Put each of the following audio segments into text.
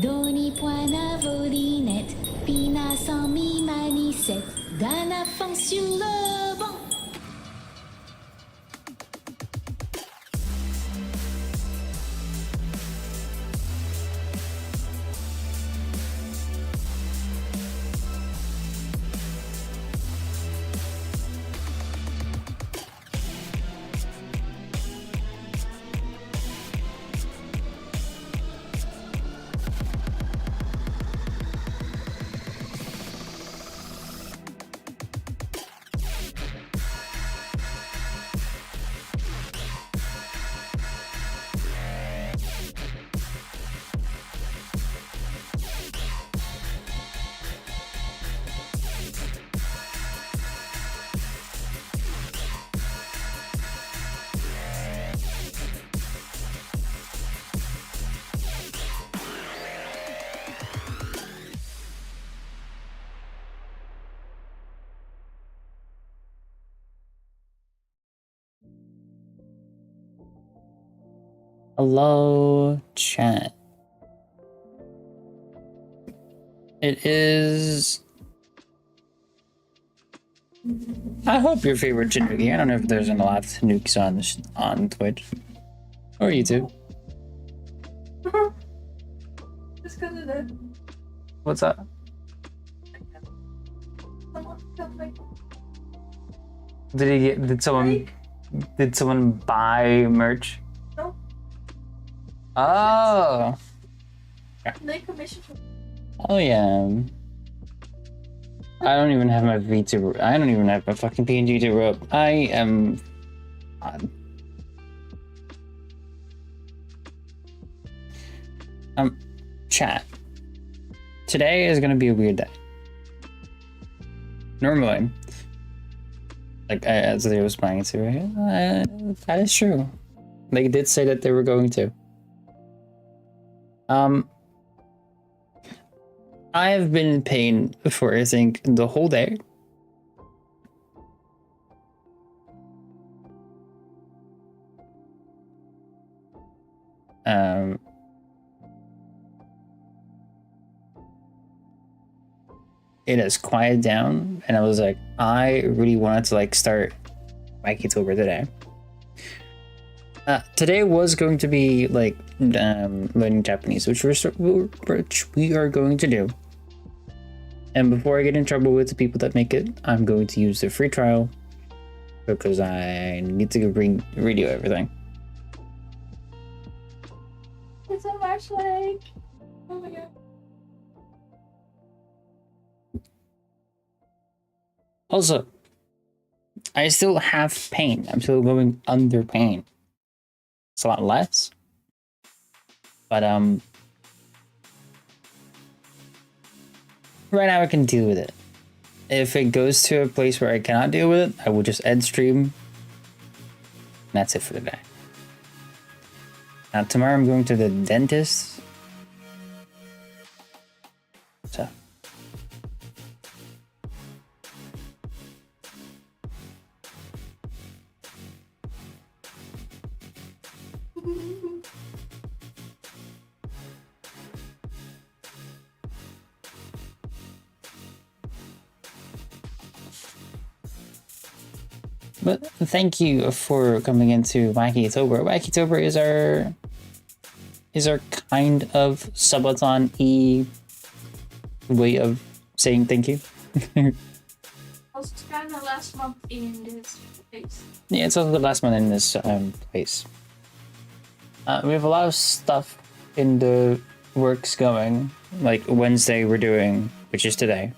Doni poina volinette, pina sans mi manicette, d'un affant sur le banc. Hello, chat. It is... I hope your favorite Tanuki. I don't know if there's a lot of Tanukis on Twitch. Or YouTube. Just because of that. What's up? Did someone buy merch? No. Oh. They commissioned. Oh yeah. I don't even have my VTuber. I don't even have my fucking PNG to rope. I am. Chat. Today is gonna be a weird day. Normally, like as they was planning to, that is true. They did say that they were going to. I have been in pain for I think the whole day. It has quieted down, and I was like, I really wanted to like start Waikitober today. Today was going to be like learning Japanese, which we are going to do. And before I get in trouble with the people that make it, I'm going to use the free trial because I need to redo everything. It's a flashlight. Oh my god. Also, I still have pain. I'm still going under pain. It's a lot less. But right now I can deal with it. If it goes to a place where I cannot deal with it, I will just end stream. And that's it for today. Now tomorrow I'm going to the dentist. So. But thank you for coming into Waikitober. Waikitober is our kind of subathon-y way of saying thank you. Also, it's kind of last month in this place. Yeah, it's also the last one in this place. We have a lot of stuff in the works going. Like Wednesday we're doing, which is today.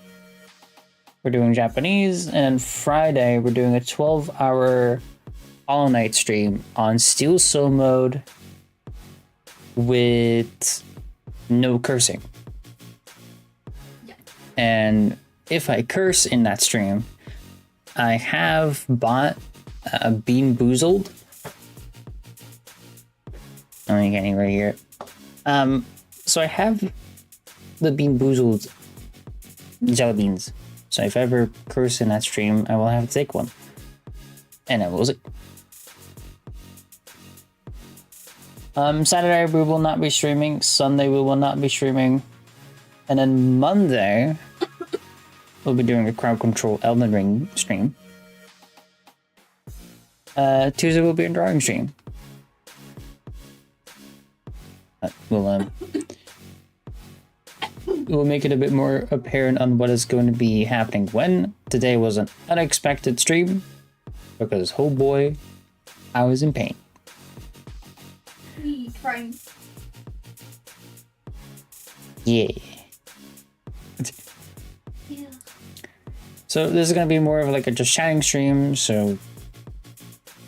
We're doing Japanese, and then Friday we're doing a 12-hour Hollow Knight stream on Steel Soul mode with no cursing. Yeah. And if I curse in that stream, I have bought Bean Boozled. I can't even hear it. So I have the Bean Boozled jelly beans. So if I ever curse in that stream, I will have to take one. And I will. Saturday we will not be streaming. Sunday we will not be streaming. And then Monday, we'll be doing a crowd control Elden Ring stream. Tuesday will be a drawing stream. We'll make it a bit more apparent on what is going to be happening when. Today was an unexpected stream because, oh boy, I was in pain. Me crying. Yeah. Yeah. So this is going to be more of like a just chatting stream, so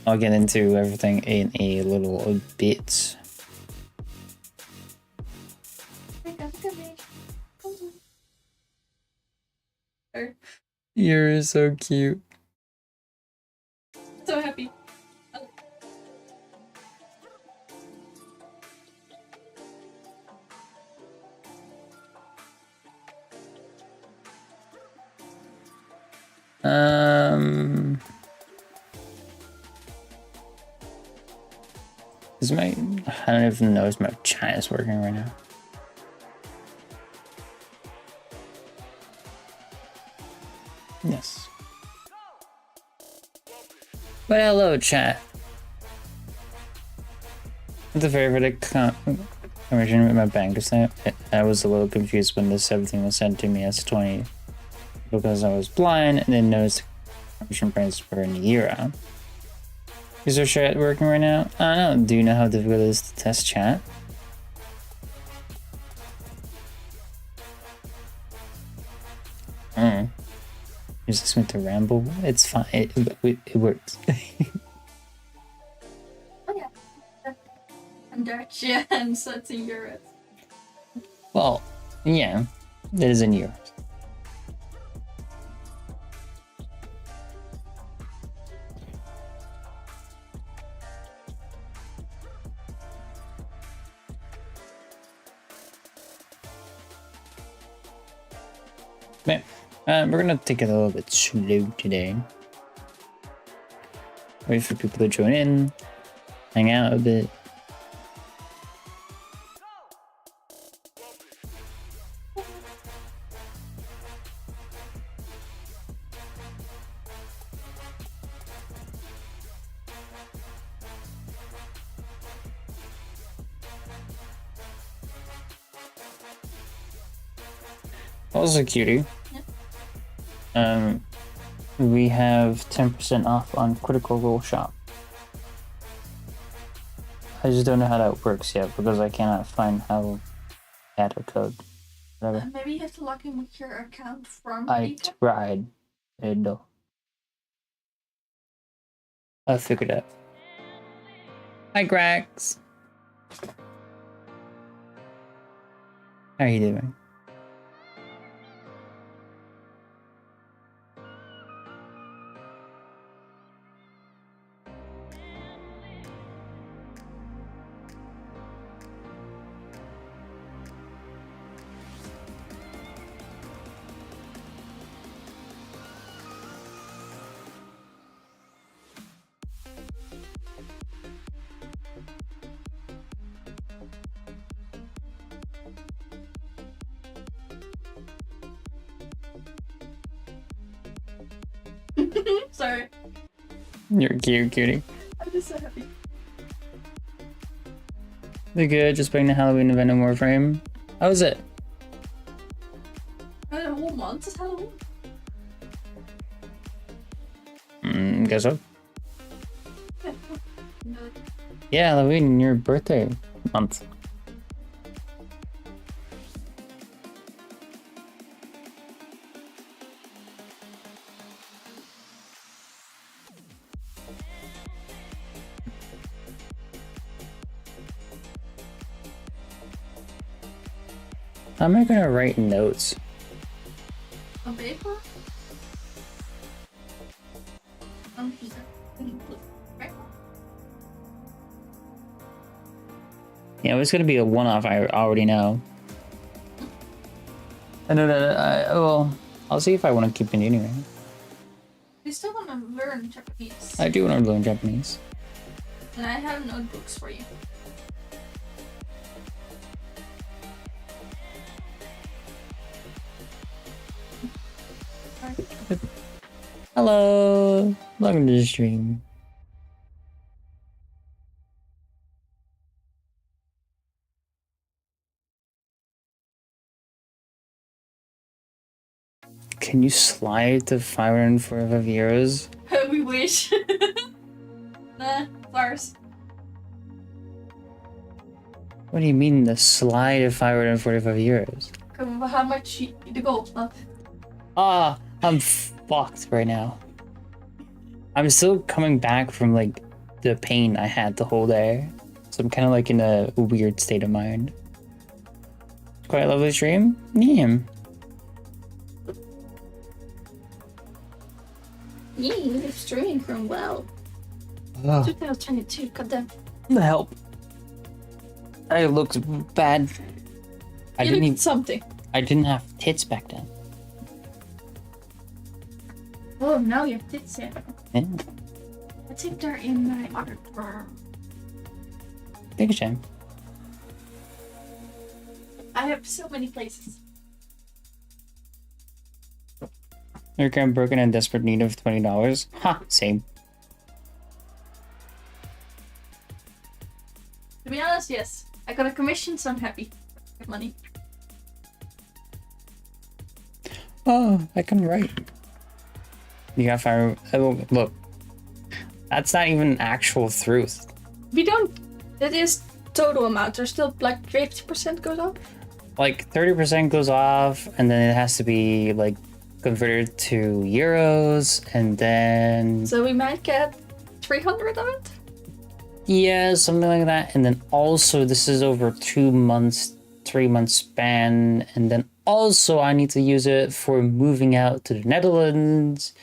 I'll get into everything in a little bit. You're so cute. So happy. Is my, I don't even know if my chat is working right now. Yes. But hello, chat. The favorite conversion with my bank is that I was a little confused when this everything was sent to me as 20 because I was blind and didn't notice the conversion prices were in a year out. Is our chat working right now? I don't know. Do you know how difficult it is to test chat? Use this to ramble. It's fine. It works. Oh yeah. And Dutch, yeah, and so it's in Europe. Well, yeah, it is in Europe. Man, we're gonna take it a little bit slow today. Wait for people to join in, hang out a bit. Also, cutie. We have 10% off on Critical Role Shop. I just don't know how that works yet because I cannot find how to add a code. Whatever. Maybe you have to log in with your account from I tried. No. I'll figure it out. Hi, Grax. How are you doing? Sorry. You're cute, cutie. I'm just so happy. They're good, just playing the Halloween event in Warframe. How was it? I had a whole month is Halloween. Guess so. Yeah. No. Yeah, Halloween, your birthday month. How am I gonna write notes? On paper? On here. Right? Yeah, it's gonna be a one-off. I already know. I know that. Well, I'll see if I want to keep continuing. You still want to learn Japanese. I do want to learn Japanese. And I have notebooks for you. Hello, welcome to the stream. Can you slide to 545 euros? We wish. Nah, flowers. What do you mean the slide of 545 euros? How much the gold of? Ah, I'm fucked right now. I'm still coming back from like the pain I had the whole day. So I'm kind of like in a weird state of mind. Quite a lovely stream. Yeah. Yeah, you're streaming from well. Oh, 2022, goddamn. the help. I looked bad. I You didn't looked even, something. I didn't have tits back then. Oh, now you have tits in. Yeah. I think they're in my other drawer. Take a shame. I have so many places. You're kind of broken and desperate need of $20. Ha, same. To be honest, yes. I got a commission, so I'm happy. I have money. Oh, I can write. You got fire. Oh, look. That's not even actual truth. We don't. That is total amount. There's still like 50% goes up. Like 30% goes off, and then it has to be like converted to euros, and then So we might get 300 of it. yeah, something like that. And then also this is over 2 months, 3 month span, and then also I need to use it for moving out to the Netherlands.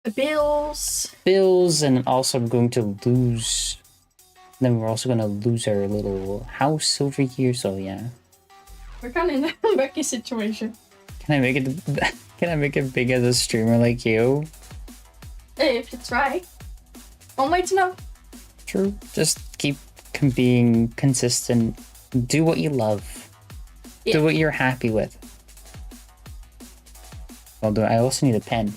The bills. Bills, and also I'm going to lose. Then we're also gonna lose our little house over here. So yeah, We're kind of in a wacky situation. can I make it? Can I make it big as a streamer like you? Hey, if you try. One way to know. True. Just keep being consistent. Do what you love. Yeah. Do what you're happy with. Although I also need a pen.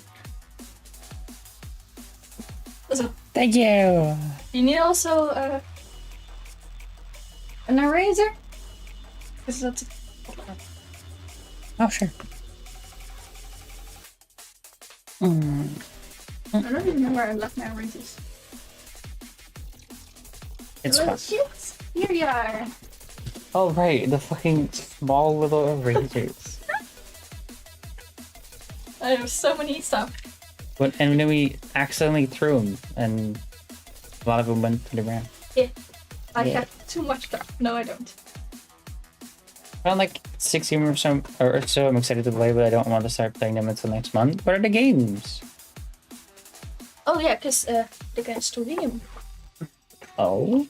So, Thank you. you need also an eraser. Because that's. Oh sure. I don't even know where I left my erasers. It's Little fun. shits. Here you are. Oh right, the fucking small little erasers. I have so many stuff. And then we accidentally threw them, and a lot of them went to the ground. Yeah. I Yeah. have too much stuff. No, I don't. Around like 60 or so, I'm excited to play, but I don't want to start playing them until next month. What are the games? Oh yeah, because they're gonna stream. Oh,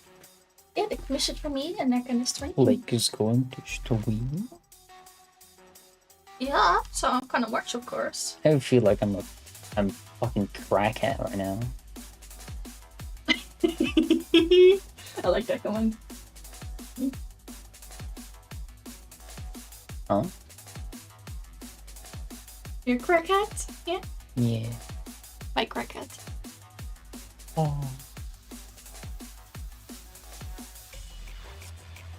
Yeah, they commissioned for me and they're gonna stream. Blake is going to stream. Yeah, so I'm gonna watch, of course. I feel like I'm fucking crackhead right now. I like that comment. Huh? You're crackhead? Yeah. Yeah. My crackhead. Oh.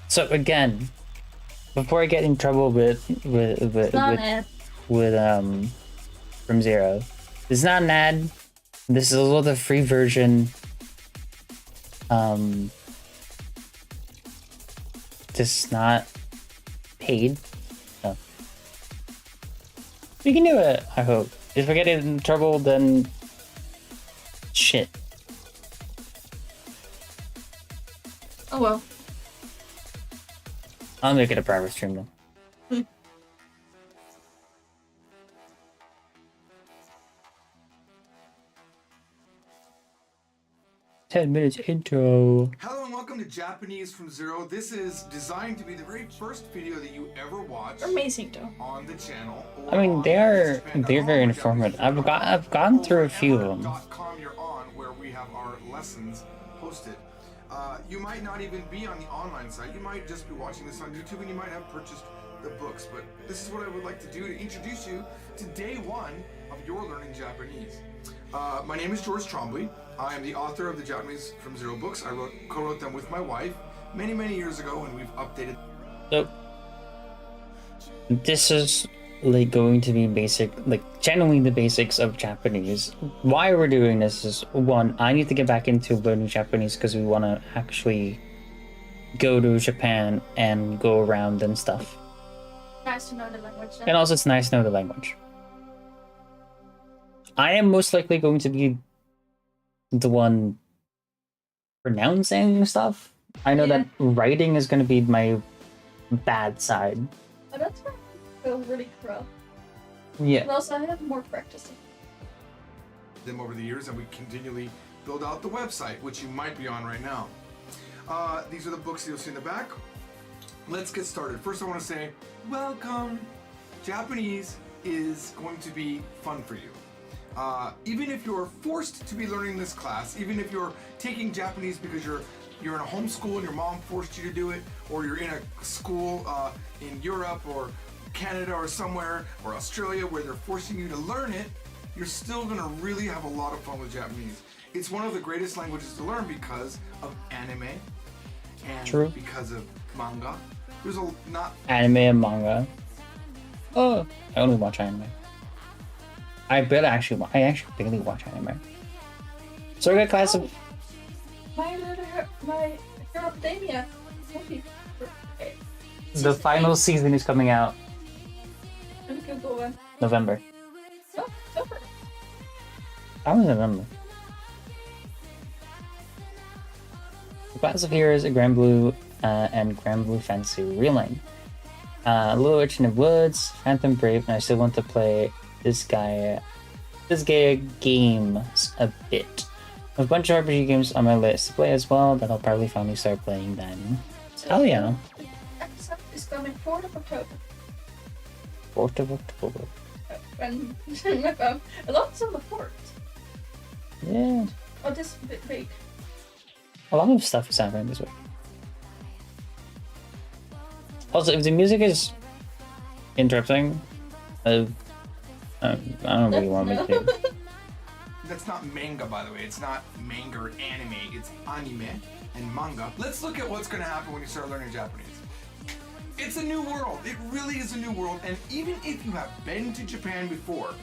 So again, before I get in trouble with from Zero, this is not an ad. This is also the free version. This is not paid. So. We can do it, I hope. If I get in trouble, then shit. Oh well. I'll make it a private stream then. 10 minutes intro. Hello and welcome to Japanese from Zero. This is designed to be the very first video that you ever watch They're amazing though. on the channel. I mean, they're very informative. I've gone through a few of them. .com you're on, where we have our lessons posted. You might not even be on the online site. You might just be watching this on YouTube, and you might have purchased the books. But this is what I would like to do to introduce you to day one of your learning Japanese. My name is George Trombley. I am the author of the Japanese from Zero books. I co-wrote them with my wife many, many years ago, and we've updated. So this is like going to be basic, like generally the basics of Japanese. Why we're doing this is, one, I need to get back into learning Japanese because we want to actually go to Japan and go around and stuff. Nice to know the language. Then. And also it's nice to know the language. I am most likely going to be the one pronouncing stuff. I know that writing is going to be my bad side. Oh, that's why I feel really rough. Yeah. And also, I have more practice. Them over the years, and we continually build out the website, which you might be on right now. These are the books you'll see in the back. Let's get started. First, I want to say, welcome. Japanese is going to be fun for you. Even if you're forced to be learning this class, even if you're taking Japanese because you're in a homeschool and your mom forced you to do it, or you're in a school in Europe or Canada or somewhere, or Australia where they're forcing you to learn it, you're still gonna really have a lot of fun with Japanese. It's one of the greatest languages to learn because of anime and because of manga. There's not anime and manga. Oh, I only watch anime. I actually barely watch anime. So I got class of My Hero Academia movie. the final season is coming out Let me Google one. November. No, over. I was November. The class of heroes are Grand Blue and Grand Blue Fantasy Reeling. Little Witch in the Woods, Phantom Brave, and I still want to play this guy games a bit. A bunch of RPG games on my list to play as well that I'll probably finally start playing then. Oh yeah. The episode is coming 4th of October. 4th of October. And my phone. A lot's on the 4th. Yeah. Oh, this week. A lot of stuff is happening this week. Also, if the music is interrupting, I don't really want to make it. That's not manga, by the way. It's not manga or anime. It's anime and manga. Let's look at what's going to happen when you start learning Japanese. It's a new world. It really is a new world. And even if you have been to Japan before,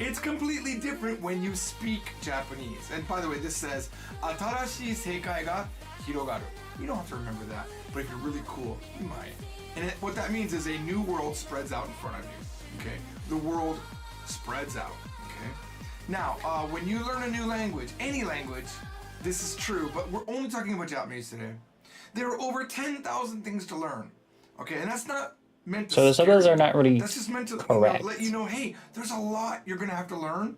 it's completely different when you speak Japanese. And by the way, this says, "Atarashii seikai ga hirogaru." You don't have to remember that, but if you're really cool, you might. And what that means is a new world spreads out in front of you. Okay, the world spreads out. Okay. Now, when you learn a new language, any language, this is true, but we're only talking about Japanese today. There are over 10,000 things to learn. Okay, and that's not meant to. So some of those are not really. That's just meant to correct. Let you know, hey, there's a lot you're gonna have to learn.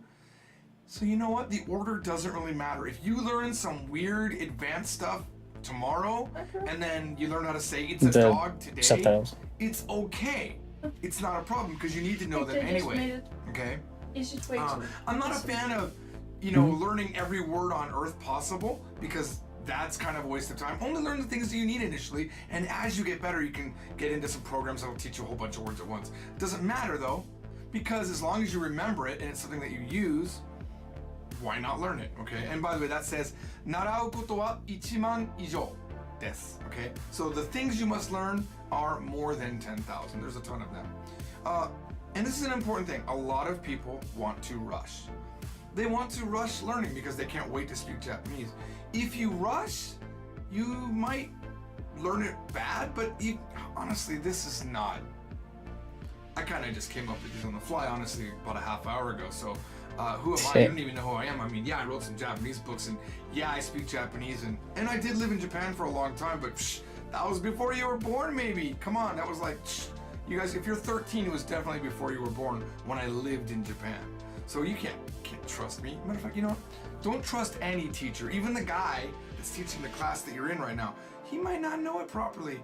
So you know what? The order doesn't really matter. If you learn some weird advanced stuff tomorrow, and then you learn how to say it's a dog today, subtitles. It's okay. It's not a problem because you need to know them anyway. Okay. It's just way too. I'm not a fan of, learning every word on earth possible because that's kind of a waste of time. Only learn the things that you need initially, and as you get better, you can get into some programs that will teach you a whole bunch of words at once. Doesn't matter though, because as long as you remember it and it's something that you use, why not learn it? Okay. And by the way, that says narau koto wa 1,000,000 ijo desu. Okay. So the things you must learn are more than 10,000. There's a ton of them. And this is an important thing. A lot of people want to rush. They want to rush learning because they can't wait to speak Japanese. If you rush, you might learn it bad, but honestly, this is not. I kind of just came up with these on the fly, honestly, about a half hour ago. So who am I? You don't even know who I am. I mean, yeah, I wrote some Japanese books, and yeah, I speak Japanese, and I did live in Japan for a long time, but that was before you were born, maybe. Come on, that was like, you guys, if you're 13, it was definitely before you were born when I lived in Japan. So you can't trust me. Matter of fact, you know what? Don't trust any teacher, even the guy that's teaching the class that you're in right now. He might not know it properly.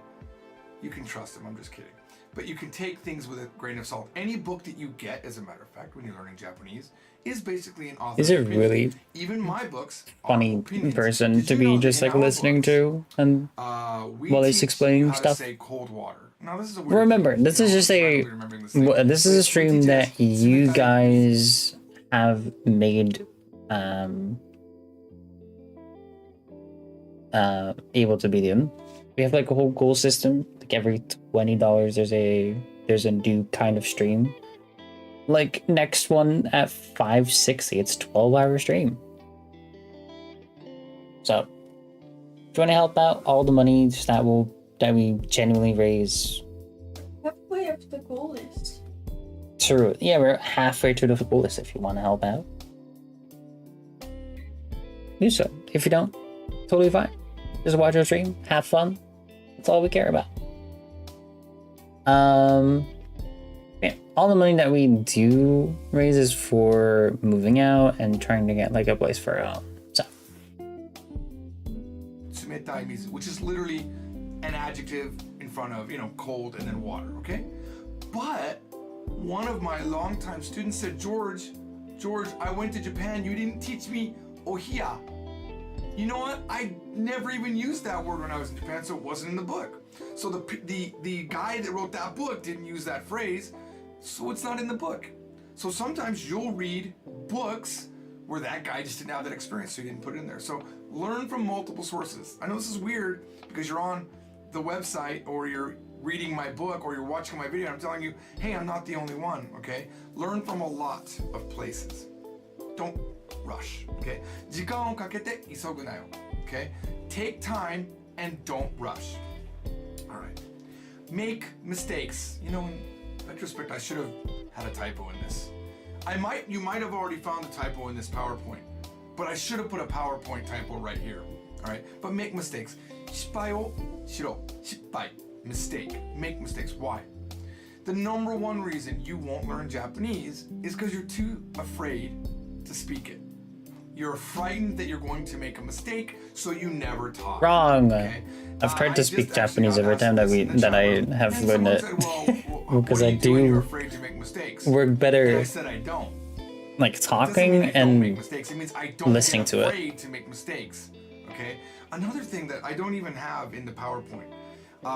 You can trust him, I'm just kidding. But you can take things with a grain of salt. Any book that you get, as a matter of fact, when you're learning Japanese, is basically an author's Is it opinion. really Even my books funny are opinions. person Did to you be know that just in like our listening books, to and we while he's teach explaining you how stuff? to say cold water. Now this is a weird Remember, thing. this is just randomly remembering this thing. this is a But stream teaches that you sumetai guys have made able to be doing. We have like a whole goal system. Like every $20 there's a new kind of stream. Like next one at 560, it's 12-hour stream. So if you want to help out, all the money that we genuinely raise. Halfway up the goal list. True. Yeah, we're halfway to the goal list. If you want to help out, do so. If you don't, totally fine. Just watch our stream, have fun. That's all we care about. Yeah, all the money that we do raise is for moving out and trying to get like a place for our own. So. Sumetai means, which is literally an adjective in front of, cold and then water, okay? But one of my longtime students said, George, I went to Japan, you didn't teach me ohiya. You know what? I never even used that word when I was in Japan, so it wasn't in the book. So the guy that wrote that book didn't use that phrase, so it's not in the book. So sometimes you'll read books where that guy just didn't have that experience, so he didn't put it in there. So learn from multiple sources. I know this is weird because you're on the website or you're reading my book or you're watching my video and I'm telling you, hey, I'm not the only one, okay? Learn from a lot of places. Don't rush, okay? 時間をかけて急ぐなよ, okay? Take time and don't rush. All right. Make mistakes. In retrospect, I should have had a typo in this. You might have already found a typo in this PowerPoint, but I should have put a PowerPoint typo right here. All right. But make mistakes. 失敗をしろ. 失敗. Mistake. Make mistakes. Why? The number one reason you won't learn Japanese is because you're too afraid to speak it. You're frightened that you're going to make a mistake, so you never talk. Wrong. Okay? I've tried to speak Japanese every time that I have learned it. Because I do You're afraid to make mistakes. work better And I said I don't. like It talking doesn't mean I don't make and mistakes. It means I don't listening get to it. afraid to make mistakes. Okay. Another thing that I don't even have in the PowerPoint.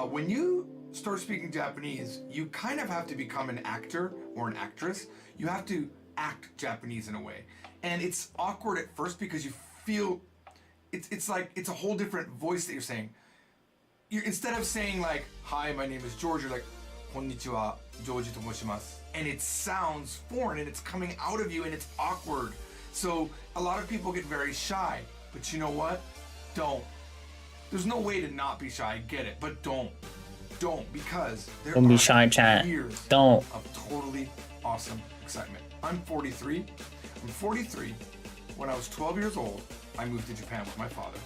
When you start speaking Japanese, you kind of have to become an actor or an actress. You have to act Japanese in a way. And it's awkward at first because you feel it's like it's a whole different voice that you're saying. Instead of saying like, hi, my name is George, you're like, konnichiwa, Joji to moshimasu. And it sounds foreign and it's coming out of you and it's awkward. So a lot of people get very shy. But you know what? Don't. There's no way to not be shy, I get it, but don't. Don't, because there Don't be are shy, chat. years Don't. of totally awesome excitement. I'm 43. I'm 43. When I was 12 years old, I moved to Japan with my father,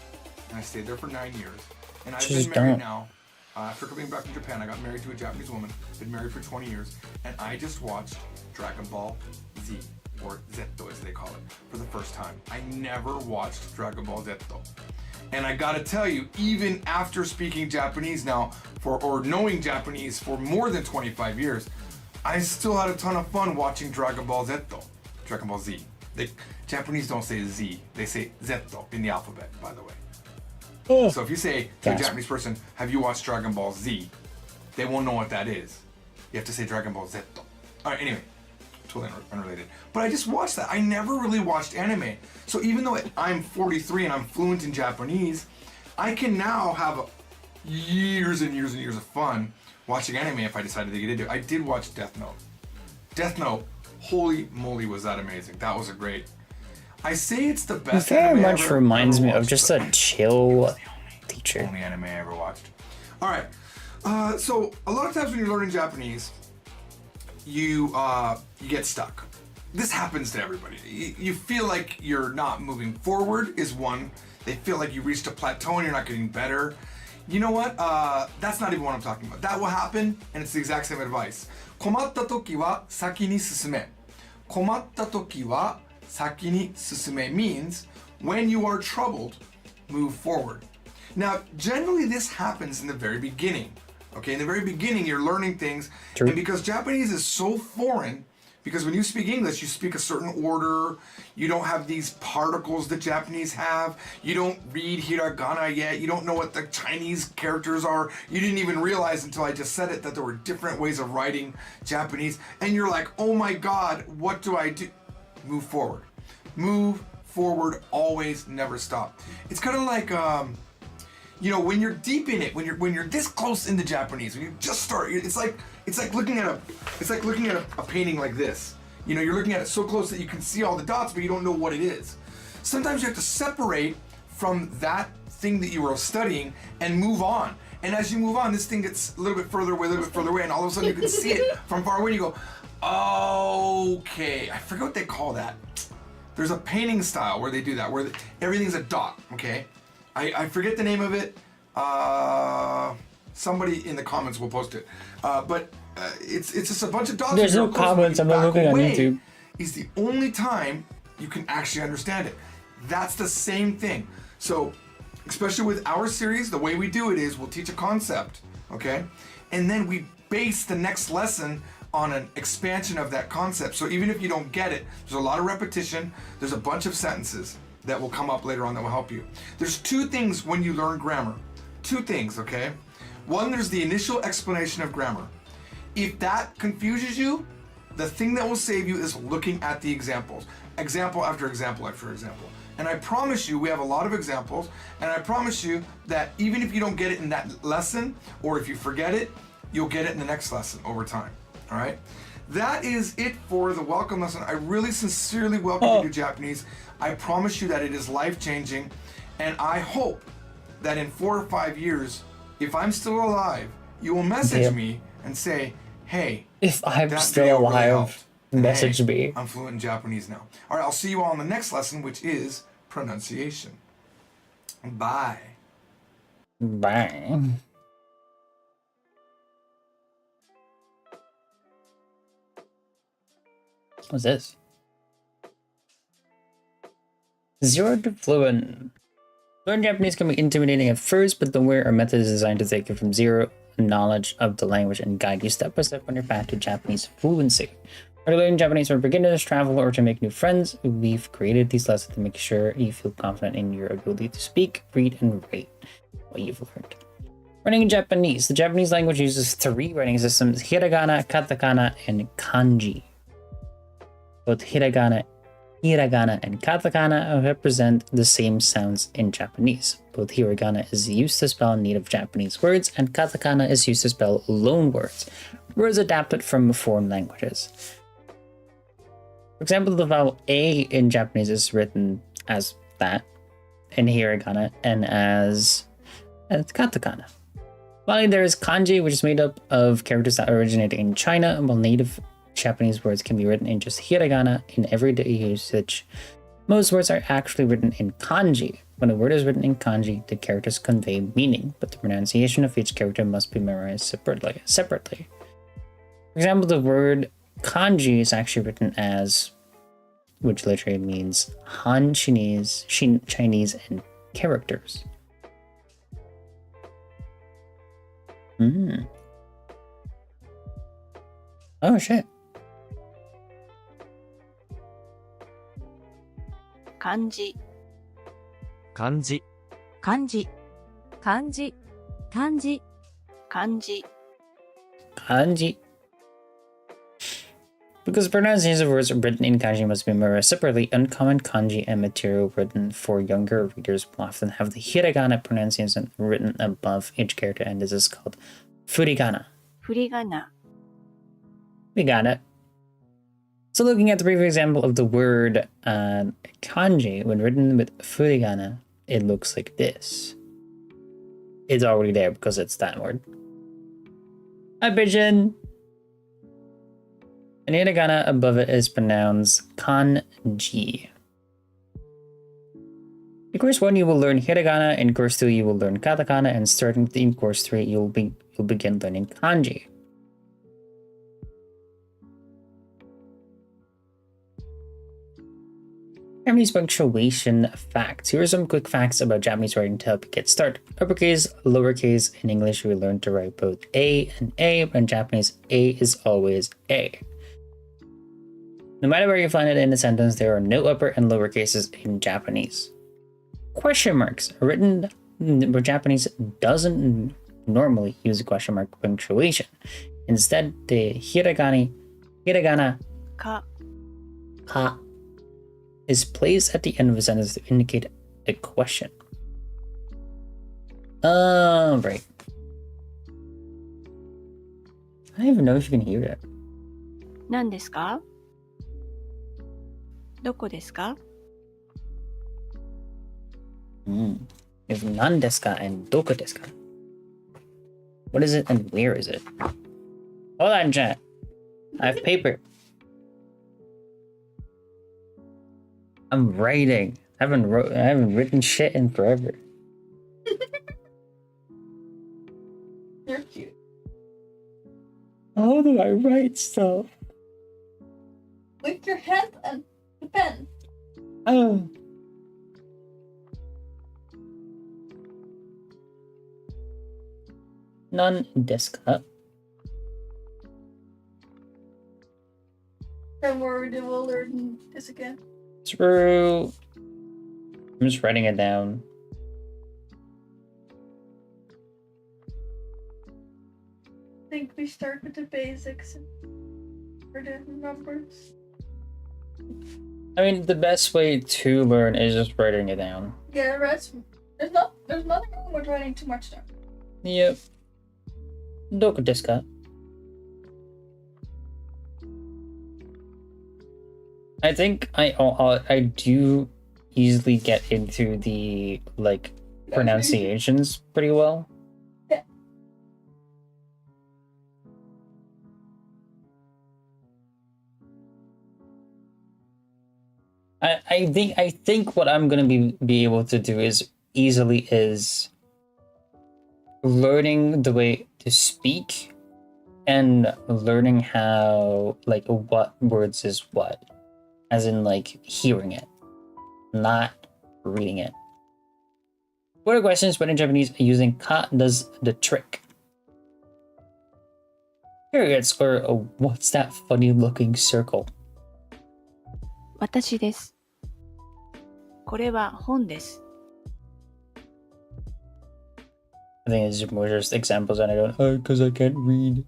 and I stayed there for 9 years. And I've Just been married don't. now. After coming back from Japan, I got married to a Japanese woman. Been married for 20 years, and I just watched Dragon Ball Z, or Zetto as they call it, for the first time. I never watched Dragon Ball Zetto. And I gotta tell you, even after speaking Japanese now, or knowing Japanese for more than 25 years, I still had a ton of fun watching Dragon Ball Zetto. Dragon Ball Z. Japanese don't say Z, they say Zetto in the alphabet, by the way. Oh. So if you say to a Japanese person, have you watched Dragon Ball Z? They won't know what that is. You have to say Dragon Ball Zetto. Alright, anyway, totally unrelated. But I just watched that. I never really watched anime. So even though I'm 43 and I'm fluent in Japanese, I can now have years and years and years of fun watching anime if I decided to get into it. I did watch Death Note. Death Note, holy moly, was that amazing. That was a great... I say it's the best very anime much ever reminds me of watched, just but a chill teacher. only anime I ever watched. Alright, so a lot of times when you're learning Japanese, you get stuck. This happens to everybody. You feel like you're not moving forward is one. They feel like you reached a plateau and you're not getting better. You know what? That's not even what I'm talking about. That will happen, and it's the exact same advice. 困った時は先に進め. 困った時は先に進め means when you are troubled, move forward. Now, generally this happens in the very beginning. Okay, in the very beginning you're learning things, True. and because Japanese is so foreign Because when you speak English, you speak a certain order. You don't have these particles that Japanese have. You don't read hiragana yet. You don't know what the Chinese characters are. You didn't even realize until I just said it that there were different ways of writing Japanese. And you're like, oh my God, what do I do? Move forward. Move forward, always, never stop. It's kind of like, you know, when you're deep in it, when you're this close into Japanese, when you just start, it's like looking at a painting like this. You know, you're looking at it so close that you can see all the dots, but you don't know what it is. Sometimes you have to separate from that thing that you were studying and move on. And as you move on, this thing gets a little bit further away, and all of a sudden you can see it from far away. And you go, okay, I forget what they call that. There's a painting style where they do that, where everything's a dot. Okay, I forget the name of it. Somebody in the comments will post it. But it's just a bunch of dots. There's no comments. I'm not looking on YouTube. Is the only time you can actually understand it. That's the same thing. So, especially with our series, the way we do it is we'll teach a concept, okay? And then we base the next lesson on an expansion of that concept. So even if you don't get it, there's a lot of repetition. There's a bunch of sentences that will come up later on that will help you. There's two things when you learn grammar. Two things, okay? One, there's the initial explanation of grammar. If that confuses you, the thing that will save you is looking at the examples. Example after example after example. And I promise you, we have a lot of examples, and I promise you that even if you don't get it in that lesson, or if you forget it, you'll get it in the next lesson over time, all right? That is it for the welcome lesson. I really sincerely welcome you to Japanese. I promise you that it is life-changing, and I hope that in 4 or 5 years, if I'm still alive, you will message me and say, hey, if I'm still alive, message me. I'm fluent in Japanese now. All right, I'll see you all in the next lesson, which is pronunciation. Bye. Bye. What's this? 0 to fluent. Learn Japanese can be intimidating at first, but don't worry, our method is designed to take you from zero knowledge of the language and guide you step by step on your path to Japanese fluency. Whether learning Japanese for beginners, travel, or to make new friends, we've created these lessons to make sure you feel confident in your ability to speak, read, and write what you've learned. Writing in Japanese. The Japanese language uses 3 writing systems: hiragana, katakana, and kanji. Both hiragana, and katakana represent the same sounds in Japanese. Both hiragana is used to spell native Japanese words, and katakana is used to spell loan words adapted from foreign languages. For example, the vowel A in Japanese is written as that in hiragana and as katakana. Finally, there is kanji, which is made up of characters that originate in China, while native Japanese words can be written in just hiragana in everyday usage. Most words are actually written in kanji. When a word is written in kanji, the characters convey meaning, but the pronunciation of each character must be memorized separately. For example, the word kanji is actually written as, which literally means Han Chinese, and characters. Oh shit. Kanji. Kanji. Kanji. Kanji. Kanji. Kanji. Kanji. Because pronunciation of words written in kanji must be memorized separately, uncommon kanji and material written for younger readers will often have the hiragana pronunciation written above each character, and this is called furigana. Furigana. We got it. So looking at the previous example of the word kanji, when written with furigana, it looks like this. It's already there because it's that word. Hi, pigeon! And hiragana above it is pronounced kanji. In course 1, you will learn hiragana. In course 2, you will learn katakana. And starting in course 3, you'll begin learning kanji. Japanese punctuation facts. Here are some quick facts about Japanese writing to help you get started. Uppercase, lowercase. In English, we learn to write both A and A, but in Japanese, A is always A. No matter where you find it in a sentence, there are no upper and lower cases in Japanese. Question marks are written where Japanese doesn't normally use a question mark punctuation. Instead, the hiragana か ka is placed at the end of a sentence to indicate a question. Right. I don't even know if you can hear it. 何ですかどこですか If nan desu ka and doku desu ka. What is it and where is it? Hold on, chat. I have paper. I'm writing. I haven't written shit in forever. You're cute. How do I write stuff? With your hand and the pen. Oh. Nan desu ka? Don't worry, they will learn this again. True. I'm just writing it down. I think we start with the basics for the numbers. I mean, the best way to learn is just writing it down. Yeah, there's nothing wrong with writing too much down. Yep. Doku desu ka? I think I do easily get into the like pronunciations pretty well. Yeah. I think what I'm gonna be able to do is learning the way to speak and learning how like what words is what, as in like hearing it, not reading it. What are questions when in Japanese using ka does the trick? Periods or what's that funny looking circle? 私です。これは本です。 I think it's more just examples and I don't because I can't read.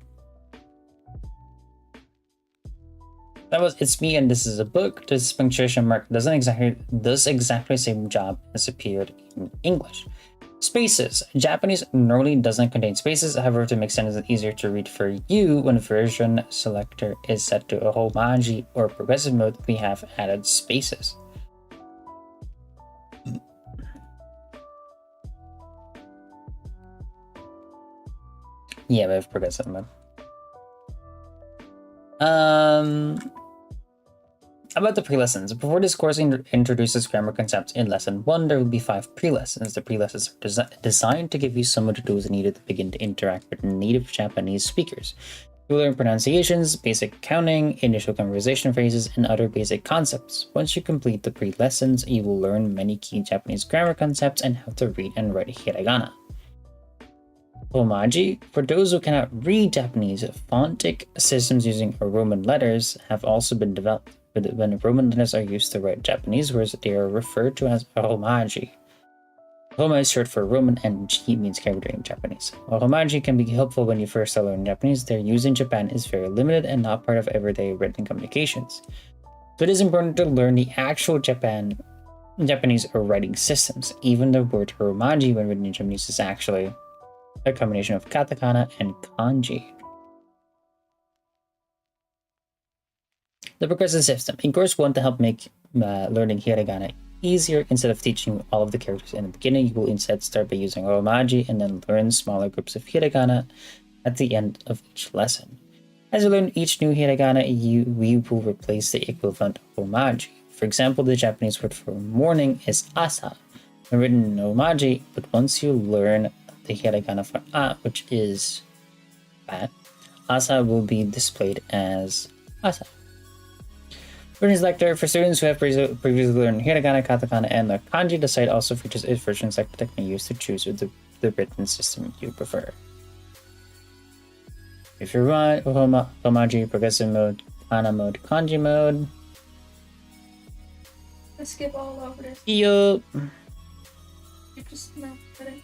That was it's me and this is a book. This punctuation mark does exactly the same job as appeared in English. Spaces. Japanese normally doesn't contain spaces, however, to make sentences easier to read for you, when version selector is set to a homophobia or progressive mode, we have added spaces. Yeah, we have progressive mode. About the pre-lessons. Before this course introduces grammar concepts in lesson 1, there will be 5 pre-lessons. The pre-lessons are designed to give you some of the tools needed to begin to interact with native Japanese speakers. You'll learn pronunciations, basic counting, initial conversation phrases, and other basic concepts. Once you complete the pre-lessons, you will learn many key Japanese grammar concepts and how to read and write hiragana. Homophobia. For those who cannot read Japanese, phonetic systems using Roman letters have also been developed. When Roman letters are used to write Japanese words, they are referred to as homophobia. Homa is short for Roman and G means character in Japanese. While homophobia can be helpful when you first start learning Japanese, their use in Japan is very limited and not part of everyday written communications. So it is important to learn the actual Japanese writing systems. Even the word homophobia when written in Japanese is actually a combination of katakana and kanji. The progressive system. In course 1, to help make learning hiragana easier, instead of teaching all of the characters in the beginning, you will instead start by using homophobia and then learn smaller groups of hiragana at the end of each lesson. As you learn each new hiragana, we will replace the equivalent of homophobia. For example, the Japanese word for morning is asa, when written in homophobia, but once you learn the hiragana for a, which is bat, asa will be displayed as asa. Version selector. For students who have previously learned hiragana, katakana, and the kanji, the site also features a version selector that can be used to choose the written system you prefer. If you want homophobia, progressive mode, kana mode, kanji mode, to skip all over this. Yup. You just know what it is.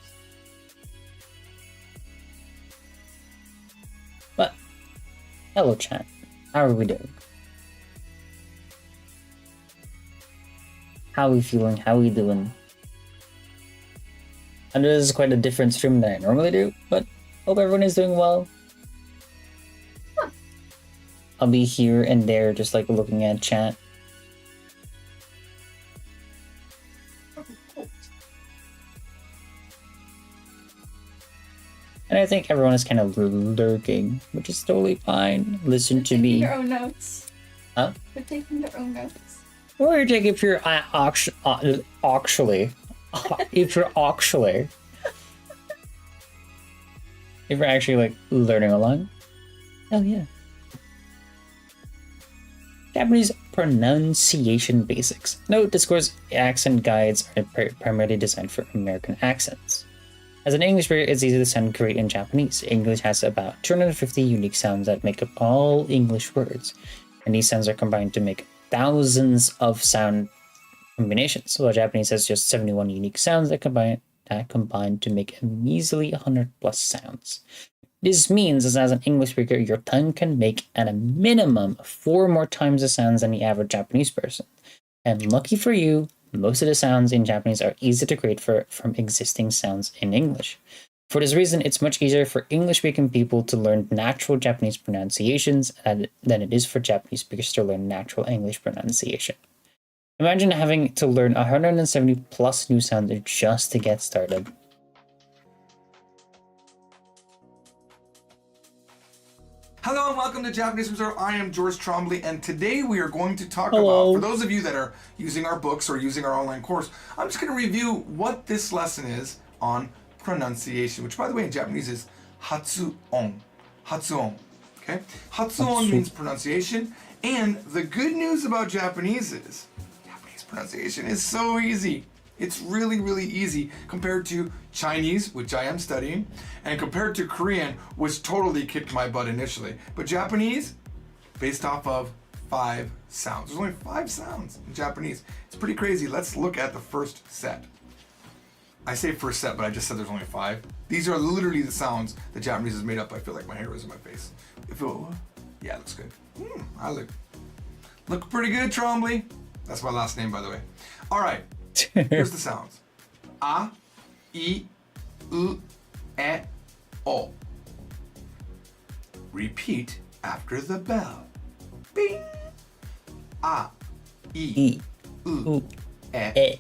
But hello, chat. How are we doing? How are we feeling? How are we doing? I know this is quite a different stream than I normally do, but hope everyone is doing well. I'll be here and there just like looking at chat. And I think everyone is kind of lurking, which is totally fine. Listen to me. Taking their own notes. Huh? They're taking their own notes. Or you're taking if you're actually, if you're actually like learning along. Hell yeah. Japanese pronunciation basics. Note this course accent guides are primarily designed for American accents. As an English speaker, it's easy to sound great in Japanese. English has about 250 unique sounds that make up all English words, and these sounds are combined to make thousands of sound combinations, while Japanese has just 71 unique sounds that combine to make a measly 100 plus sounds. This means that as an English speaker, your tongue can make at a minimum 4 more times the sounds than the average Japanese person. And lucky for you, most of the sounds in Japanese are easy to create from existing sounds in English. For this reason, it's much easier for English-speaking people to learn natural Japanese pronunciations than it is for Japanese speakers to learn natural English pronunciation. Imagine having to learn 170 plus new sounds just to get started. Hello and welcome to Japanese Observer. I am George Trombley, and today we are going to talk Hello. about, for those of you that are using our books or using our online course, I'm just going to review what this lesson is on pronunciation, which by the way in Japanese is hatsuon. Hatsuon. Okay? Hatsuon means pronunciation, and the good news about Japanese is Japanese pronunciation is so easy. It's really, really easy compared to Chinese, which I am studying, and compared to Korean, which totally kicked my butt initially. But Japanese, based off of 5 sounds. There's only 5 sounds in Japanese. It's pretty crazy. Let's look at the first set. I say first set, but I just said there's only 5. These are literally the sounds that Japanese is made up. I feel like my hair is in my face. Yeah, it looks good. I look pretty good, Trombley. That's my last name, by the way. All right. Here's the sounds. A, I, U, E, O. Repeat after the bell. Bing. A, I, U, E, O. A,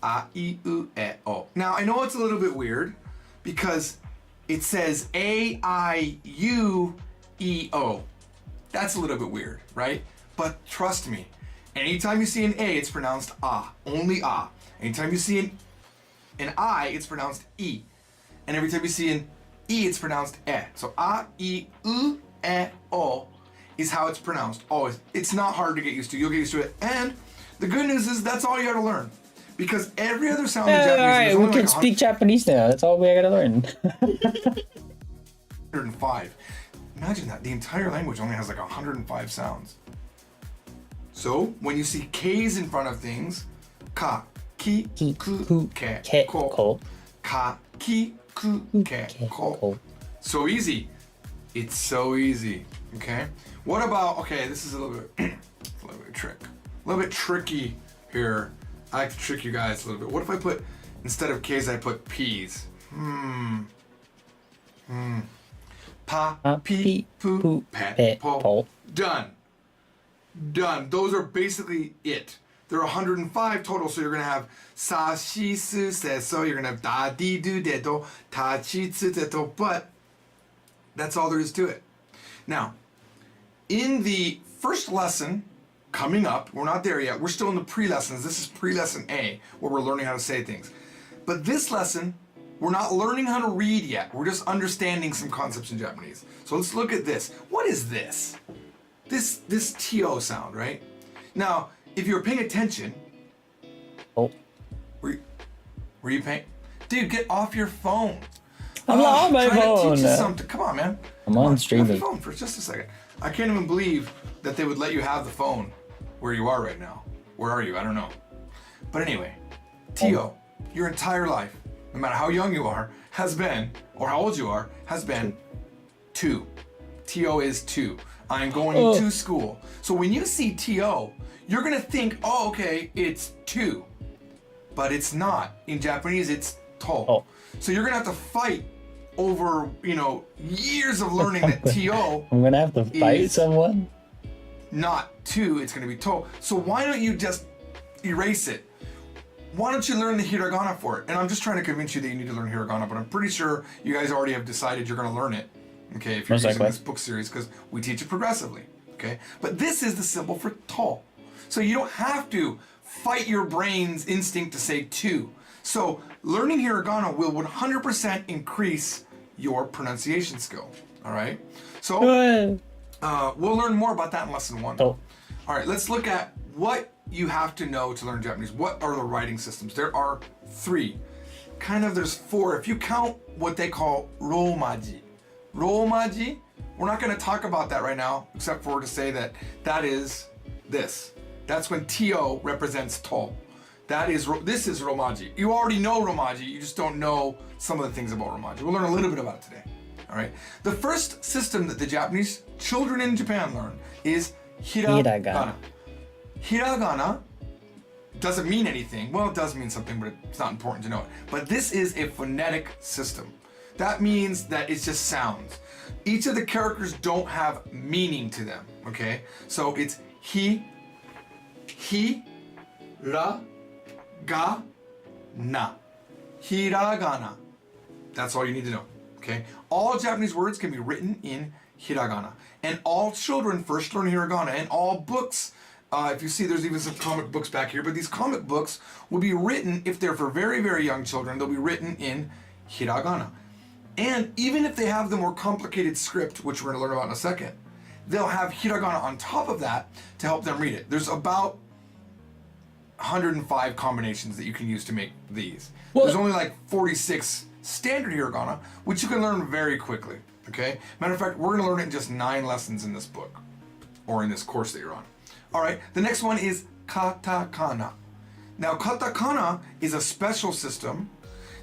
I, U, E, O. Now, I know it's a little bit weird because it says A, I, U, E, O. That's a little bit weird, right? But trust me, anytime you see an A, it's pronounced A, only A. Anytime you see an I, it's pronounced E. And every time you see an E, it's pronounced E. So A, I, U, E, O is how it's pronounced, always. It's not hard to get used to. You'll get used to it. And the good news is that's all you gotta learn. Because every other sound in Japanese... Alright, we can speak Japanese now. That's all we gotta learn. 105. Imagine that. The entire language only has like 105 sounds. So, when you see K's in front of things, ka, ki, ku, ke, ko. Ka, ki, ku, ke, ko. So easy. It's so easy. Okay? What about, okay, this is a little bit, a little bit tricky here. I like to trick you guys a little bit. What if I put, instead of K's, I put P's? Pa, pi, pu, pe, po. Done. Those are basically it. There are 105 total, so you're gonna have sa, shi, su, se, so. You're gonna have da, di, du, de, do, ta, chi, tsu, te, to. But that's all there is to it. Now, in the first lesson coming up, we're not there yet. We're still in the pre-lessons. This is pre-lesson A, where we're learning how to say things. But this lesson, we're not learning how to read yet. We're just understanding some concepts in Japanese. So let's look at this. What is this? This TO sound, right? Now, if you're paying attention... Oh. Were you paying... Dude, get off your phone. I'm on my phone. Trying to teach you something. Come on, man. I'm on streaming. Get off your phone for just a second. I can't even believe that they would let you have the phone where you are right now. Where are you? I don't know. But anyway, T-O, your entire life, no matter how young you are, has been, or how old you are, has been 2. T-O is 2. I'm going to school. So when you see T-O, you're gonna think, oh, okay, it's 2. But it's not. In Japanese, it's to. Oh. So you're gonna have to fight over, years of learning that T-O I'm gonna have to fight is someone? not 2, it's gonna be to. So why don't you just erase it? Why don't you learn the hiragana for it? And I'm just trying to convince you that you need to learn hiragana, but I'm pretty sure you guys already have decided you're gonna learn it. Okay, if you're using this book series, because we teach it progressively. Okay, but this is the symbol for to. So you don't have to fight your brain's instinct to say 2. So learning hiragana will 100% increase your pronunciation skill. All right. So we'll learn more about that in lesson 1. Oh. All right. Let's look at what you have to know to learn Japanese. What are the writing systems? There are 3. There's 4 if you count what they call romaji. Romaji. We're not going to talk about that right now, except for to say that is this. That's when to represents to. This is romaji. You already know romaji, you just don't know some of the things about romaji. We'll learn a little bit about it today. All right. The first system that the Japanese children in Japan learn is hiragana. Hiragana doesn't mean anything. Well, it does mean something, but it's not important to know it. But this is a phonetic system. That means that it's just sounds. Each of the characters don't have meaning to them. Okay. So it's ra, ga, na. Hiragana. That's all you need to know. Okay? All Japanese words can be written in hiragana. And all children first learn hiragana. And all books, if you see, there's even some comic books back here, but these comic books will be written, if they're for very, very young children, they'll be written in hiragana. And even if they have the more complicated script, which we're going to learn about in a second, they'll have hiragana on top of that to help them read it. There's about 105 combinations that you can use to make these. There's only like 46 standard hiragana, which you can learn very quickly. Okay? Matter of fact, we're going to learn it in just 9 lessons in this book, or in this course that you're on. All right, the next one is katakana. Now, katakana is a special system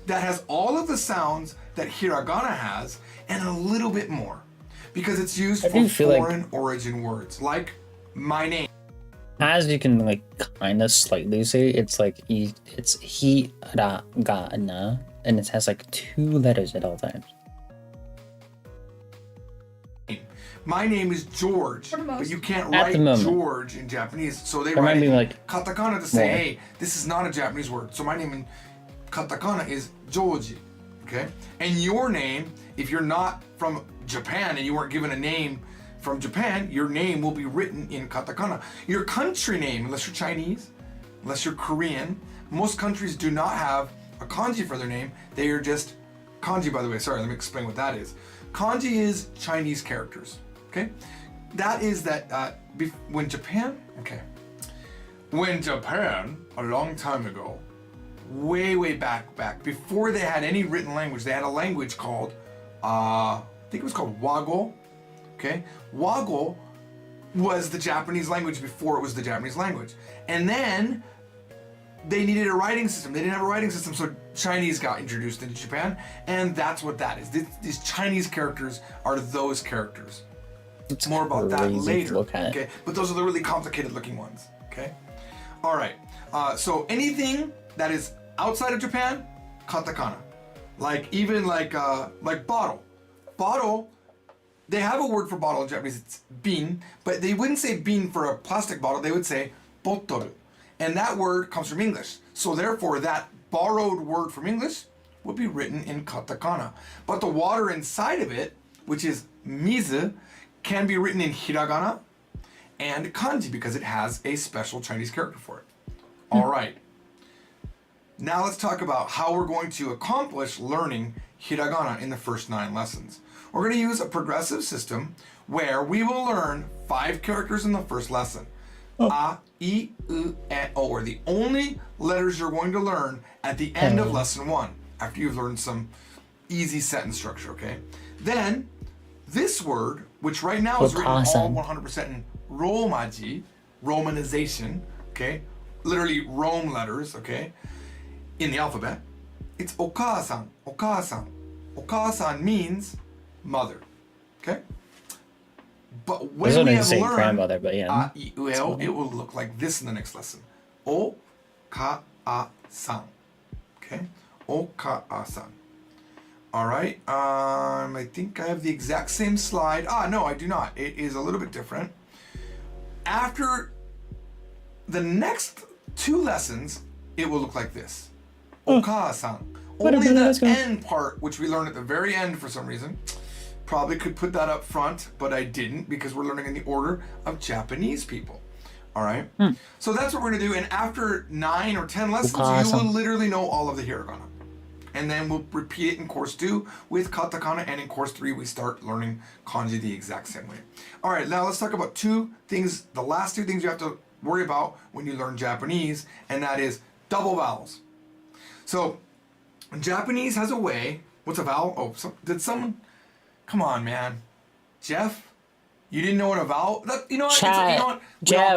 that has all of the sounds that hiragana has and a little bit more, because it's used for foreign origin words, like my name. As you can kind of slightly say, it's it's hiragana, and it has 2 letters at all times. My name is George, but you can't write George in Japanese, so they write it in katakana to say, hey, this is not a Japanese word. So my name in katakana is Joji, okay? And your name, if you're not from Japan and you weren't given a name from Japan, your name will be written in katakana. Your country name, unless you're Chinese, unless you're Korean, most countries do not have a kanji for their name. They are just kanji, by the way. Sorry, let me explain what that is. Kanji is Chinese characters, okay? That is that when Japan, a long time ago, way back, before they had any written language, they had a language called, I think it was called Wago. Okay, Wago was the Japanese language before it was the Japanese language. And then they needed a writing system. They didn't have a writing system, so Chinese got introduced into Japan, and that's what that is. These Chinese characters are those characters. It's more about that later. Okay, but those are the really complicated looking ones. Okay, all right. So anything that is outside of Japan, katakana. Even bottle. Bottle. They have a word for bottle in Japanese, it's bin, but they wouldn't say bin for a plastic bottle, they would say botoru. And that word comes from English. So therefore, that borrowed word from English would be written in katakana. But the water inside of it, which is mizu, can be written in hiragana and kanji because it has a special Chinese character for it. All right. Now let's talk about how we're going to accomplish learning hiragana in the first 9 lessons. We're going to use a progressive system where we will learn 5 characters in the first lesson. A, I, U, and O are the only letters you're going to learn at the end of lesson 1, after you've learned some easy sentence structure, okay? Then, this word, which right now is written all 100% in romaji, romanization, okay? literally Rome letters, okay, in the alphabet, it's okasan, okasan. Okasan means mother, okay? But I when was we going to have say learned, grandmother, but yeah. it will look like this in the next lesson. O-ka-a-san, okay? O-ka-a-san. All right, I think I have the exact same slide. No, I do not. It is a little bit different. After the next 2 lessons, it will look like this. Oka-san. Only the end part, which we learned at the very end for some reason. Probably could put that up front, but I didn't because we're learning in the order of Japanese people. All right? So that's what we're going to do. And after 9 or 10 lessons, you will literally know all of the hiragana. And then we'll repeat it in course 2 with katakana, and in course 3 we start learning kanji the exact same way. All right, now let's talk about 2 things, the last 2 things you have to worry about when you learn Japanese, and that is double vowels. So Japanese has a way, what's a vowel? Oh, did someone, come on, man. Jeff? You didn't know what a vowel, you know what? Chat. You know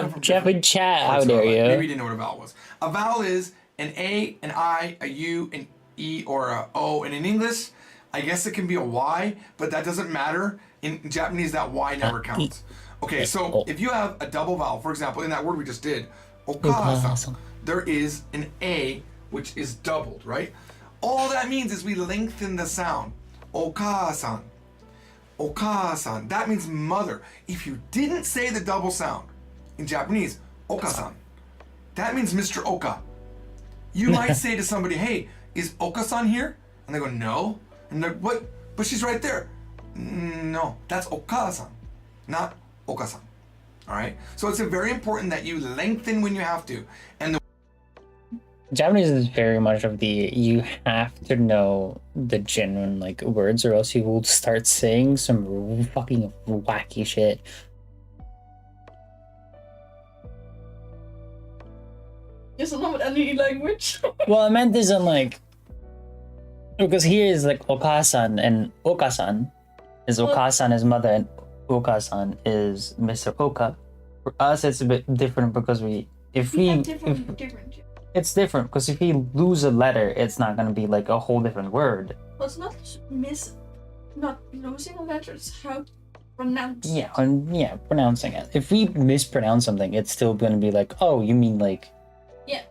what? Jeff in chat, how dare you? Maybe you didn't know what a vowel was. A vowel is an A, an I, a U, an E, or a O. And in English, I guess it can be a Y, but that doesn't matter. In Japanese, that Y never counts. Okay, so if you have a double vowel, for example, in that word we just did, okasan, there is an A which is doubled, right? All that means is we lengthen the sound. Okasan. Okasan. That means mother. If you didn't say the double sound in Japanese, okasan, that means Mr. Oka. You might say to somebody, hey, is Oka-san here? And they go, no. And they're, what? But she's right there. No, that's Oka-san, not Oka-san. All right? So it's very important that you lengthen when you have to. And the Japanese is very much of the, you have to know the genuine like words, or else you will start saying some fucking wacky shit. Yes, not with any language. Well, I meant this in like, because here is like Okasan and Okasan is Okasan is mother and Okasan is Mr. Oka. For us, it's a bit different because it's different because if we lose a letter, it's not gonna be like a whole different word. Well, it's not losing a letter, it's how to pronounce it. Yeah, pronouncing it. If we mispronounce something, it's still gonna be like, oh, you mean like. Yeah.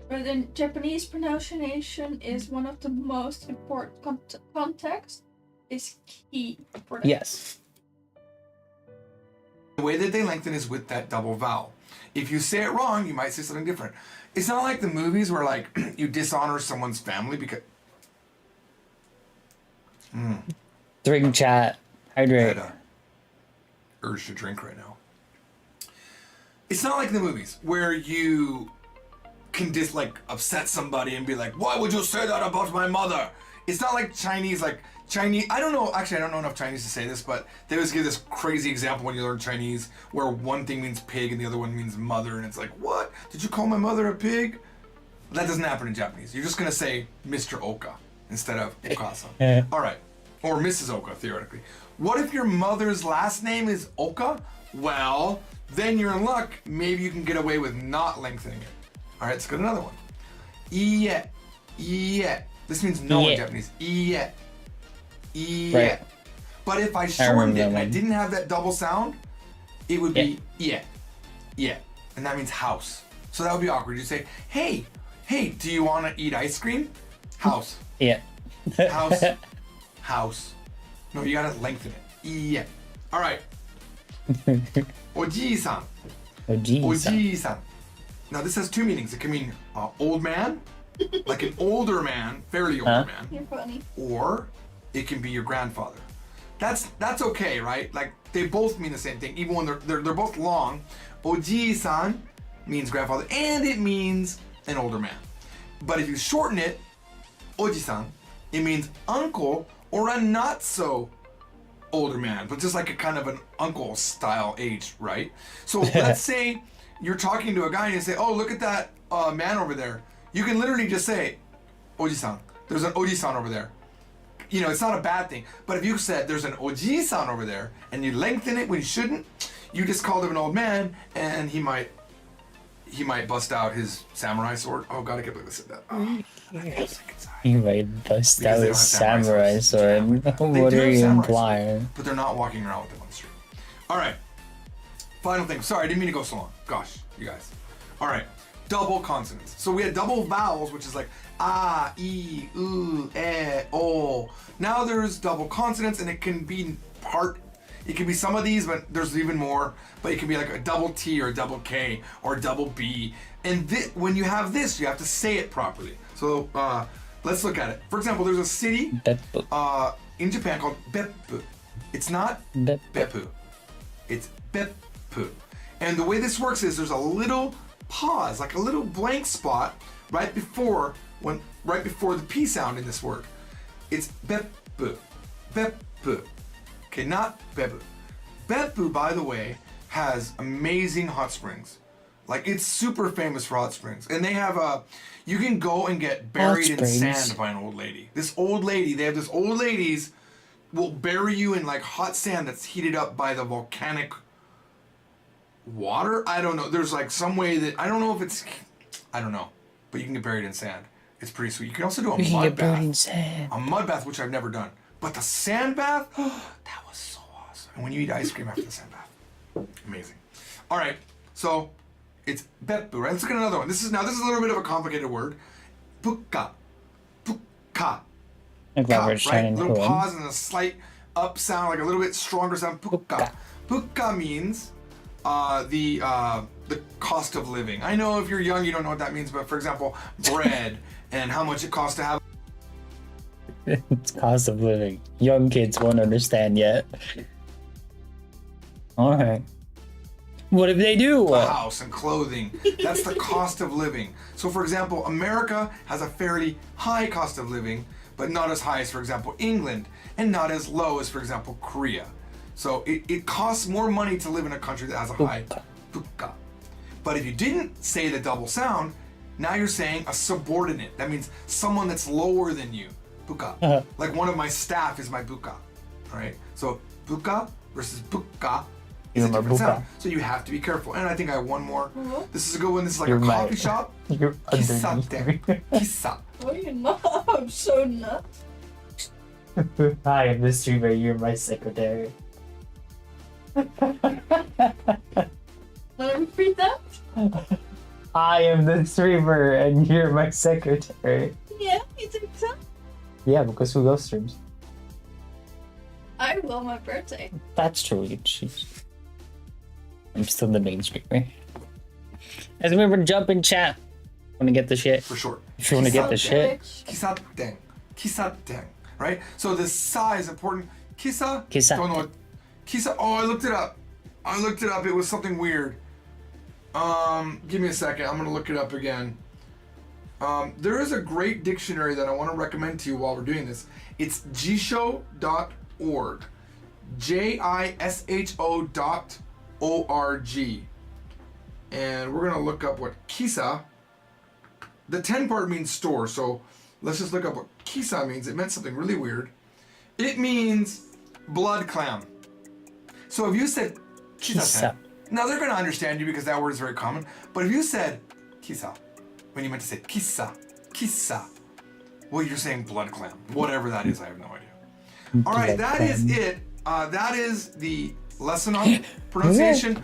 But in Japanese, pronunciation is one of the most important context. Is key for that. Yes. The way that they lengthen is with that double vowel. If you say it wrong, you might say something different. It's not like the movies where like you dishonor someone's family because. Drink, chat, hydrate. I had a urge to drink right now. It's not like the movies where you can just like upset somebody and be like, why would you say that about my mother? It's not like Chinese, I don't know, actually I don't know enough Chinese to say this, but they always give this crazy example when you learn Chinese where one thing means pig and the other one means mother, and it's like, what? Did you call my mother a pig? That doesn't happen in Japanese. You're just gonna say Mr. Oka instead of Oka-san. All right, or Mrs. Oka, theoretically. What if your mother's last name is Oka? Well, then you're in luck. Maybe you can get away with not lengthening it. All right, let's go to another one. Iye, iye. This means no in Japanese. Iye, iye. Right. But if I shortened it and I didn't have that double sound, it would be iye, iye. And that means house. So that would be awkward. You say, hey, do you want to eat ice cream? House. Yeah. House. House. No, you gotta lengthen it. Yeah. All right. Oji-san. Oji-san. Now this has 2 meanings. It can mean old man, like an older man, fairly older man. You're funny. Or it can be your grandfather. That's okay, right? Like they both mean the same thing, even when they're both long. Oji-san means grandfather, and it means an older man. But if you shorten it, Oji-san, it means uncle or a not so older man, but just like a kind of an uncle style age, right? So let's say you're talking to a guy and you say, oh, look at that man over there. You can literally just say, Oji-san, there's an Oji-san over there. You know, it's not a bad thing. But if you said there's an Oji-san over there and you lengthen it when you shouldn't, you just called him an old man and he might he might bust out his samurai sword. Oh god, I can't believe I said that. Oh, I feel sick inside. You might bust Because out they a don't have samurai sword. They What do are have you samurai implying? swords, but they're not walking around with them on the street. All right. Final thing. Sorry, I didn't mean to go so long. Gosh, you guys. All right. Double consonants. So we had double vowels, which is like ah, e, u, e, o. Now there's double consonants, and it can be it can be some of these, but there's even more. But it can be like a double T or a double K or a double B. And when you have this, you have to say it properly. So let's look at it. For example, there's a city in Japan called Beppu. It's not Beppu. It's Beppu. And the way this works is there's a little pause, like a little blank spot right before the P sound in this word. It's Beppu. Beppu. Okay, not Beppu. Beppu, by the way, has amazing hot springs. Like, it's super famous for hot springs. And they have you can go and get buried in sand by an old lady. This old lady, they have this old ladies will bury you in like hot sand that's heated up by the volcanic water. I don't know. There's like some way that, I don't know if it's, I don't know. But you can get buried in sand. It's pretty sweet. You can also do a mud bath. A mud bath, which I've never done. But the sand bath, that was so awesome. And when you eat ice cream after the sand bath, amazing. All right, so it's Beppu, right? Let's look at another one. This is a little bit of a complicated word. Puka. Puka. I'm glad we're right? shining Little cool. pause and a slight up sound, like a little bit stronger sound. Puka. Puka means the cost of living. I know if you're young, you don't know what that means, but for example, bread and how much it costs to have. It's cost of living. Young kids won't understand yet. Alright. What if they do? A house and clothing. That's the cost of living. So for example, America has a fairly high cost of living, but not as high as, for example, England, and not as low as, for example, Korea. So it costs more money to live in a country that has a high puka. But if you didn't say the double sound, now you're saying a subordinate. That means someone that's lower than you. Puka. Like one of my staff is my buka. All right? So puka versus buka is a different sound. So you have to be careful. And I think I have one more. This is a good one. This is like a coffee shop. You're Kisate. Kisa. Oh, you know, I'm so nuts. Hi, I'm the streamer. You're my secretary. Want to repeat that? I am the streamer and you're my secretary. Yeah, you think so? Yeah, because who else streams? I will on my birthday. That's true. I'm still the main streamer. As we remember, jump in chat. Want to get the shit? For sure. If you want to get the shit. Kisaten. Kisaten. Right? So the sa is important. Kisa? Kisa. Don't know what. Kisa. Oh, I looked it up. It was something weird. Give me a second. I'm going to look it up again. There is a great dictionary that I want to recommend to you while we're doing this. It's jisho.org. JISHO.org. And we're going to look up what kisa. The 10 part means store, so let's just look up what kisa means. It meant something really weird. It means blood clam. So if you said kisa, now they're going to understand you because that word is very common. But if you said kisa, when you meant to say kisa, well, you're saying blood clam. Whatever that is, I have no idea. All right, that is it. That is the lesson on pronunciation.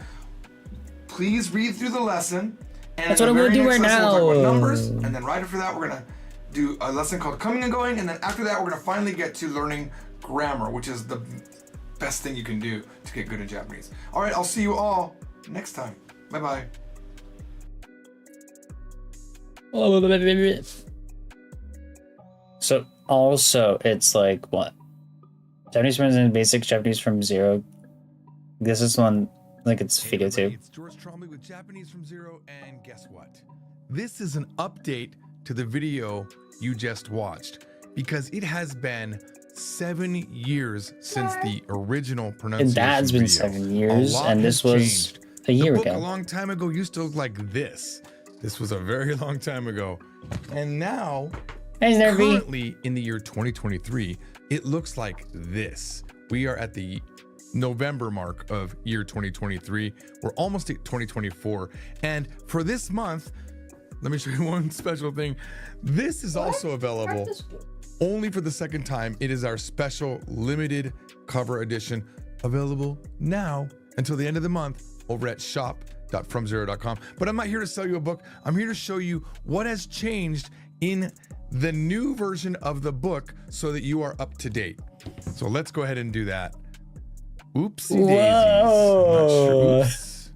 Please read through the lesson. And that's what I'm going to do right now. We'll talk about numbers, and then right after that, we're going to do a lesson called coming and going, and then after that, we're going to finally get to learning grammar, which is the best thing you can do to get good in Japanese. All right, I'll see you all next time. Bye-bye. So also, it's like what? Japanese friends in basic Japanese from zero. This is one, like it's video too. It's George Trombley with Japanese from Zero, and guess what? This is an update to the video you just watched because it has been 7 years since the original pronunciation And that's been video. 7 years, and this was changed. a year the book ago. A long time ago used to look like this. This was a very long time ago. And now, currently in the year 2023, it looks like this. We are at the November mark of year 2023. We're almost at 2024. And for this month, let me show you one special thing. This is also available only for the second time. It is our special limited cover edition, available now until the end of the month over at shop.fromzero.com. But I'm not here to sell you a book. I'm here to show you what has changed in the new version of the book so that you are up to date. So let's go ahead and do that. Oopsie daisies. I'm not sure. Oops.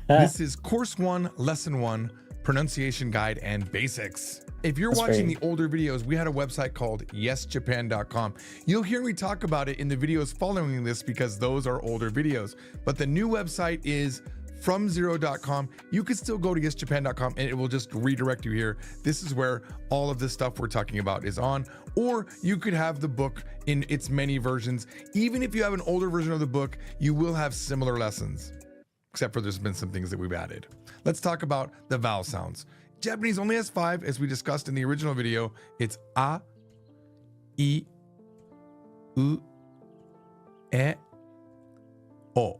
This is Course 1, Lesson 1, Pronunciation Guide and Basics. If you're watching the older videos, we had a website called yesjapan.com. You'll hear me talk about it in the videos following this because those are older videos. But the new website is fromzero.com. You could still go to yesjapan.com and it will just redirect you here. This is where all of the stuff we're talking about is on. Or you could have the book in its many versions. Even if you have an older version of the book, you will have similar lessons, except for there's been some things that we've added. Let's talk about the vowel sounds. Japanese only has 5, as we discussed in the original video. It's a, I, u, e, o.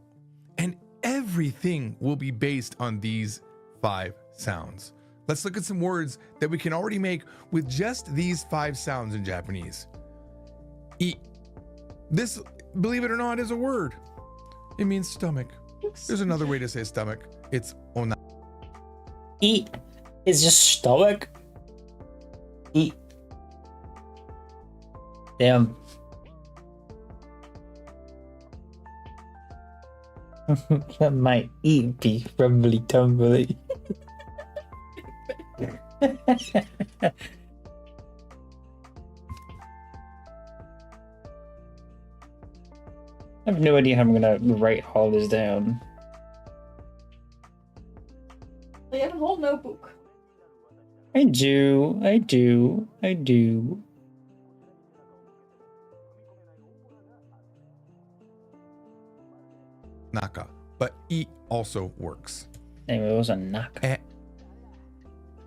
And everything will be based on these 5 sounds. Let's look at some words that we can already make with just these 5 sounds in Japanese. I. This, believe it or not, is a word. It means stomach. There's another way to say stomach. It's ona. Eat is just stomach. Eat. Damn. That might eat be rumbly tumbly. I have no idea how I'm gonna write all this down. You have a whole notebook. I do. Naka, but I also works. Anyway, it was a naka.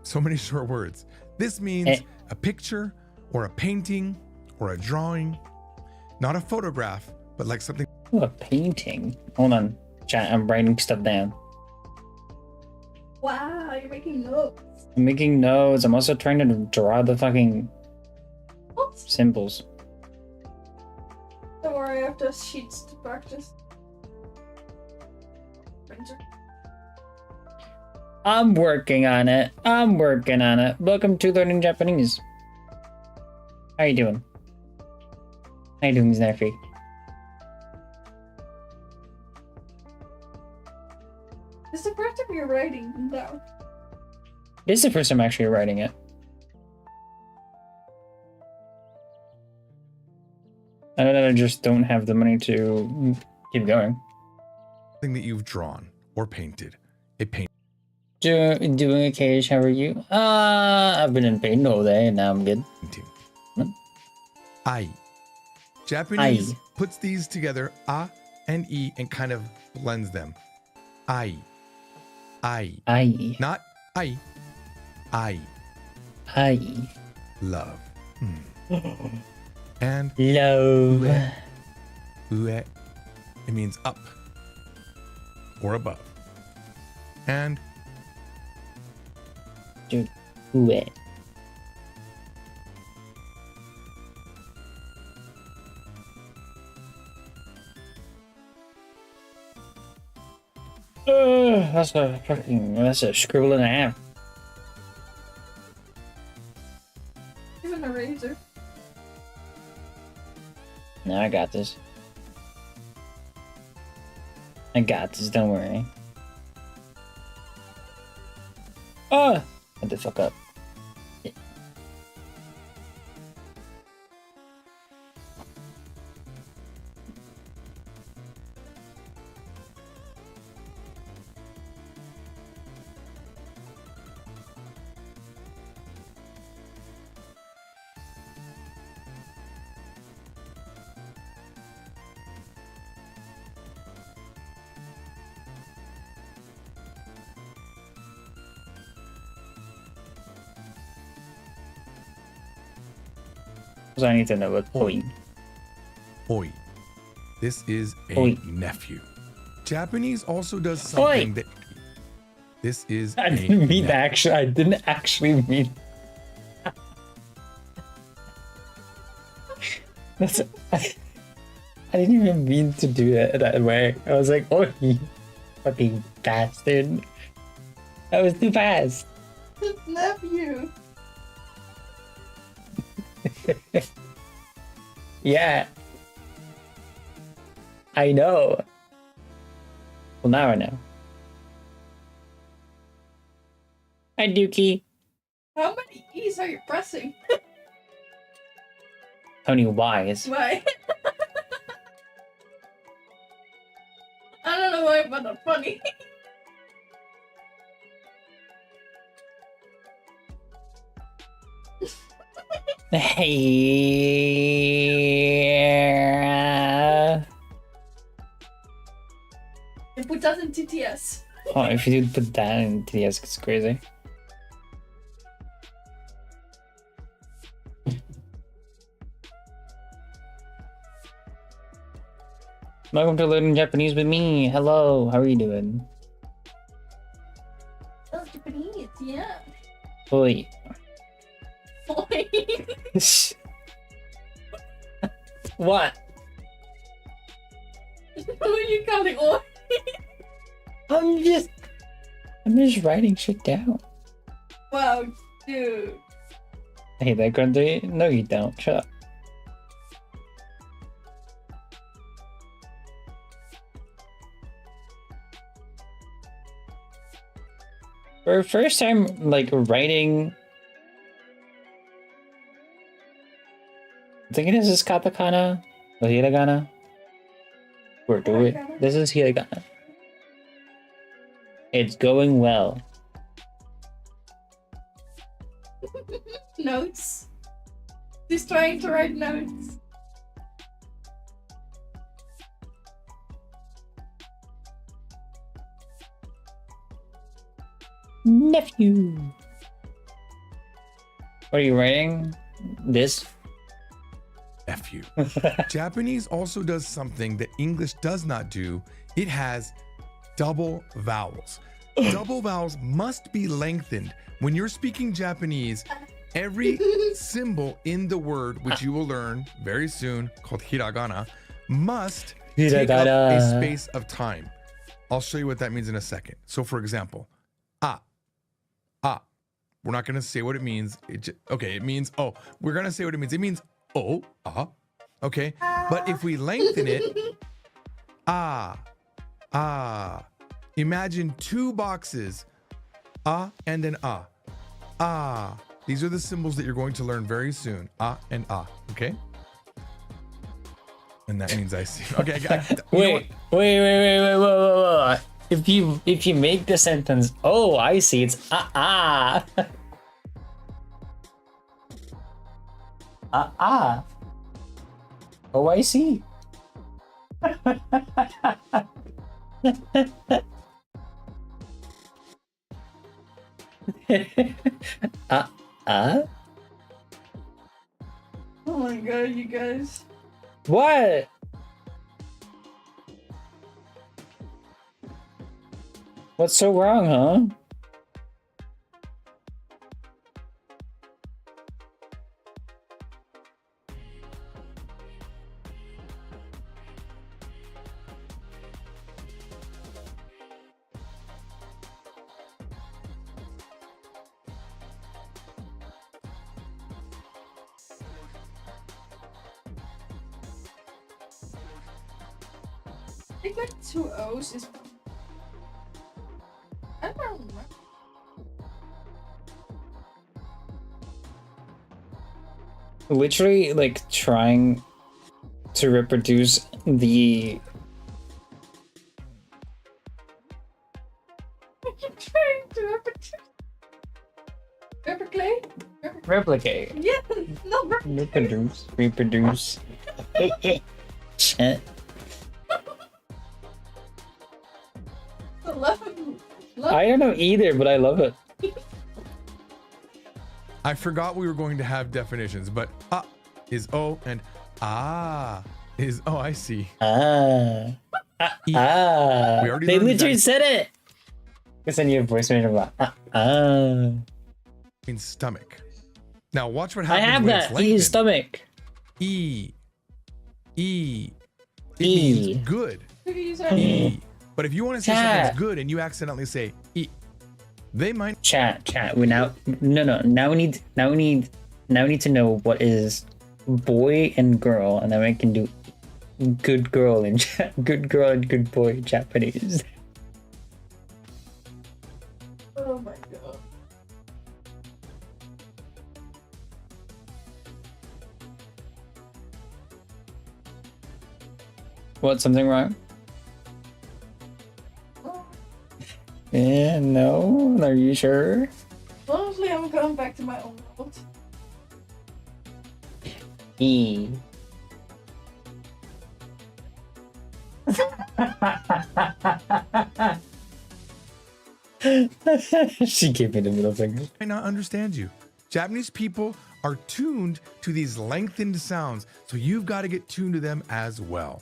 So many short words. This means a picture or a painting or a drawing, not a photograph, but like something. Ooh, a painting. Hold on, chat. I'm writing stuff down. Wow, you're making notes. I'm making notes. I'm also trying to draw the fucking What? symbols. Don't worry, I have those sheets to practice. Printer. I'm working on it. Welcome to Learning Japanese. How you doing? How you doing, Snappy? This is the first time you're writing them down. This is the first time I'm actually writing it. I know that I just don't have the money to keep going. Thing that you've drawn or painted. A paint. Doing okay, how are you? I've been in pain all day and now I'm good. Ai. Japanese Ai. puts these together, a and I, and kind of blends them. Ai. Ai. Ai. Not I. I. Ai. Love. And Love. ue. It means up or above. And Dude. Ue. That's a scribble and a half. Even a razor. No, I got this. Don't worry. Oh! What the fuck up? I need to know what point. oi. This is a Oi. nephew. Japanese also does something Oi. that. This is. I a didn't mean nephew. actually. I didn't actually mean. That's. I didn't even mean to do it that way. I was like, oh, you fucking bastard. That was too fast. His nephew. Yeah. I know. Well, now I know. Hi, Dookie. How many E's are you pressing? Tony Wise. Why? I don't know why, but that's funny. Hey. And put that in TTS. Oh, if you did put that in TS, it's crazy. Welcome to Learning Japanese with me. Hello, how are you doing? Oh, Japanese, yeah. Oi. What? Who are you calling? Oh. I'm just writing shit down. Wow, dude. I hate that, Grundy. No, you don't. Shut up. For first time, like, writing... I think this is katakana or hiragana. Or do it. Hiragana. This is hiragana. It's going well. Notes. He's trying to write notes. Nephew. What are you writing? This? Nephew. Japanese also does something that English does not do. It has double vowels. Double vowels must be lengthened. When you're speaking Japanese, every symbol in the word, which you will learn very soon, called hiragana, must take up a space of time. I'll show you what that means in a second. So for example, ah. We're not going to say what it means. Okay, it means, oh, we're going to say what it means. It means, oh, okay. But if we lengthen it, imagine two boxes, and an . These are the symbols that you're going to learn very soon. And okay? And that means I see. Okay, Wait. Whoa. If you make the sentence, oh, I see, it's Oh, I see. Oh my god, you guys. What? What's so wrong, huh? I think like 2 O's is. I don't remember. Literally, like, trying to reproduce the... Are you trying to replicate? Replicate. Yeah, no, Reproduce. Shit. Love I don't know either, but I love it. I forgot we were going to have definitions, but is O and is, oh, I see. Ah. We already They learned literally that said it. I send you a voice message about means stomach. Now watch what I happens have when it's that. lengthened. His stomach. E. It E. means good. These are E. But if you want to say Chat. something's good and you accidentally say E, they might. Chat. We now Now we need to know what is boy and girl, and then we can do good girl and good girl and good boy in Japanese. oh my god. What? Something wrong? Oh, Yeah. No. Are you sure? honestly, I'm going back to my own world. E. She gave me the middle finger. Might not understand you. Japanese people are tuned to these lengthened sounds, so you've got to get tuned to them as well.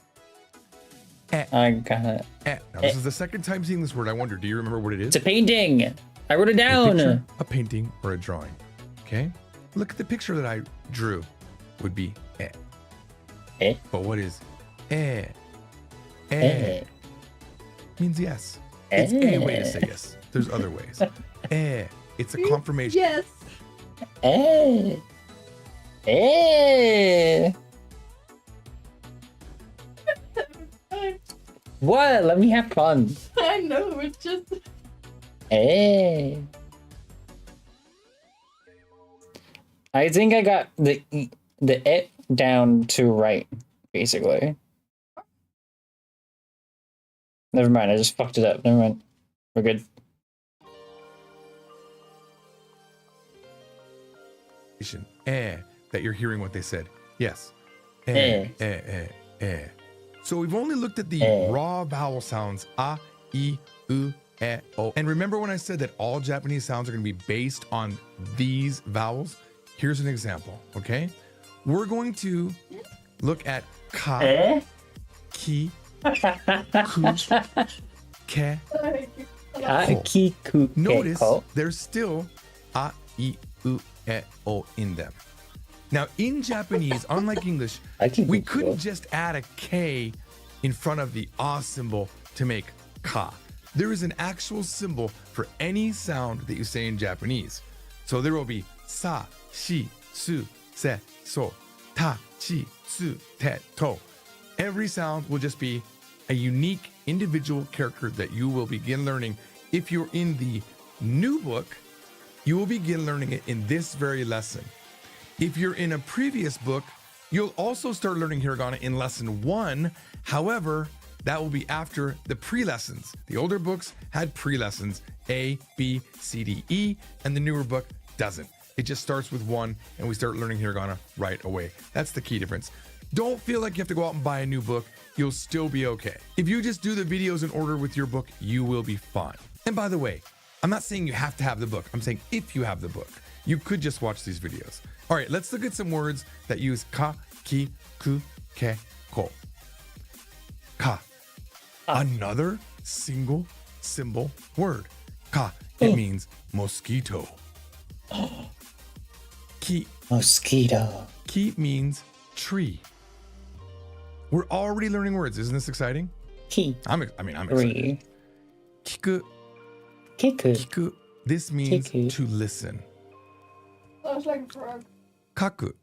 I got it. Now, this is the second time seeing this word. I wonder, do you remember what it is? It's a painting. I wrote it A down. picture, a painting, or a drawing. Okay? Look at the picture that I drew. Would be eh. Eh? But what is eh? Eh. Means yes. It's a Eh. way to say yes. There's other ways. It's a confirmation. Yes. Eh. Eh. What? Let me have fun. I know, it's just. Eh. I think I got the it down to right, basically. Never mind, I just fucked it up. Never mind. We're good. That you're hearing what they said. Yes. Eh. So we've only looked at the raw vowel sounds a, I, U, E, O. And remember when I said that all Japanese sounds are going to be based on these vowels? Here's an example, okay? We're going to look at ka, Eh? ki, ku, ke. Kakiku. Notice there's still a, I, U, E, O in them. Now, in Japanese, unlike English, we couldn't just add a K in front of the A symbol to make ka. There is an actual symbol for any sound that you say in Japanese. So there will be sa, shi, su, se, so, ta, chi, su, te, to. Every sound will just be a unique individual character that you will begin learning. If you're in the new book, you will begin learning it in this very lesson. If you're in a previous book, you'll also start learning hiragana in lesson 1. However, that will be after the pre-lessons. The older books had pre-lessons, A, B, C, D, E, and the newer book doesn't. It just starts with 1, and we start learning hiragana right away. That's the key difference. Don't feel like you have to go out and buy a new book. You'll still be okay. If you just do the videos in order with your book, you will be fine. And by the way, I'm not saying you have to have the book. I'm saying if you have the book, you could just watch these videos. All right, let's look at some words that use ka, ki, ku, ke, ko. Ka. Another single symbol word. Ka. It means mosquito. Ki. Mosquito. Ki means tree. We're already learning words. Isn't this exciting? Ki. I'm excited. Three. Kiku. Kiku. Kiku. This means Kiku. to listen. Sounds like a frog. Kaku.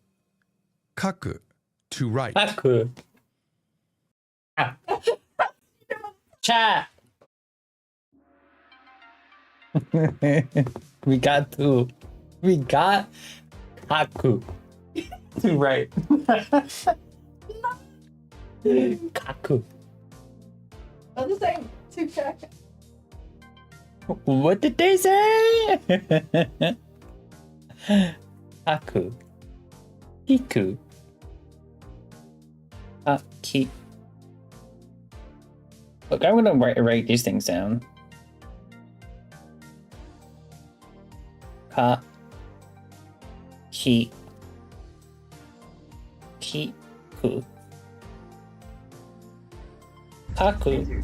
Kaku. To write. Kaku. Ah. Chat. We got two. We got Kaku. Right. Kaku. I'm just saying, to check. What did they say? Kaku. Kiku. Ki. Look, I'm gonna write these things down. Ka. Ki. Kiku. Kaku.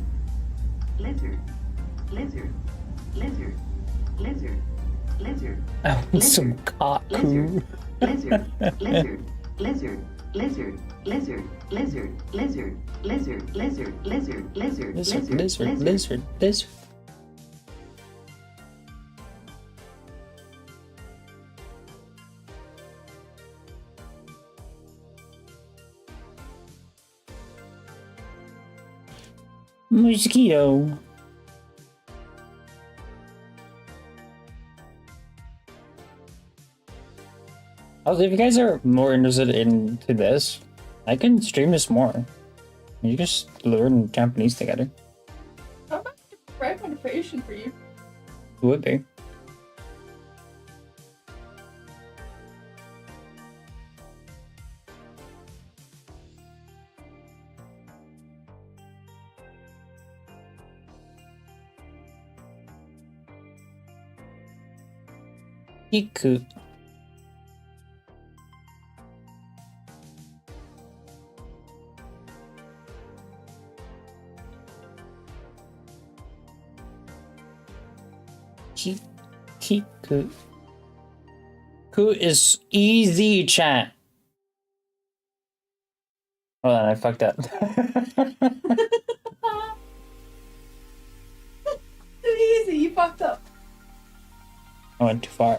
I want some kaku. Lizard. Mosquito. Also, if you guys are more interested into this, I can stream this more. You just learn Japanese together. How about the right motivation for you? It would be. Hiku. Hiku. Ku is easy, chat. Hold on, I fucked up. Too easy, you fucked up. I went too far.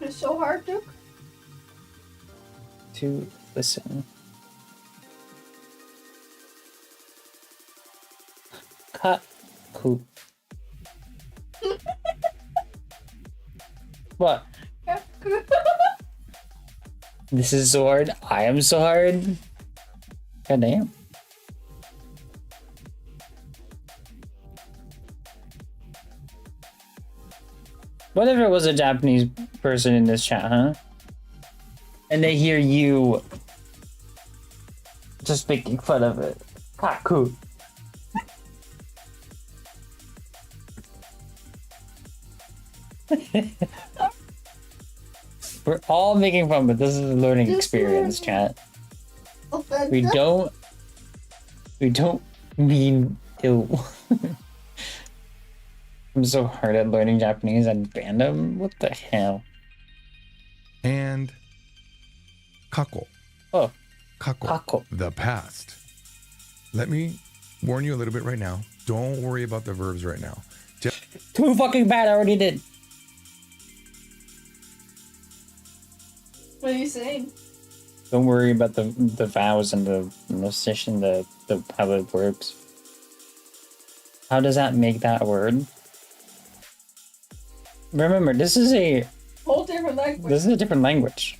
It's so hard, Duke. To listen. Kaku. What? This is so hard. I am so hard. God damn. What if it was a Japanese person in this chat, huh? And they hear you just making fun of it. Kaku. We're all making fun, but this is a learning experience, chat. We don't mean ill. I'm so hard at learning Japanese and random. What the hell? And kako. Oh, Kako. The past. Let me warn you a little bit right now. Don't worry about the verbs right now. Too fucking bad. I already did. What are you saying? Don't worry about the vowels and the position, the how it works. How does that make that word? Remember, this is a Whole different language. This is a different language.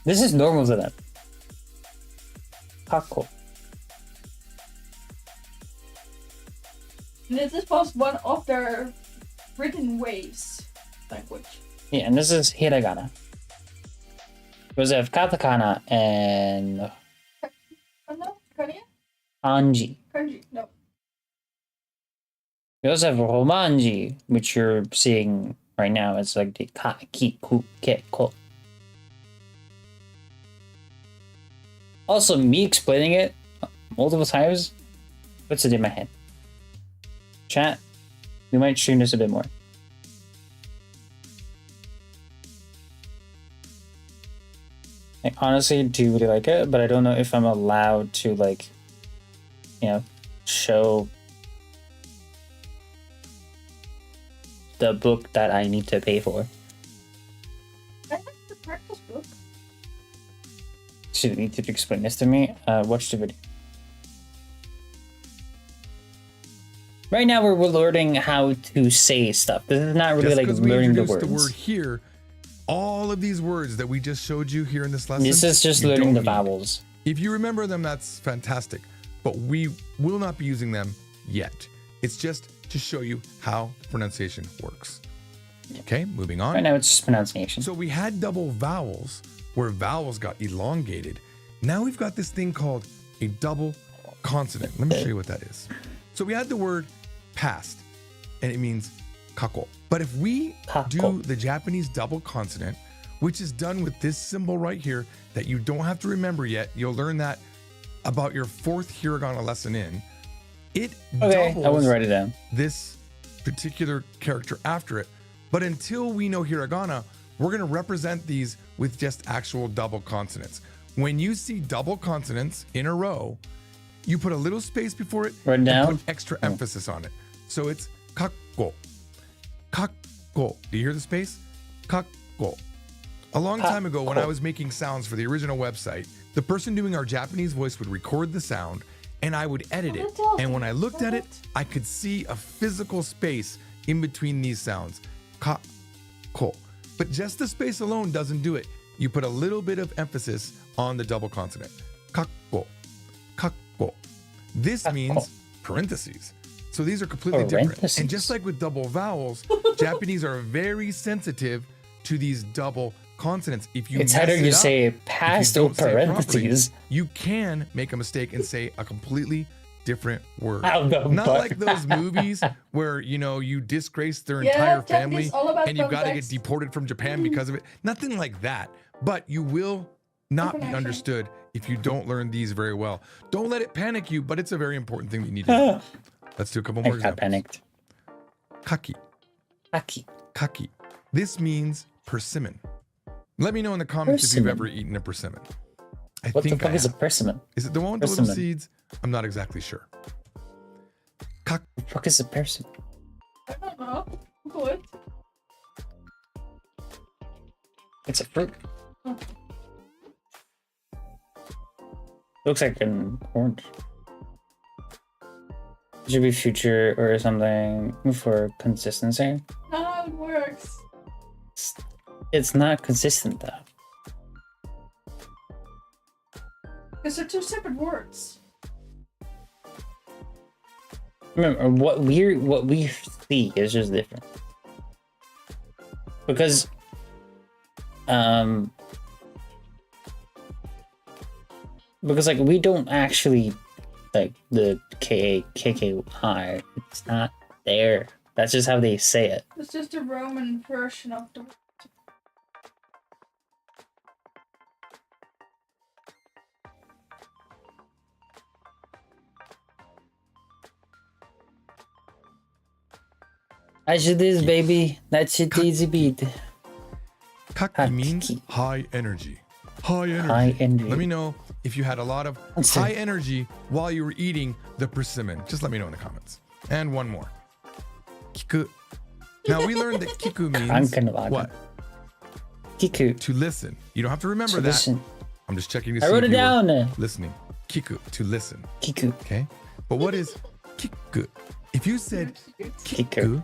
This is normal to them. Kako. And this was one of their written ways language. Yeah, and this is hiragana. Because of katakana and kanji. Kanji, no. We also have romanji, which you're seeing right now. It's like the ka, ki, ku, ke, ko. Also, me explaining it multiple times puts it in my head. Chat, we might stream this a bit more. I honestly do really like it, but I don't know if I'm allowed to, like, you know, show the book that I need to pay for. I like the practice book. So you need to explain this to me. Watch the video. Right now we're learning how to say stuff. This is not really like learning the words. The word here, all of these words that we just showed you here in this lesson. This is just learning the vowels. If you remember them, that's fantastic. But we will not be using them yet. It's just to show you how pronunciation works. Okay, moving on. Right now it's just pronunciation. So we had double vowels where vowels got elongated. Now we've got this thing called a double consonant. Let me show you what that is. So we had the word past, and it means kako. But if we do the Japanese double consonant, which is done with this symbol right here that you don't have to remember yet. You'll learn that about your 4th hiragana lesson in. It Okay, doubles I wouldn't write it down. this particular character after it. But until we know hiragana, we're going to represent these with just actual double consonants. When you see double consonants in a row, you put a little space before it Write it and down? put extra emphasis on it. So it's kakko. Kakko. Do you hear the space? Kakko. A long time ago, when I was making sounds for the original website, the person doing our Japanese voice would record the sound and I would edit it. And when I looked at it, I could see a physical space in between these sounds. Ka, ko. But just the space alone doesn't do it. You put a little bit of emphasis on the double consonant. Kakko. Kakko. This means parentheses. So these are completely different. And just like with double vowels, Japanese are very sensitive to these double consonants. If you It's either you say past or parentheses. You can make a mistake and say a completely different word. Not like those movies where, you know, you disgrace their entire family and you've got to get deported from Japan because of it. Nothing like that. But you will not be understood if you don't learn these very well. Don't let it panic you, but it's a very important thing that you need to know. Let's do a couple more I got examples. panicked. Kaki. Kaki. Kaki. This means persimmon. Let me know in the comments if you've ever eaten a persimmon. What the fuck is a persimmon? Is it the one with the little seeds? I'm not exactly sure. What the fuck is a persimmon? I don't know. What? It's a fruit. Oh. Looks like an orange. It should be future or something for consistency. Not how it works. It's not consistent though. Because they're two separate words. Remember, what we see is just different. Because like we don't actually like the KKI. It's not there. That's just how they say it. It's just a Roman version of the word. As it is, baby. That's it, easy beat. Kaki means high energy. High energy. High energy. Let me know if you had a lot of high energy while you were eating the persimmon. Just let me know in the comments. And one more. Kiku. Now we learned that kiku means what? Kiku. To listen. You don't have to remember that. Listen. I'm just checking to see I wrote if it you were down. listening. Kiku. To listen. Kiku. Okay. But what is kiku? If you said kiku,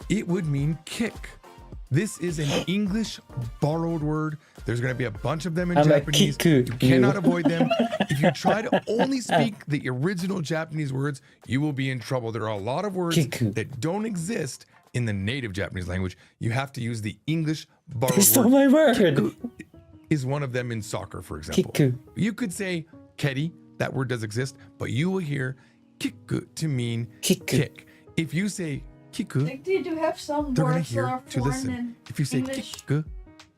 it would mean kick. This is an English borrowed word. There's going to be a bunch of them in Japanese. You cannot avoid them. If you try to only speak the original Japanese words, you will be in trouble. There are a lot of words that don't exist in the native Japanese language. You have to use the English borrowed word. Stole my word. Kiku is one of them in soccer, for example. Kiku. You could say keri, that word does exist, but you will hear kiku to mean kick. If you say kiku, Like, they do have some they're going words to that hear are to foreign listen. in If you say English. kick,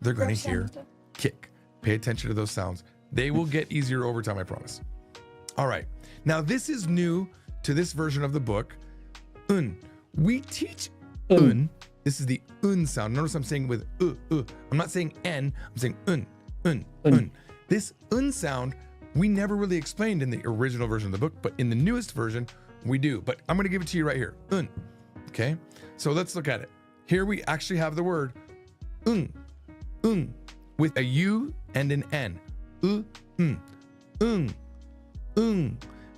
they're going to hear percent. kick. Pay attention to those sounds. They will get easier over time, I promise. All right. Now, this is new to this version of the book. We teach This is the sound. Notice I'm saying with I'm not saying n. I'm saying This sound we never really explained in the original version of the book, but in the newest version, we do. But I'm going to give it to you right here. Okay? So let's look at it. Here we actually have the word with a U and an N.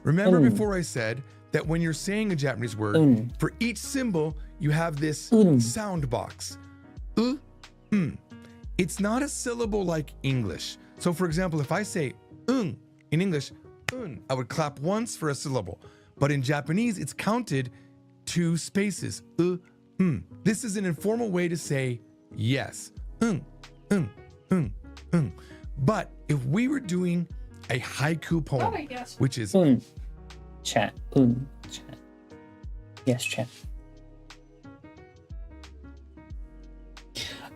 Remember before I said that when you're saying a Japanese word, for each symbol, you have this sound box. It's not a syllable like English. So for example, if I say in English, I would clap once for a syllable. But in Japanese, it's counted 2 spaces. This is an informal way to say yes. But if we were doing a haiku poem, which is chat. Yes, chat.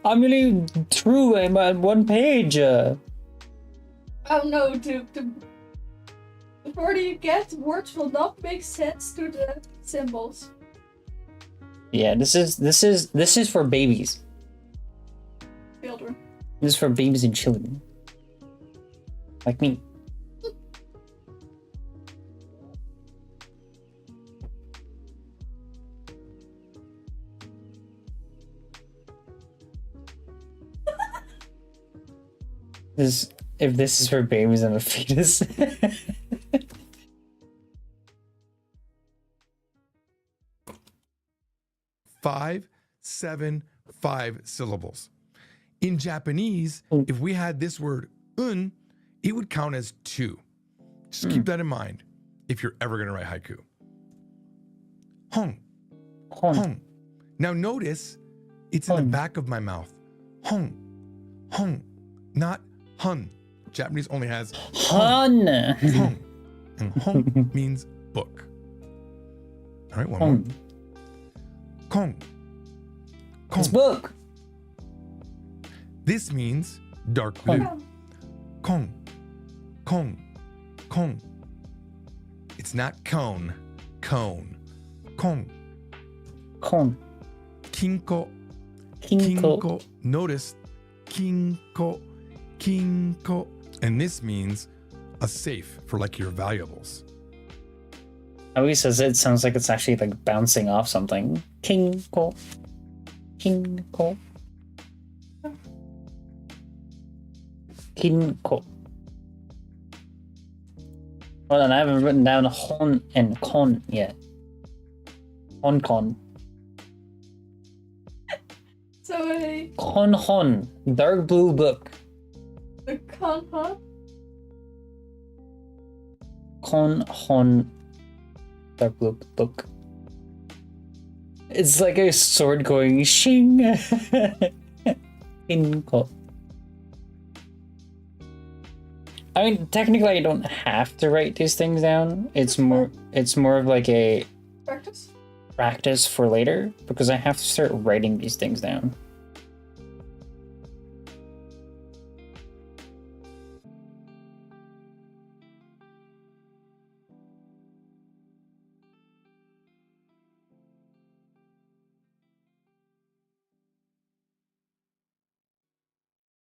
I'm really through at one page. Oh no, the further you get, words will not make sense to the symbols. Yeah, this is for babies. Children. This is for babies and children. Like me. If this is for babies, I'm a fetus. 5, 7, 5 syllables. In Japanese, if we had this word un, it would count as 2. Just keep that in mind if you're ever going to write haiku. Hong. Hong. Now notice it's in the back of my mouth. Hong. Hong. Not hun. Japanese only has Hun. Hong. And hong means book. All right, one more. Kong. It's book. This means dark blue. Kong. Kong. Kong. It's not cone. Cone. Kong. Kon. Kinko. Kinko. Notice kinko. Kinko. And this means a safe for like your valuables. Always says it sounds like it's actually like bouncing off something. Kinko. Kinko. Kinko. Hold on, I haven't written down hon and kon yet. Hon kon. So a Hon. Dark blue book. the kanha. Hon. Dark blue book. It's like a sword going shing. Kinko. I mean, technically, I don't have to write these things down. It's more of like a practice for later because I have to start writing these things down.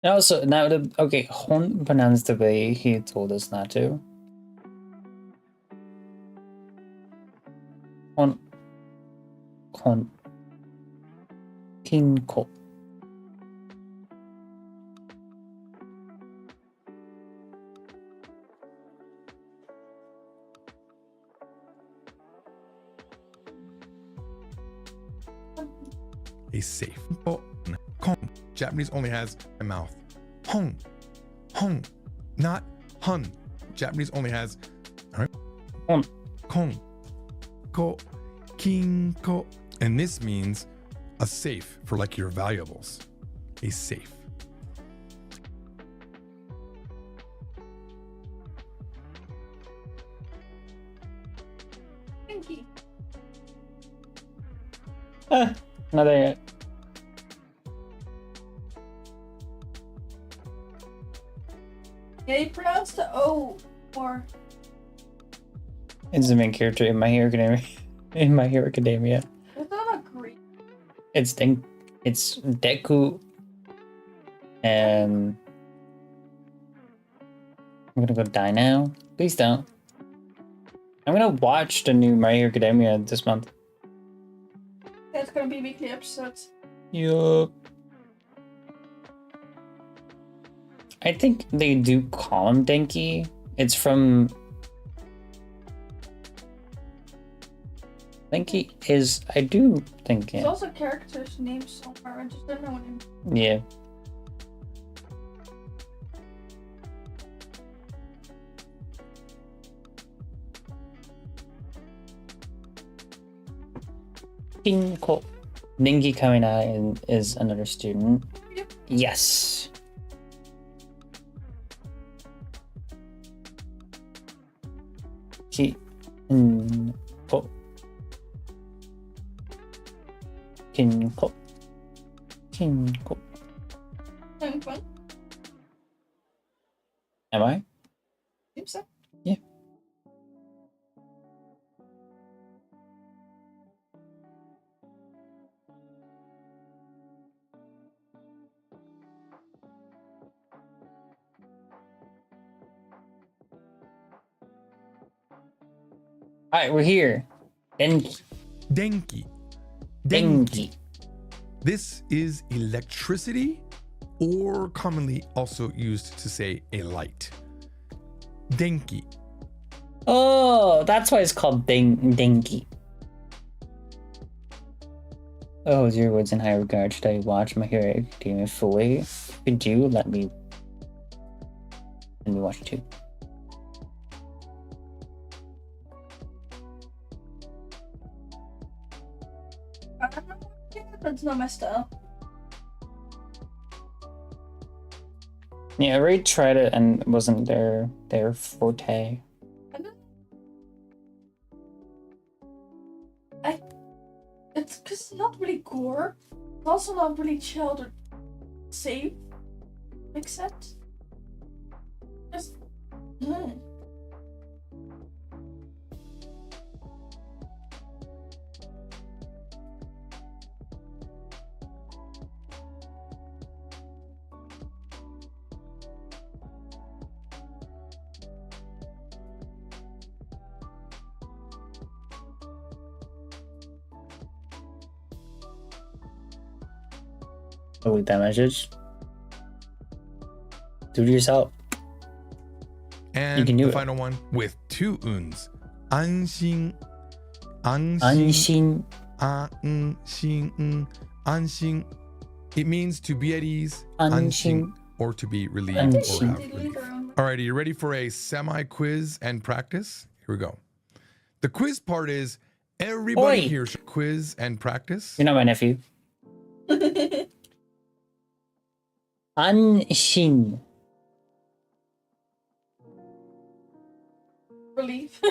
And also, now Hon pronounced the way he told us not to. Hon. Kinko. A safe. Kong. Japanese only has a mouth. Hong. Hong. Not hun. Japanese only has. All right. Hon. Kong. Ko. Kinko. And this means a safe for like your valuables. A safe. Pinky. Another. Yeah, you pronounce the O more. It's the main character in My Hero Academia. In My Hero Academia. Does not agree. It's Deku. And I'm gonna go die now. Please don't. I'm gonna watch the new My Hero Academia this month. That's gonna be weekly episodes. Yup. I think they do call him Denki. It's from... Denki is... I do think There's it. also characters' names somewhere. I just don't know him. Yeah. Kinko. Denki Kamina is another student. Yep. Yes. Kinko. Kinko. Kinko. Having fun? Am I? Seems so. Yeah. Alright, we're here. Denki. Denki. Denki. This is electricity, or commonly also used to say a light. Denki. Oh, that's why it's called Denki. Oh, Zero Woods in high regard. Should I watch My Hero Academia fully? Could you let me watch it too? That's not my style. Yeah, I already tried it and it wasn't their forte. It's because it's not really gore. It's also not really child or safe. Makes sense. Just. Delete that message. Do it yourself. And You can do the it. final one with two uns. Anshin. Anshin. Anshin. It means to be at ease, Anshin. or to be relieved Anshin. or have relief. Alrighty, you ready for a semi-quiz and practice? Here we go. The quiz part is everybody Oi. here should quiz and practice. You're not my nephew. Anshin. Relief.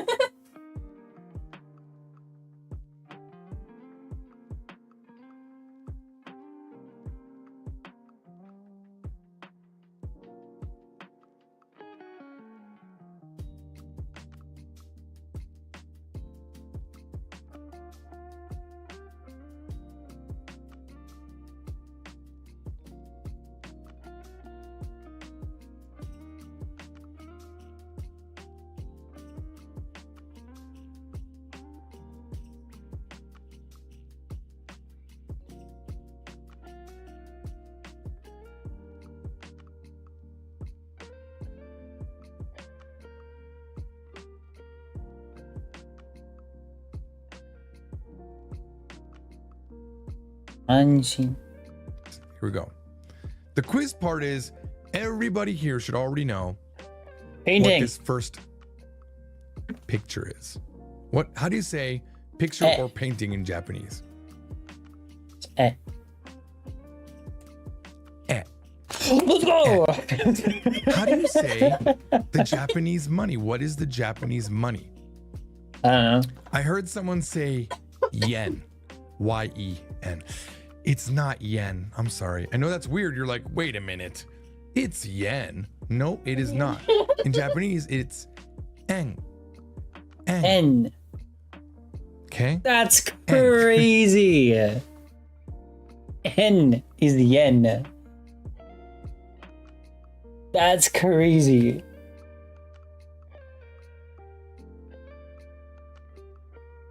Anshin. Here we go. The quiz part is everybody here should already know what Painting. this first picture is. How do you say picture or painting in Japanese? Eh. Eh. Let's go. How do you say the Japanese money? What is the Japanese money? I don't know. I heard someone say yen. Y-E-N. It's not yen. I'm sorry. I know that's weird. You're like, wait a minute. It's yen. No, it is not. In Japanese, it's en. N. Okay? That's crazy. N is the yen. That's crazy.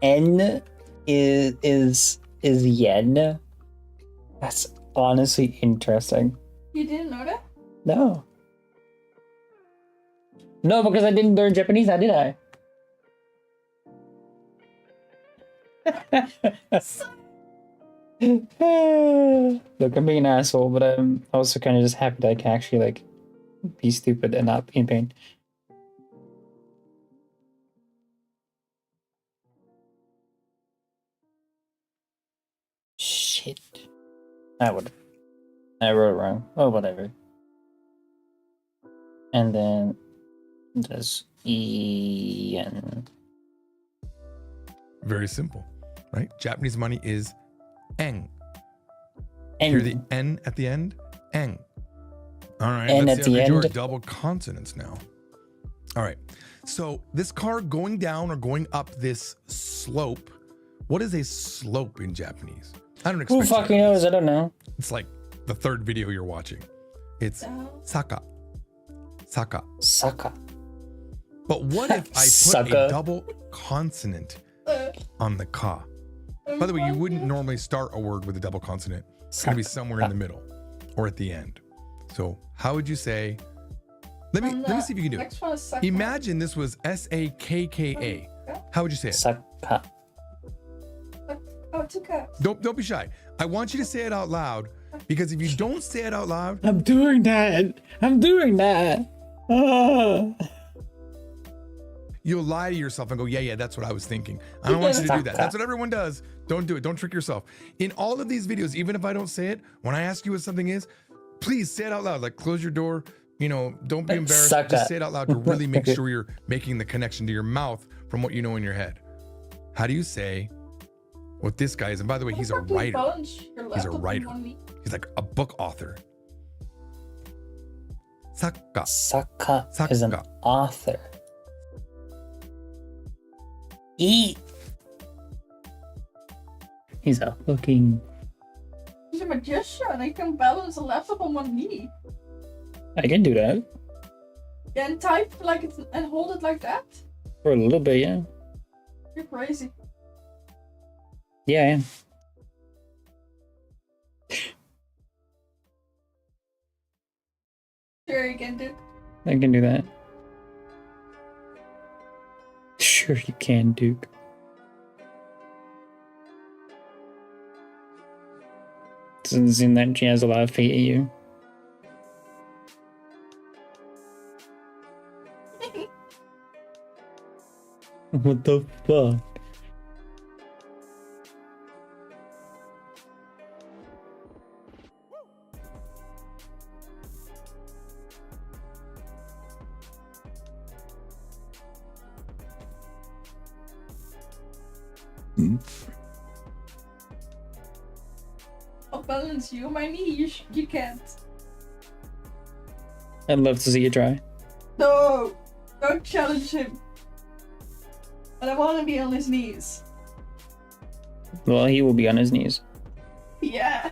N is yen. That's honestly interesting. You didn't know that? No. No, because I didn't learn Japanese, now did I? Look, I'm being an asshole, but I'm also kind of just happy that I can actually like be stupid and not be in pain. Shit. I wrote it wrong. Oh, whatever. And then there's Ian. Very simple, right? Japanese money is en. And Hear the N at the end? En. All right, And let's at see the how we do our end- double consonants now. All right, so this car going down or going up this slope, what is a slope in Japanese? I don't expect Who you to fucking know knows? this. I don't know. It's like the third video you're watching. It's saka. Saka. Saka. But what if I put Saka. a double consonant on the ka? By the way, you wouldn't normally start a word with a double consonant. It's going to be somewhere in the middle or at the end. So how would you say, let me see if you can do it. Next one is Saka. Imagine this was S-A-K-K-A. How would you say it? Saka. Oh, Tuka. Don't be shy. I want you to say it out loud, because if you don't say it out loud, I'm doing that. I'm doing that. Ah. you'll lie to yourself and go, yeah, that's what I was thinking. I don't want you to do that. That's what everyone does. Don't do it. Don't trick yourself. In all of these videos, even if I don't say it, when I ask you what something is, please say it out loud. Like, close your door. You know, don't be embarrassed. Saka. Just say it out loud to really make sure you're making the connection to your mouth from what you know in your head. How do you say what this guy is? And by the way, he's a writer. He's a writer. He's like a book author. Saka. Saka is an author. Eat. He's a fucking. He's a magician. He can balance a laptop on one knee. I can do that Yeah, and type like it and hold it like that. for a little bit, yeah. You're crazy. Yeah, I am. Sure, you can do. I can do that. Sure you can, Duke. Doesn't seem that she has a lot of faith in you. What the fuck? I'll balance you on my knee. You can't. I'd love to see you try. No, don't challenge him. But I want to be on his knees. Well, he will be on his knees. Yeah.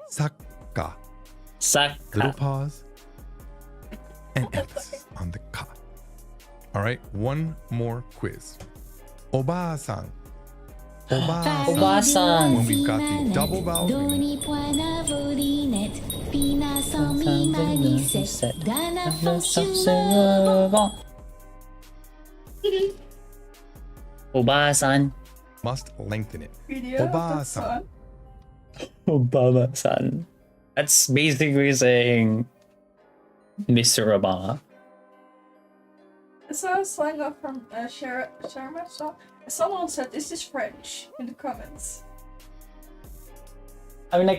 Saka. Saka. Little pause and emphasis on the ka. All right, one more quiz. Oba-san. Oba-san. Oba-san. When we've got the double vowels, we Oba-san. must lengthen it. Video of the Oba-san. sun. Obama-san. That's basically saying Mr. Obama. I saw a slang up from Sharma. Someone said, "Is this French?" in the comments. I mean, I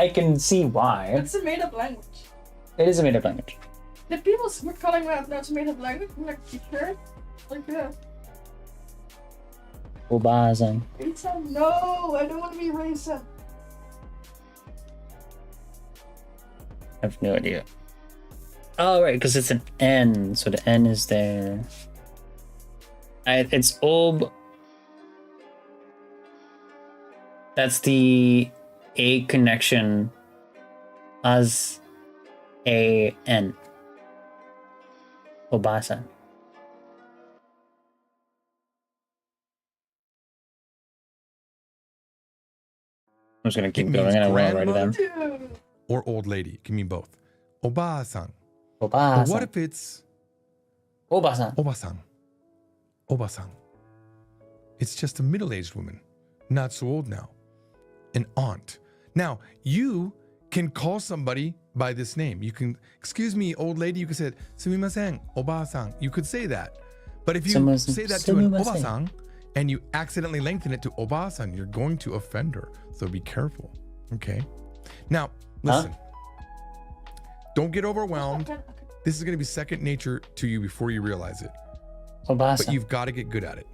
can see why. It's a made-up language. It is a made-up language. The people were calling that that's a made-up language. I'm like, you sure? Like, yeah. Obama-san. Raisin? No, I don't want to be raisin. I have no idea. Oh, right, because it's an N, so the N is there. It's ob. That's the A connection as a N. Obasa. I'm just gonna keep It going. means I'm gonna write it down. Dude. Or old lady. It can mean both. Oba-san. But Obasa. what if it's Obasa. Oba-san? Oba-san. It's just a middle-aged woman. Not so old now. An aunt. Now, you can call somebody by this name. You can, excuse me, old lady, you can say, sumimasen, Oba-san. You could say that. But if you Sumimasen. say that to an Sumimasen. Oba-san and you accidentally lengthen it to Oba-san, you're going to offend her. So be careful. Okay? Now, listen. Don't get overwhelmed. This is going to be second nature to you before you realize it. But Obasa. you've got to get good at it.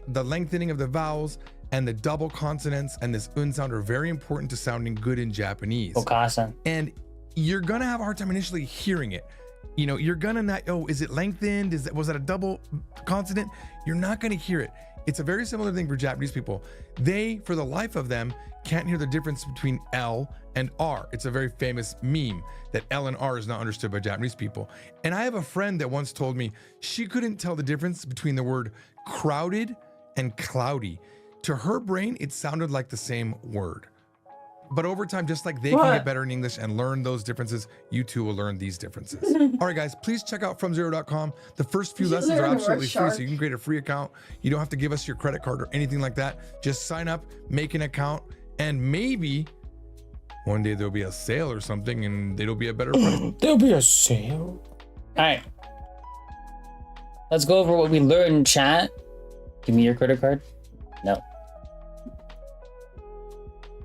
The lengthening of the vowels and the double consonants and this un sound are very important to sounding good in Japanese. Okasa. And you're gonna have a hard time initially hearing it. You know, you're gonna not, oh, is it lengthened? Was that a double consonant? You're not gonna hear it. It's a very similar thing for Japanese people. They, for the life of them, can't hear the difference between L and R. It's a very famous meme that L and R is not understood by Japanese people. And I have a friend that once told me she couldn't tell the difference between the word crowded and cloudy. To her brain, it sounded like the same word. But over time, just like they can get better in English and learn those differences, you too will learn these differences. All right, guys, please check out FromZero.com. The first few lessons are absolutely free, so you can create a free account. You don't have to give us your credit card or anything like that. Just sign up, make an account, and maybe one day there'll be a sale or something and it'll be a better price. There'll be a sale. All right. Let's go over what we learned, chat. Give me your credit card. No.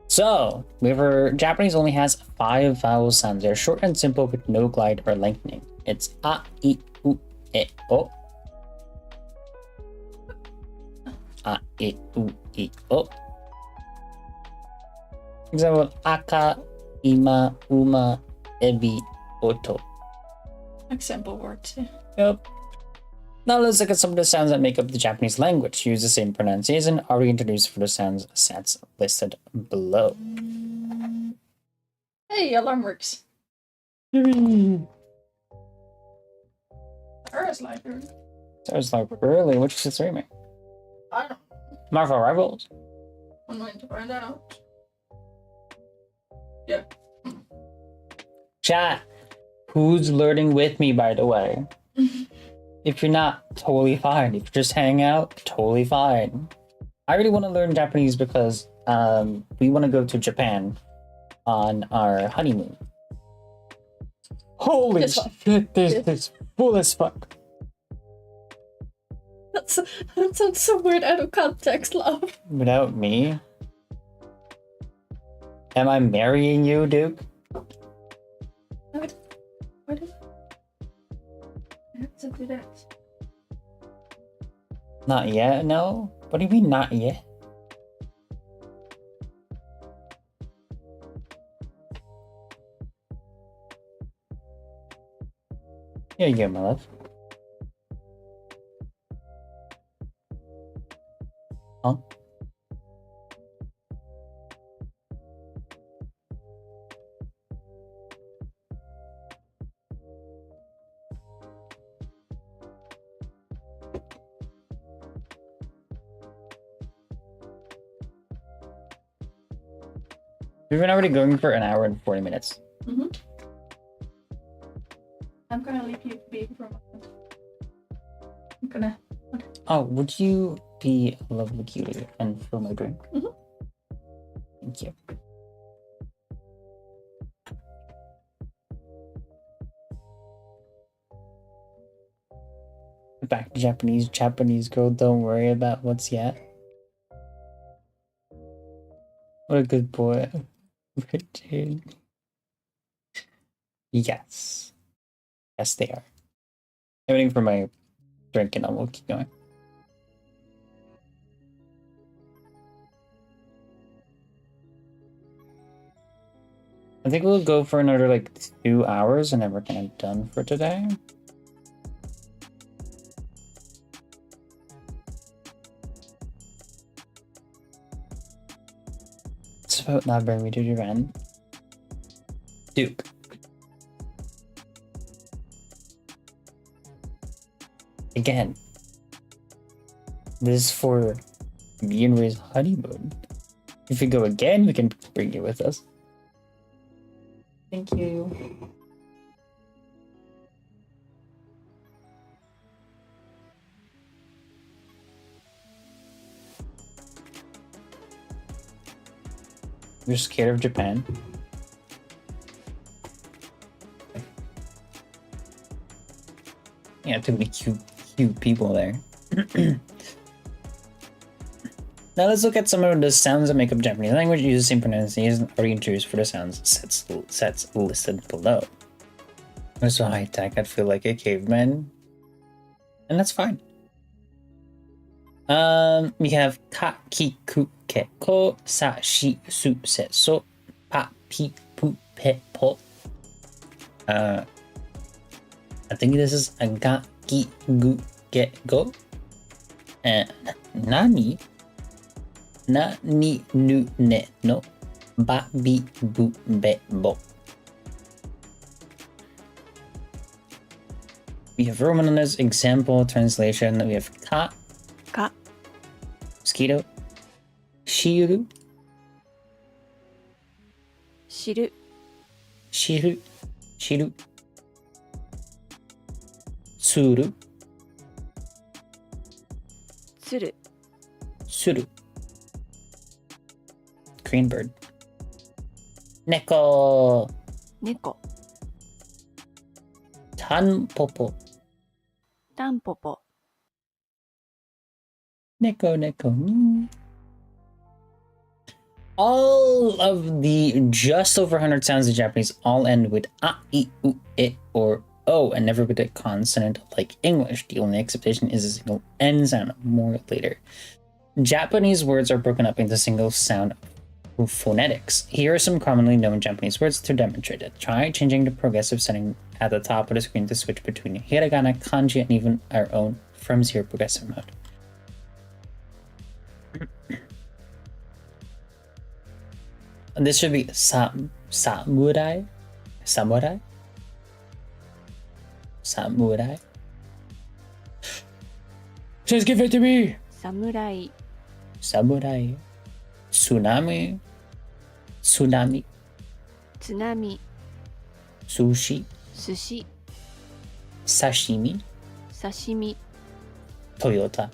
So, Japanese only has 5 vowel sounds. They're short and simple with no glide or lengthening. It's a, I, u, e, o. A, I, u, I, o. Example, aka, ima, uma, ebi, oto. Example words. Yeah. Yep. Now let's look at some of the sounds that make up the Japanese language. Use the same pronunciation already introduced for the sounds sets listed below. Hey, alarm works. Sounds like really, which is it streaming? I don't. Marvel Rivals. I'm going to find out. Yeah. Chat. Who's learning with me, by the way? If you're not, totally fine. If you just hang out, totally fine. I really want to learn Japanese because we want to go to Japan on our honeymoon. Holy shit, this is full as fuck. That sounds so weird out of context, love. Without me? Am I marrying you, Duke? Why did I have to do that? Not yet, no? What do you mean, not yet? Here you go, my love. Huh? We've been already going for an hour and 40 minutes. Mm-hmm. I'm gonna leave you be for a moment. I'm gonna. Oh, would you be a lovely cutie and fill my drink? Mm-hmm. Thank you. Back to Japanese girl, don't worry about what's yet. What a good boy. Richard. Yes. Yes, they are. I'm waiting for my drink and I will keep going. I think we'll go for another like 2 hours and then we're kind of done for today. It's about not bringing me to Japan. Duke. Again. This is for me and Ray's honeymoon. If we go again, we can bring you with us. Thank you. You're scared of Japan? Yeah, too many cute people there. Now let's look at some of the sounds that make up Japanese language. Use the same pronunciation already introduced for the sounds sets listed below. We're so high tech, I'd feel like a caveman. And that's fine. We have ka, ki, ku, ke, ko, sa, shi, su, se, so, pa, pi, pu, pe, po. I think this is a ga, ki, gu, ge, go. And nani, na, ni, nu, ne, no, ba, bi, bu, be, bo. We have Roman on this example translation. We have ka, か、 mosquito, shiru, 知る、 shiru, shiru, tsuru, つる、 suru, green bird, neko, 猫、 tanpopo, タンポポ、 neko, neko. All of the just over 100 sounds in Japanese all end with a, I, u, e, or o, and never with a consonant like English. The only exception is a single N sound, more later. Japanese words are broken up into single sound phonetics. Here are some commonly known Japanese words to demonstrate it. Try changing the progressive setting at the top of the screen to switch between hiragana, kanji, and even our own from zero progressive mode. This should be samurai, samurai, samurai. Just give it to me. 侍、 Samurai, tsunami, tsunami, 津波、 sushi, 寿司、 sashimi, 刺身、 Toyota,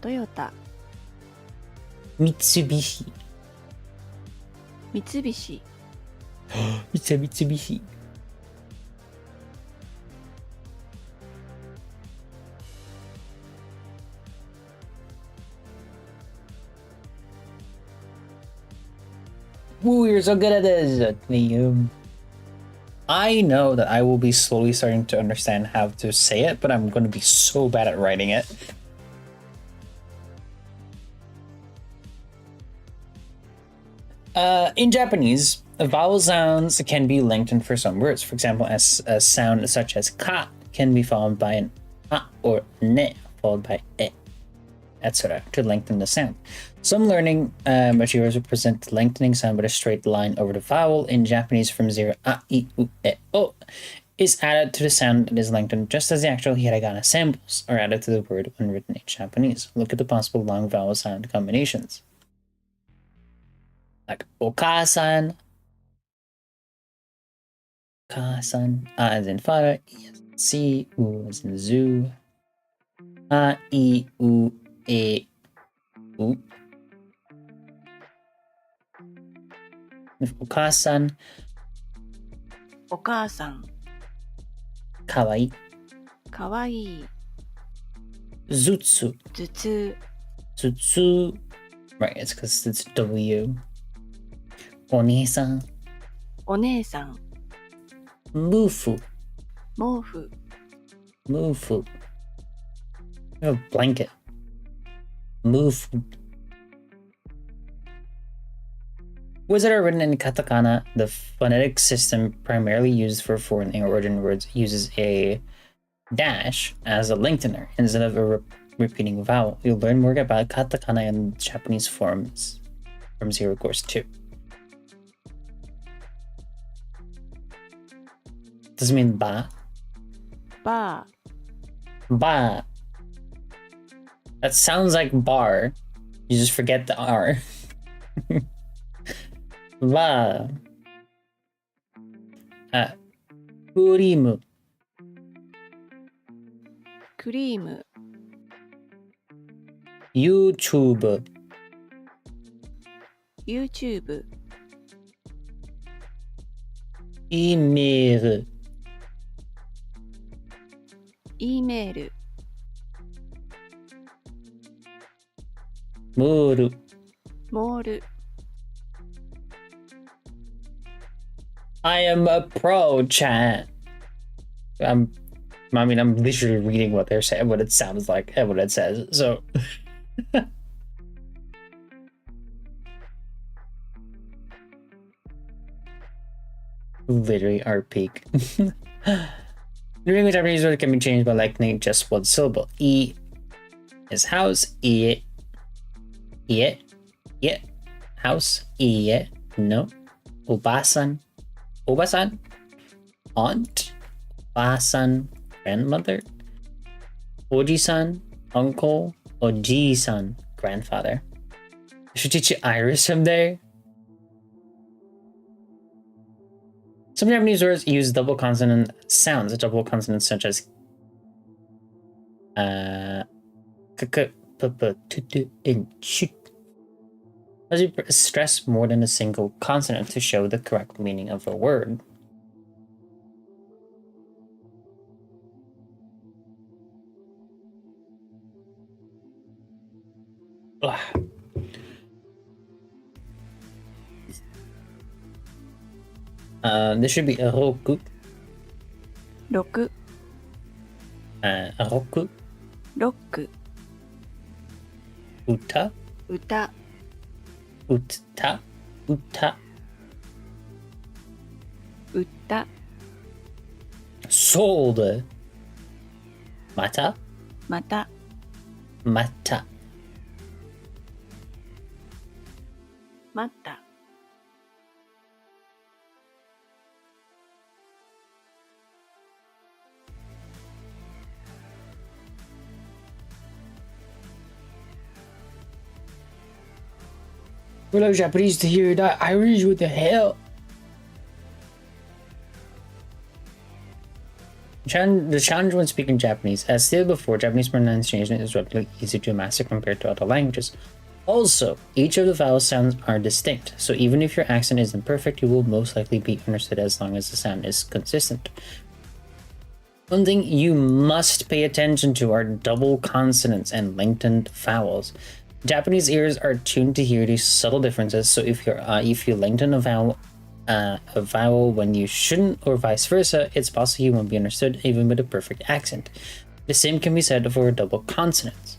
トヨタ、 Mitsubishi, 三菱、 Mitsubishi. Woo, you're so good at this. I know that I will be slowly starting to understand how to say it, but I'm going to be so bad at writing it. In Japanese, vowel sounds can be lengthened for some words. For example, as a sound such as ka can be followed by an a or ne followed by e, etc. to lengthen the sound. Some learning materials represent the lengthening sound with a straight line over the vowel. In Japanese, from zero a, I, u, e, o is added to the sound that is lengthened, just as the actual hiragana samples are added to the word when written in Japanese. Look at the possible long vowel sound combinations. Like okasan, kasan, a as in father, e as in see, u as in zoo, a, I, u, e, u. If okasan, お母さん、 kawaii, かわいい、 zutsu, 頭痛、 zutsu, right, it's because it's W. Onisan, お姉さん、 mufu, 毛布、 mufu. A blanket. Mufu. Words that are written in katakana, the phonetic system primarily used for foreign origin words uses a dash as a lengthener instead of a repeating vowel. You'll learn more about katakana and Japanese forms from Zero Course 2. Does it mean ba? バ Ba. That sounds like bar. You just forget the R. Ba. Kurimu. ー、クリーム、 YouTube. YouTube、 Email. E メール、 Moru. モール、 I am a pro, chat. I'm literally reading what they're saying, what it sounds like, and what it says. So, literally our peak. The English Japanese word can be changed by lengthening just one syllable. E is house. Ie, house. Ie, no. Obasan, aunt. Obasan, grandmother. Oji-san, uncle. Oji-san, grandfather. I should teach you Irish someday. Some Japanese words use double consonant sounds. Double consonants such as k, p, t, and sh. As you stress more than a single consonant to show the correct meaning of a word. This should be a roku. 6、 A roku. ロック、 Uta. 歌、 Utta. Uta. 売った、 Sold. Mata. また、 Mata. 待った。 We love Japanese to hear that Irish. What the hell? The challenge when speaking Japanese. As stated before, Japanese pronunciation is relatively easy to master compared to other languages. Also, each of the vowel sounds are distinct, so even if your accent isn't perfect, you will most likely be understood as long as the sound is consistent. One thing you must pay attention to are double consonants and lengthened vowels. Japanese ears are tuned to hear these subtle differences, so if you lengthen a vowel when you shouldn't, or vice versa, it's possible you won't be understood even with a perfect accent. The same can be said for double consonants.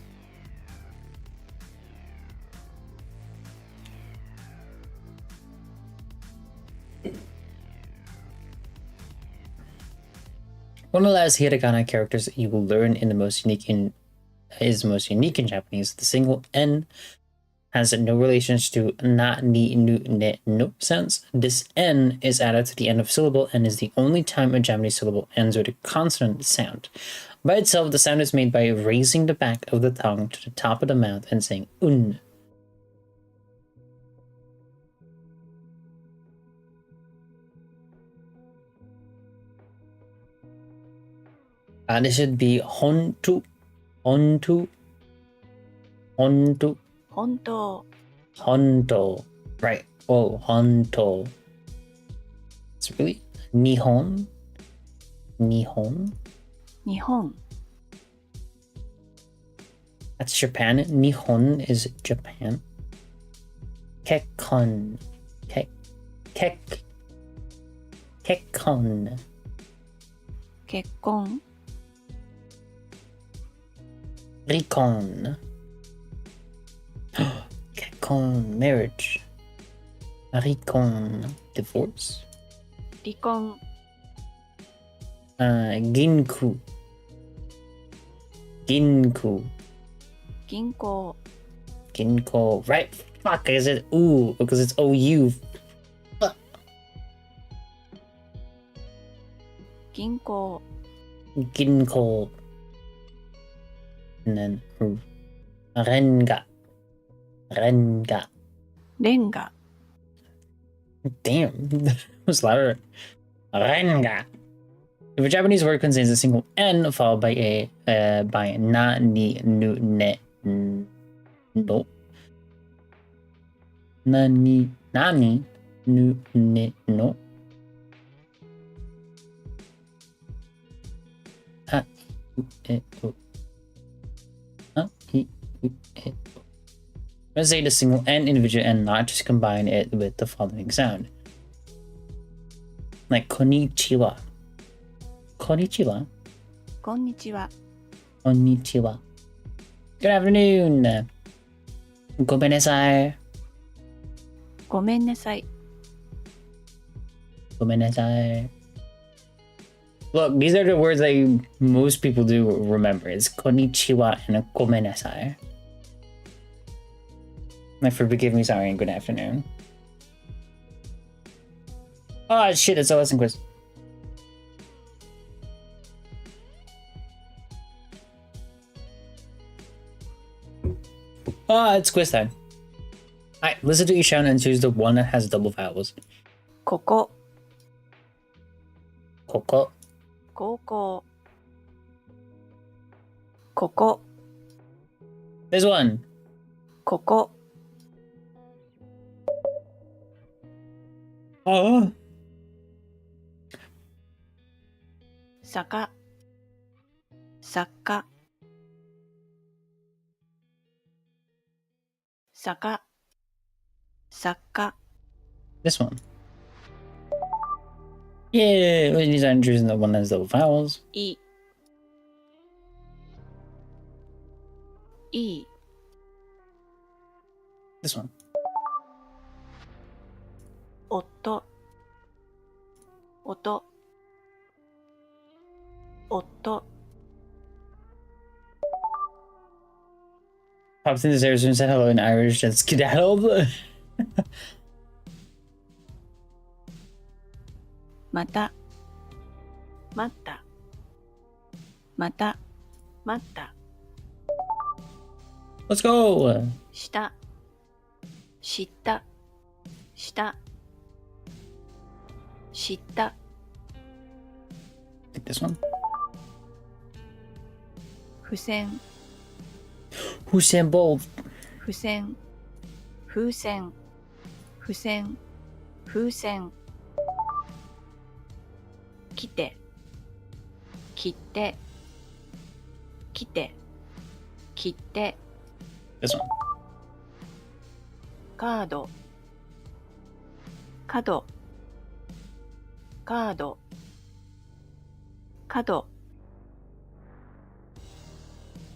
One of the last hiragana characters that you will learn is the most unique in Japanese. The single N has no relations to na, ni, nu, ne, no sounds. This N is added to the end of a syllable and is the only time a Japanese syllable ends with a consonant sound. By itself, the sound is made by raising the back of the tongue to the top of the mouth and saying un. This should be hontu, hontu, hontu, 本当、 honto. Right. Oh, honto. It's really nihon, nihon. 日本、 That's Japan. Nihon is Japan. Kekkon, kekkon. 結婚、 Rikon. Kekkon, marriage. Rikon, divorce. 離婚、 Ginku. Ginku. 銀行、 Ginko. Right. Fuck, is it ooh? Because it's OU. Fuck. 銀行、 Ginko. And then Renga. Renga. レンガ、 Damn. That was louder. Renga. If a Japanese word contains a single N followed by by na, ni, nu, ne, no. Nani, nu, ne, no. Ha, e, o. Ha, i, u, e, o. Let's say the single N individual and not just combine it with the following sound. Like konnichiwa. konnichiwa. こんにちは。 Konnichiwa. Good afternoon. Gomenasai. ごめんなさい。 Gomenasai. Look, these are the words that most people do remember. It's konnichiwa and gomenasai. Like, forgive me, sorry, and good afternoon. Oh shit, it's a lesson quiz. Oh, it's quiz time. Alright, listen to each sound and choose the one that has double vowels. ここ、 Koko. 高校。ここ、 This one. ここ。 Oh. 坂、作家。坂、作家。 This one. Yeah, these are choosing the one that has double vowels. いい。いい。 This one. 夫。音。夫。 Popped in the stairs and said hello in Irish and skedaddled. また。待った。また。待った。 Let's go. した。知った。した。知った。 Take this one. 付箋。 Usain Bolt. 付箋。風船。付箋。風船。来て。切って。来て。切って。 This one. カード。角。カード。角。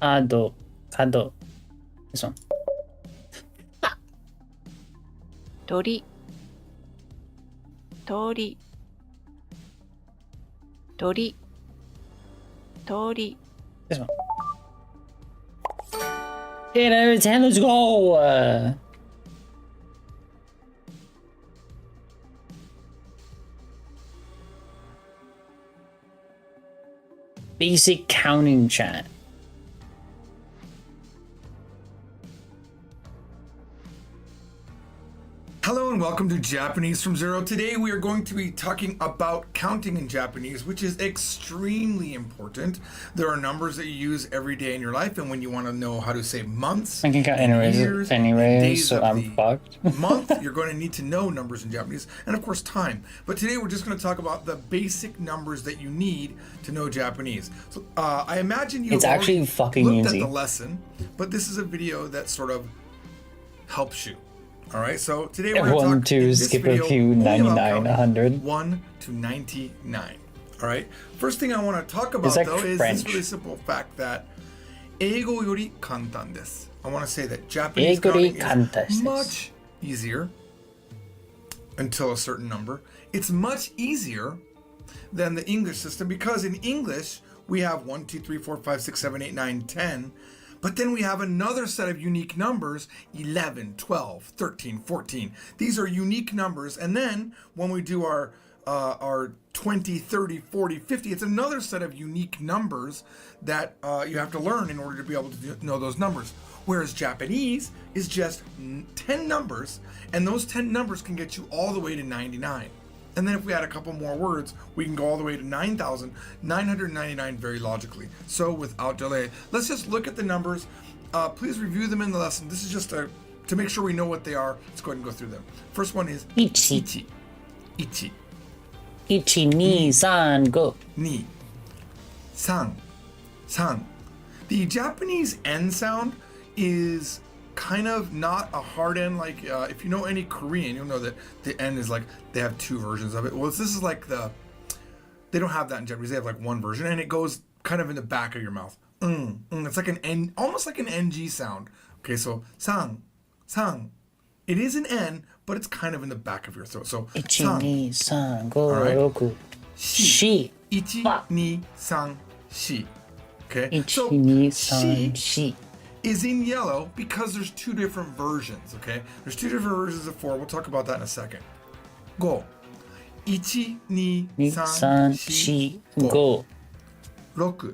Kado. Kado. This one. 鳥。通り。鳥。通り。 This one. 8 out of 10. Let's go. Basic counting chat. Hello and welcome to Japanese from Zero. Today we are going to be talking about counting in Japanese, which is extremely important. There are numbers that you use every day in your life, and when you want to know how to say months, I can count years, anyways, days so of I'm the fucked. month, you're going to need to know numbers in Japanese, and of course time. But today we're just going to talk about the basic numbers that you need to know Japanese. So I imagine you've It's actually already fucking looked easy. at the lesson, but this is a video that sort of helps you. All right, so today we're going to 1, talk 2, in this skip a video few, only about 99, counting 100. 1 to 99. All right. First thing I want to talk about like though is French. this really simple fact that eigo yori kantan desu. I want to say that Japanese Eigo yori counting kantan is desu. much easier until a certain number. It's much easier than the English system because in English we have 1, 2, 3, 4, 5, 6, 7, 8, 9, 10. But then we have another set of unique numbers, 11, 12, 13, 14. These are unique numbers. And then when we do our 20, 30, 40, 50, it's another set of unique numbers that you have to learn in order to be able to know those numbers. Whereas Japanese is just 10 numbers, and those 10 numbers can get you all the way to 99. And then if we add a couple more words, we can go all the way to 9,999 very logically. So without delay, let's just look at the numbers. Please review them in the lesson. This is just to make sure we know what they are. Let's go ahead and go through them. First one is Ichi. ichi. Ichi. Ichi, ni, san, go. Ni. San. San. The Japanese N sound is kind of not a hard N. Like if you know any Korean, you'll know that the N is like, they have two versions of it. Well, this is like they don't have that in Japanese. They have like one version, and it goes kind of in the back of your mouth. It's like an N, almost like an NG sound. Okay, so sang. It is an N, but it's kind of in the back of your throat. So 1, 2, 3, 4, Alright. 6, shi. 4. 1, 2, 3, 4. Okay, 1, so 2, 3, shi 4. is in yellow because there's two different versions. Okay, there's two different versions of 4. We'll talk about that in a second. Go. 1, 2, 3, 2, 3, 4, 5.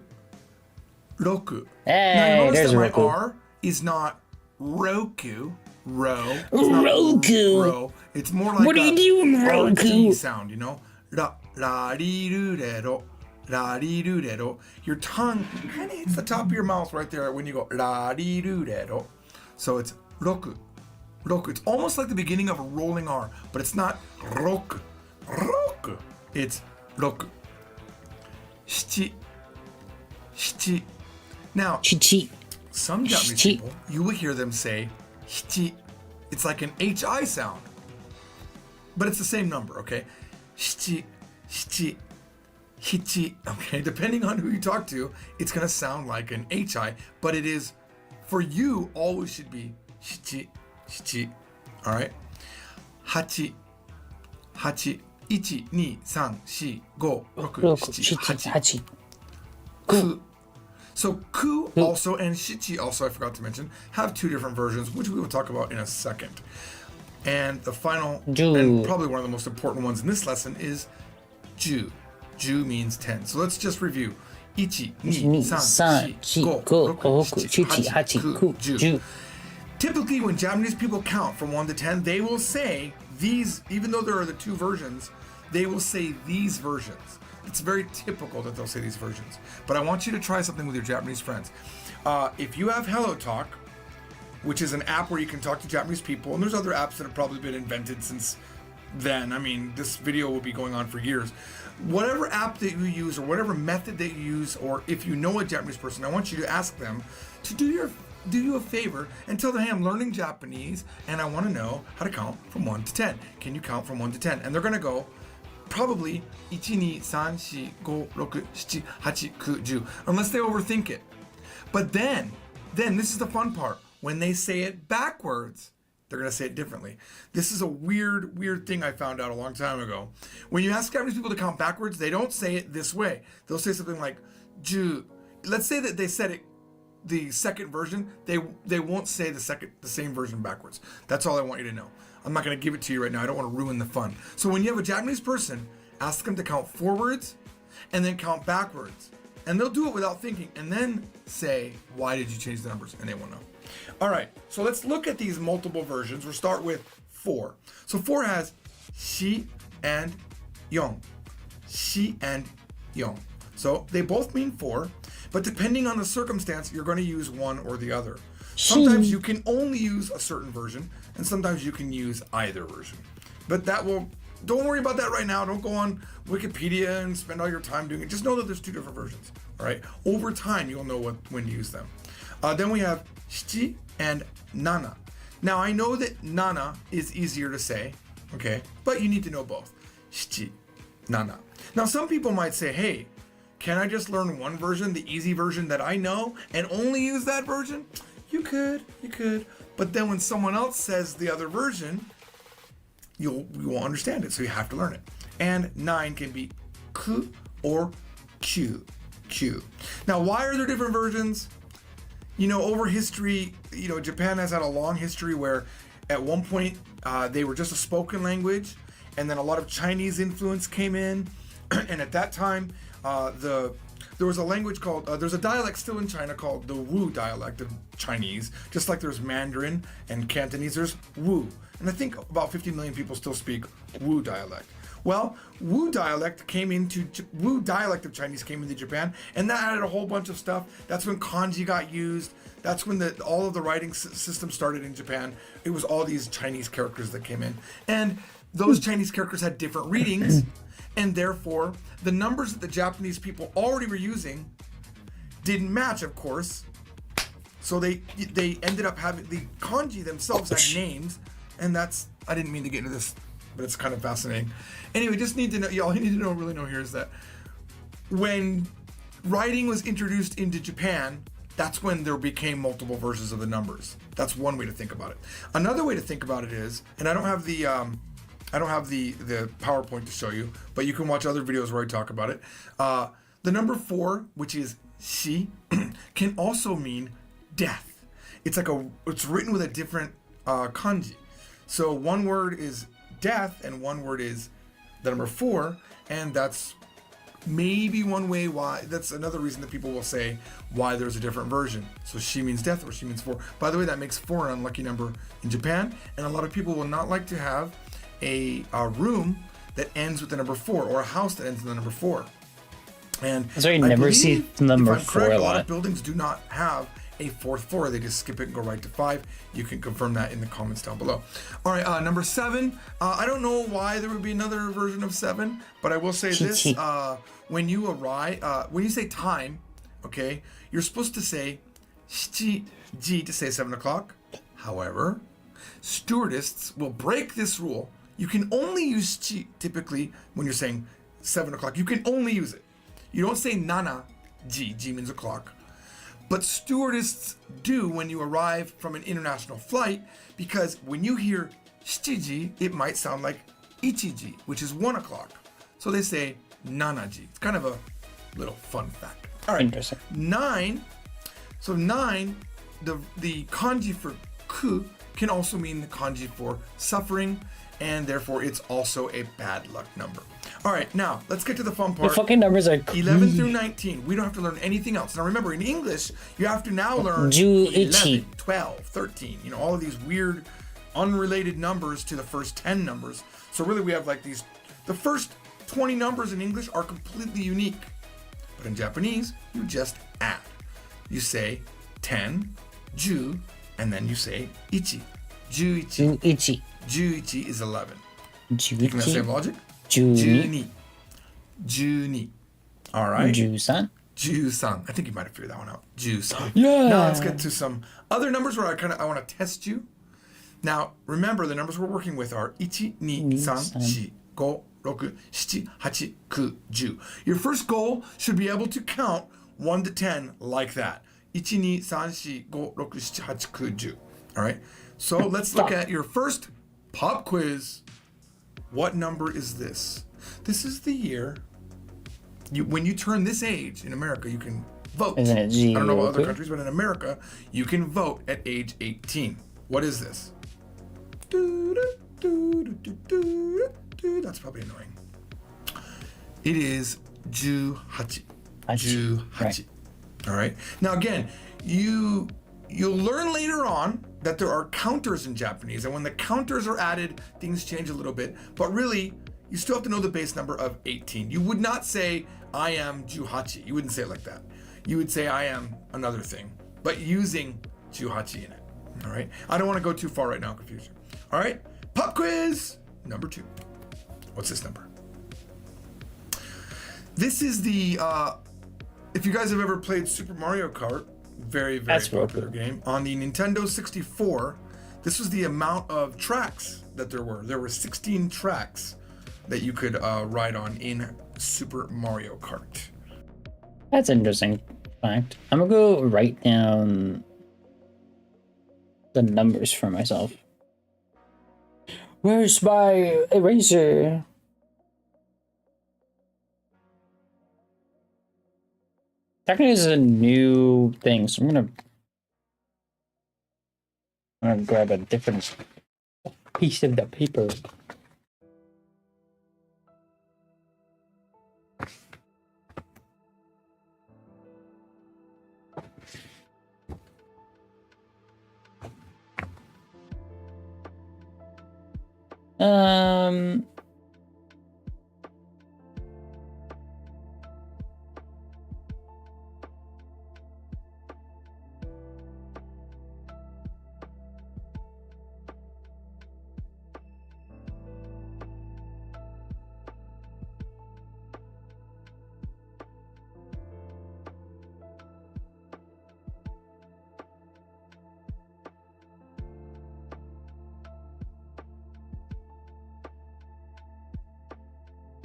6. Hey, Now you there's notice that my Roku. R is not Roku. It's not Roku. Ro. It's more like What are you doing, Roku? RT sound, you know? La di ru de ro. La di ru de ro. Your tongue kind of hits the top of your mouth right there when you go la di ru de ro. So it's roku. Roku. It's almost like the beginning of a rolling R, but it's not roku. Roku. It's roku. Shichi. Shichi. Now, Chichi. some Japanese Shichi. people, you will hear them say hichi. It's like an HI sound. But it's the same number, okay? Shichi, shichi, hichi. Okay, depending on who you talk to, it's gonna sound like an HI, but it is, for you, always should be shichi, shichi. Alright? Hachi, hachi, 1, 2, 3, 4, 5, 6, 7, 8. 8. Ku. So ku also and shichi also, I forgot to mention, have two different versions, which we will talk about in a second. And the final, Ju. and probably one of the most important ones in this lesson is ju. Ju means 10. So let's just review. 1, 2, 3, 4, 5, 6, 7, 8, 9, 10, 10. Typically, when Japanese people count from 1 to 10, they will say these, even though there are the two versions, they will say these versions. It's very typical that they'll say these versions. But I want you to try something with your Japanese friends. If you have Hello Talk, which is an app where you can talk to Japanese people, and there's other apps that have probably been invented since then. I mean, this video will be going on for years. Whatever app that you use or whatever method that you use, or if you know a Japanese person, I want you to ask them to do you a favor and tell them, hey, I'm learning Japanese and I want to know how to count from 1 to 10. Can you count from 1 to 10? And they're going to go probably 1, 2, 3, 4, 5, 6, 7, 8, 9, 10, unless they overthink it. But then this is the fun part. When they say it backwards, they're going to say it differently. This is a weird thing I found out a long time ago. When you ask Japanese people to count backwards, they don't say it this way. They'll say something like ju. Let's say that they said it the second version, they won't say the same version backwards. That's all I want you to know. I'm not going to give it to you right now. I don't want to ruin the fun. So when you have a Japanese person, ask them to count forwards and then count backwards. And they'll do it without thinking and then say, why did you change the numbers? And they won't know. All right, so let's look at these multiple versions. We'll start with 4. So 4 has shi and yon. Shi and yon. So they both mean 4, but depending on the circumstance, you're going to use one or the other. Sometimes you can only use a certain version, and sometimes you can use either version. But don't worry about that right now. Don't go on Wikipedia and spend all your time doing it. Just know that there's 2 different versions, all right? Over time, you'll know when to use them. Then we have shichi and nana. Now, I know that nana is easier to say, okay? But you need to know both. Shichi, nana. Now, some people might say, hey, can I just learn one version, the easy version that I know, and only use that version? You could. But then when someone else says the other version, you won't understand it, so you have to learn it. And 9 can be ku or q. Now, why are there different versions? Over history, Japan has had a long history where at one point they were just a spoken language, and then a lot of Chinese influence came in. And at that time, there was a language called, there's a dialect still in China called the Wu dialect of Chinese, just like there's Mandarin and Cantonese, there's Wu. And I think about 50 million people still speak Wu dialect. Well, Wu dialect of Chinese came into Japan, and that added a whole bunch of stuff. That's when kanji got used. That's when all of the writing system started in Japan. It was all these Chinese characters that came in. And those Chinese characters had different readings, and therefore, the numbers that the Japanese people already were using didn't match, of course. So they ended up having, the kanji themselves had names, and I didn't mean to get into this, but it's kind of fascinating. Anyway, just need to know, all you need to really know here is that when writing was introduced into Japan, that's when there became multiple versions of the numbers. That's one way to think about it. Another way to think about it is, and I don't have the PowerPoint to show you, but you can watch other videos where I talk about it. The number 4, which is shi, can also mean death. It's written with a different kanji. So one word is death and one word is the number 4, and that's maybe one way why. That's another reason that people will say why there's a different version. So she means death or she means 4. By the way, that makes 4 an unlucky number in Japan, and a lot of people will not like to have a room that ends with the number 4 or a house that ends with the number 4. And so you never see the number 4 a lot of buildings do not have a 4th floor. They just skip it and go right to 5. You can confirm that in the comments down below. All right, number 7. I don't know why there would be another version of 7, but I will say this: when you arrive, when you say time, okay, you're supposed to say 7 ji to say 7 o'clock. However, stewardess will break this rule. You can only use chi typically when you're saying 7 o'clock. You can only use it. You don't say nana ji. Ji means o'clock. But stewardess do when you arrive from an international flight, because when you hear 7 ji, it might sound like 1 ji, which is 1 o'clock. So they say nanaji. It's kind of a little fun fact. All right. Interesting. 9. So 9, the kanji for ku can also mean the kanji for suffering, and therefore it's also a bad luck number. All right, now let's get to the fun part. The fucking numbers are 11 through 19. We don't have to learn anything else. Now remember, in English, you have to now learn 11, 12, 13, all of these weird, unrelated numbers to the first 10 numbers. So really we have like these, the first 20 numbers in English are completely unique. But in Japanese, you just add. You say 10, 10, and then you say 1. 11. 11 is 11. You can have the same logic. 12. 12. All right. 13. 13. I think you might have figured that one out. 13. Yeah. Now let's get to some other numbers where I want to test you. Now remember, the numbers we're working with are 1, 2, 3, 4, 5, 6, 7, 8, 9, 10. Your first goal should be able to count 1 to 10 like that. 1, 2, 3, 4, 5, 6, 7, 8, 9, 10. All right. So let's look at your first pop quiz. What number is this? This is the year. When you turn this age in America, you can vote. Isn't it G? I don't know about other countries, but in America, you can vote at age 18. What is this? That's probably annoying. It is 18. 18. Right. All right. Now again, you'll learn later on that there are counters in Japanese, and when the counters are added, things change a little bit. But really, you still have to know the base number of 18. You would not say, I am 18. You wouldn't say it like that. You would say, I am another thing, but using 18 in it. All right? I don't want to go too far right now, confusion. All right? Pop quiz number 2. What's this number? This is the, if you guys have ever played Super Mario Kart, very popular game. On the Nintendo 64, this was the amount of tracks that there were. There were 16 tracks that you could ride on in Super Mario Kart. That's an interesting fact. I'm gonna go write down the numbers for myself. Where's my eraser? Technically, this is a new thing, so I'm gonna grab a different piece of the paper.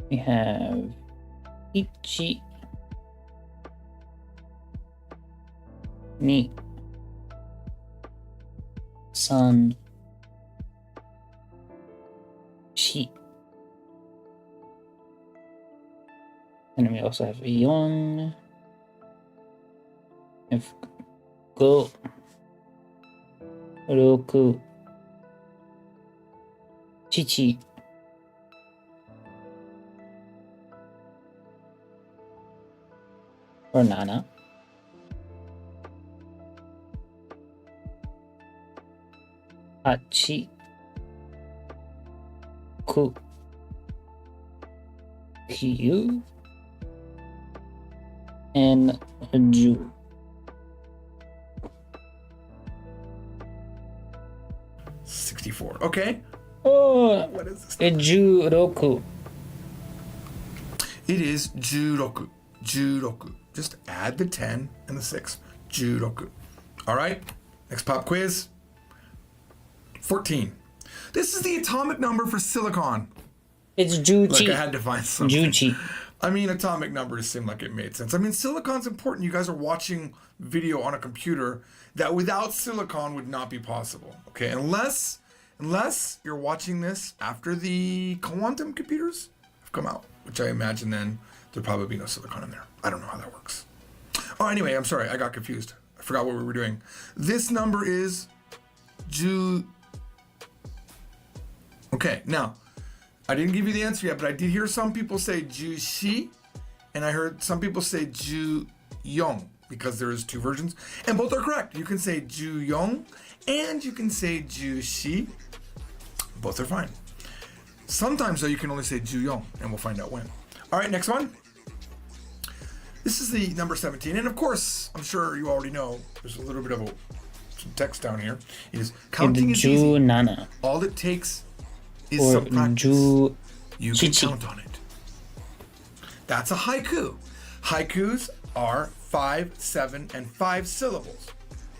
We have Ichi, 2 3 4. And then we also have 4 and 5 6 7 or 9 8 9 9 and 10. 64. Okay. Oh, What is this? 16. It is 16. 16. Just add the 10 and the 6. 16. All right. Next pop quiz. 14. This is the atomic number for silicon. It's Like Juchi. I had to find something. Juchi. I mean, atomic numbers seemed like it made sense. I mean, silicon's important. You guys are watching video on a computer that without silicon would not be possible. Okay, unless you're watching this after the quantum computers have come out, which I imagine then there'd probably be no silicon in there. I don't know how that works. Oh, anyway, I'm sorry, I got confused. I forgot what we were doing. This number is Ju. Okay, now, I didn't give you the answer yet, but I did hear some people say Ju-shi, and I heard some people say Ju-yong, because there's 2 versions, and both are correct. You can say Ju-yong, and you can say Ju-shi. Both are fine. Sometimes, though, you can only say Ju-yong, and we'll find out when. All right, next one. This is the number 17, and of course, I'm sure you already know, there's a little bit of some text down here. It is counting is easy. Ju-nana. All it takes is Or some practice. Ju You can Chichi. count on it. That's a haiku. Haikus are 5, 7, and 5 syllables.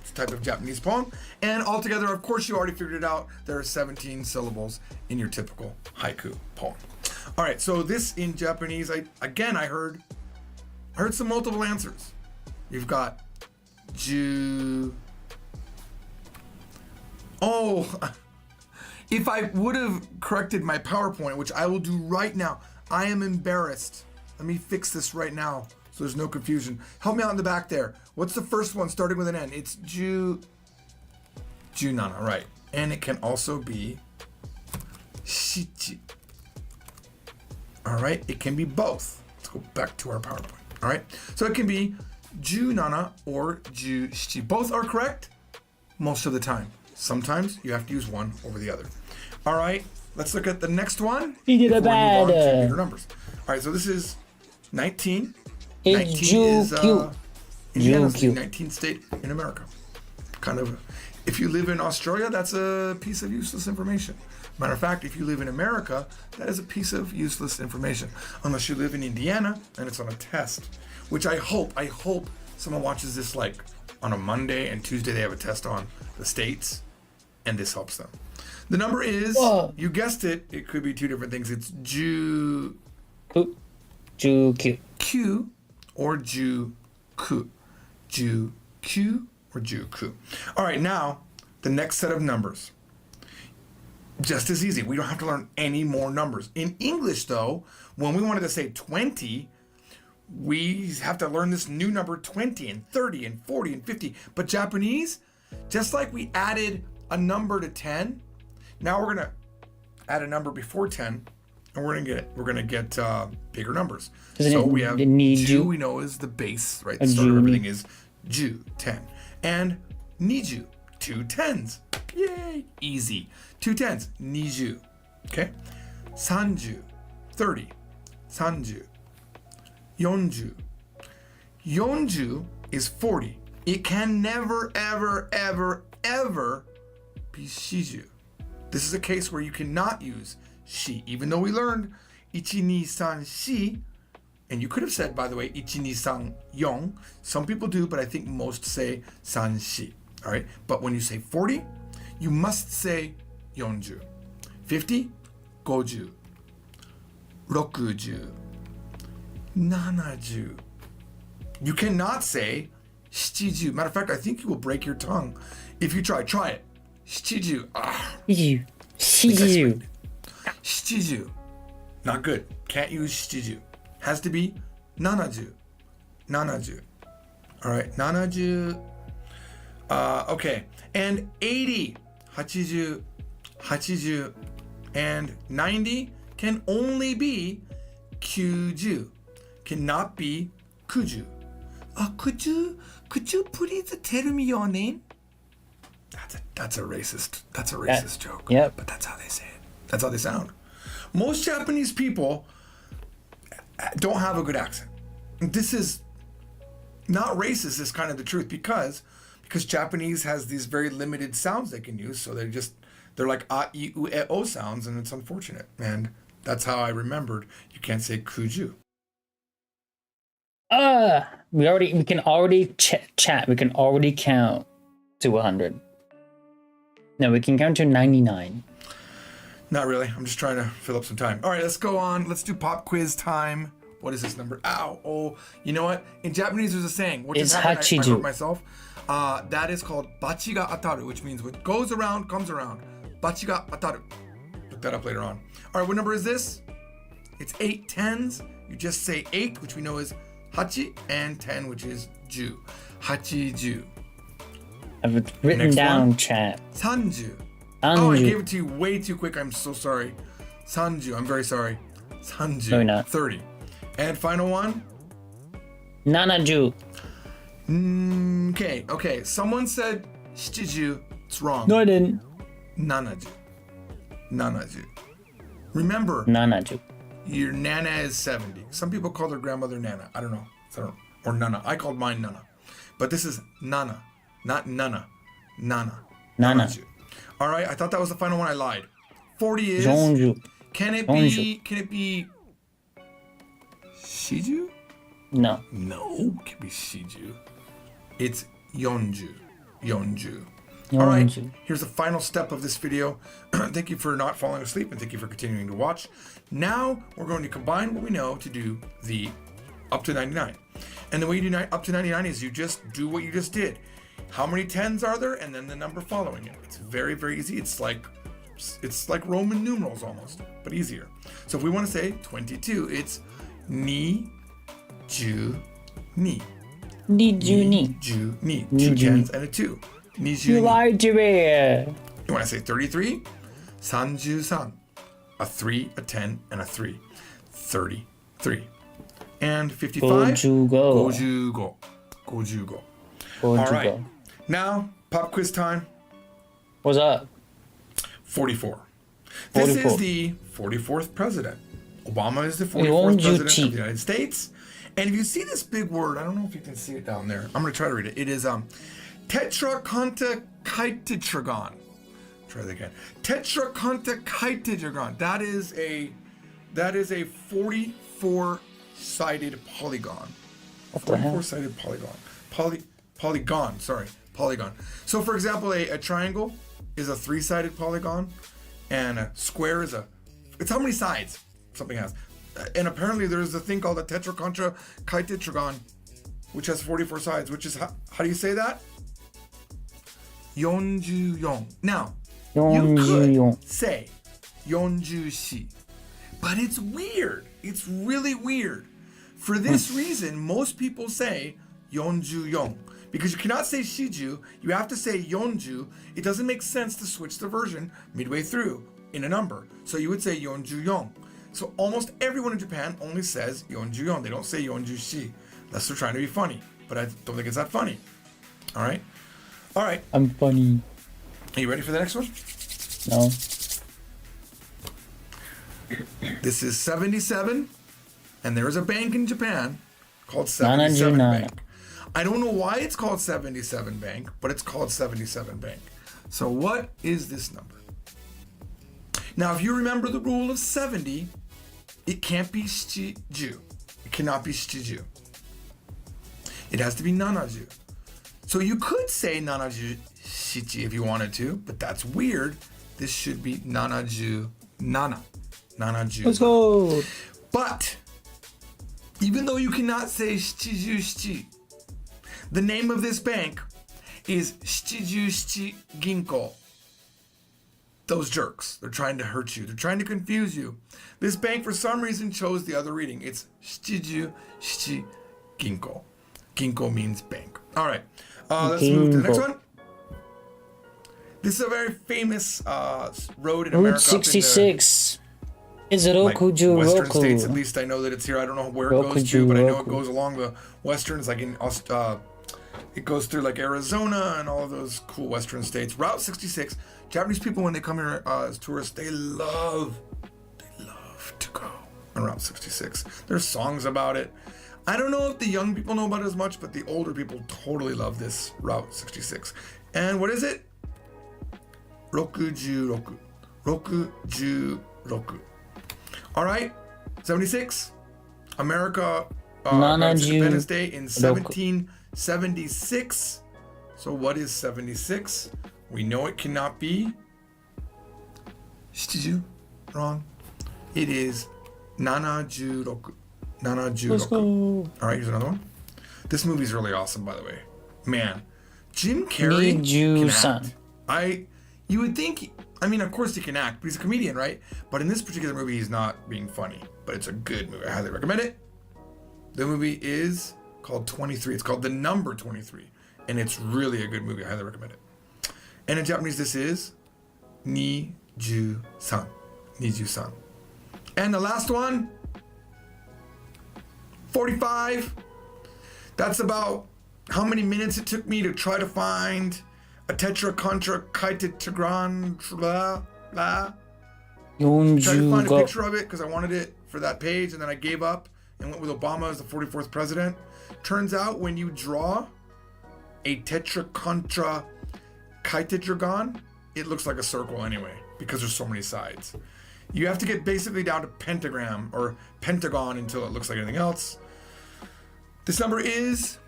It's a type of Japanese poem. And altogether, of course, you already figured it out. There are 17 syllables in your typical haiku poem. All right, so this in Japanese, I heard some multiple answers. You've got Ju. Oh, if I would have corrected my PowerPoint, which I will do right now, I am embarrassed. Let me fix this right now so there's no confusion. Help me out in the back there. What's the first one starting with an N? It's Junana, right. And it can also be Shichi. All right, it can be both. Let's go back to our PowerPoint. All right, so it can be Junana or Jushichi. Both are correct most of the time. Sometimes you have to use one over the other. All right, let's look at the next one. He did a before we move on to bad. bigger numbers. All right, so this is 19. It's 19 is Ju-kyu. Indiana's the Ju-kyu. 19th state in America. Kind of, if you live in Australia, that's a piece of useless information. Matter of fact, if you live in America, that is a piece of useless information. Unless you live in Indiana and it's on a test, which I hope someone watches this like on a Monday and Tuesday they have a test on the states and this helps them. The number is, Whoa. you guessed it, it could be 2 different things. It's Ju-kyu or Ju-ku. Ju-kyu or Ju-ku. All right, now the next set of numbers. Just as easy. We don't have to learn any more numbers. In English, though, when we wanted to say 20, we have to learn this new number 20 and 30 and 40 and 50. But Japanese, just like we added a number to 10, now we're gonna add a number before 10, and we're gonna get bigger numbers. So we have Ju, we know is the base, right? The start of everything is Ju, 10, and Niju, 2 tens. Yay, easy. 2 tens, Niju. Okay, Sanju, 30, Sanju, Yonju. Yonju is 40. It can never, ever, ever, ever be Shiju. This is a case where you cannot use shi, even though we learned ichi, ni, san, shi, and you could have said, by the way, ichi, ni, san, yon. Some people do, but I think most say san, shi. All right, but when you say 40, you must say yonju. 50, goju. 60, 70. You cannot say Shichiju. Matter of fact, I think you will break your tongue if you try. Try it. Shichiju. You. You. Shichiju. Not good. Can't use shichiju. Has to be nanaju. Nanaju. All right, nanaju. Okay, and 80. Hachiju. Hachiju. And 90 can only be kyuju. Cannot be kuju. Could you please tell me your name? That's a racist joke. Yep. But that's how they say it. That's how they sound. Most Japanese people don't have a good accent. This is not racist, is kind of the truth, because Japanese has these very limited sounds they can use, so they're like a, I, u, e, o sounds, and it's unfortunate. And that's how I remembered you can't say kuju. We can already chat. We can already count to 100. No, we can count to 99. Not really. I'm just trying to fill up some time. All right, let's go on. Let's do pop quiz time. What is this number? Ow. Oh, you know what? In Japanese, there's a saying. What just happened? I wrote myself. That is called bachi ga ataru, which means what goes around comes around. Bachi ga ataru. Look that up later on. All right, what number is this? It's 8 tens. You just say 8, which we know is hachi, and 10, which is ju. Hachiju. I've written Next down one. chat. Sanju. Oh, I gave it to you way too quick. I'm so sorry. Sanju. I'm very sorry. Sanju. No, you're not. 30. And final one. Nanaju. Okay. Someone said shichiju. It's wrong. No, I didn't. Nanaju. Remember, Nanaju. your nana is 70. Some people call their grandmother nana. I don't know. Or nana. I called mine nana. But this is nana, not nana. Nana. Nana. Nanaju. All right. I thought that was the final one. I lied. 40 is. Zonju. Can it be shiju? No. No, it can be shiju. It's yonju. All right, here's the final step of this video. Thank you for not falling asleep, and thank you for continuing to watch. Now we're going to combine what we know to do the up to 99. And the way you do up to 99 is you just do what you just did. How many tens are there? And then the number following it. It's very, very easy. It's like Roman numerals almost, but easier. So if we want to say 22, it's ni, ju, ni. Nijuni. Ju, ni. 2 tens and a 2. Niju, You lied to me. You want to say 33? Sanju-san. A 3, a 10, and a 3. 33. And 55? Gojugo. Gojugo. All right. Now, pop quiz time. What's up? 44. This is the 44th president. Obama is the 44th president of the United States. And if you see this big word, I don't know if you can see it down there. I'm going to try to read it. It is tetrachondrotetragon. Try that again. Tetrachondrotetragon. That is a 44-sided polygon. What the hell? 44-sided polygon. Polygon. So, for example, a triangle is a 3-sided polygon, and a square is it's how many sides something has. And apparently there's a thing called a tetrachondrotetragon, which has 44 sides, which is, how do you say that? Yonju-yon. Now, you could say Yonju-shi, but it's weird. It's really weird. For this reason, most people say Yonju-yon. Because you cannot say shiju, you have to say yonju. It doesn't make sense to switch the version midway through in a number. So you would say yonju-yon. So almost everyone in Japan only says yonju-yon. They don't say yonju-shi, unless they're trying to be funny. But I don't think it's that funny. All right? I'm funny. Are you ready for the next one? No. This is 77, and there is a bank in Japan called 77 Bank. I don't know why it's called 77 Bank, but it's called 77 Bank. So what is this number? Now, if you remember the rule of 70, it can't be shiju. It cannot be shiju. It has to be nanaju. So you could say nanaju shichi if you wanted to, but that's weird. This should be nanaju nana. Nanaju. Let's go. But even though you cannot say shiju shichi, The name of this bank is Shichijushi Ginko. Those jerks. They're trying to hurt you. They're trying to confuse you. This bank, for some reason, chose the other reading. It's Shichijushi Ginko. Ginko means bank. All right. Let's move to the next one. This is a very famous road in America. Route 66. Is it Rokuju Western Roku? states, at least I know that it's here. I don't know where it goes to, but I know it goes along the westerns, like in it goes through like Arizona and all of those cool western states. Route 66. Japanese people, when they come here as tourists, they love to go on Route 66. There's songs about it. I don't know if the young people know about it as much, but the older people totally love this Route 66. And what is it? Rokuju Roku. All right, 76. America got its Independence Day in 1776. So what is 76? We know it cannot be Shiju. Wrong. It is Nanajuroku. All right, here's another one. This movie's really awesome, by the way. Man, Jim Carrey can act. You would think, I mean, of course he can act, but he's a comedian, right? But in this particular movie, he's not being funny. But it's a good movie. I highly recommend it. The movie is called 23. It's called The Number 23. And it's really a good movie. I highly recommend it. And in Japanese, this is Niju-san. Niju-san. And the last one, 45. That's about how many minutes it took me to try to find a tetra contra kaitetegran try to find a picture of it because I wanted it for that page, and then I gave up and went with Obama as the 44th president. Turns out when you draw a tetra contra kaitetegran, it looks like a circle anyway because there's so many sides. You have to get basically down to pentagram or pentagon until it looks like anything else. This number is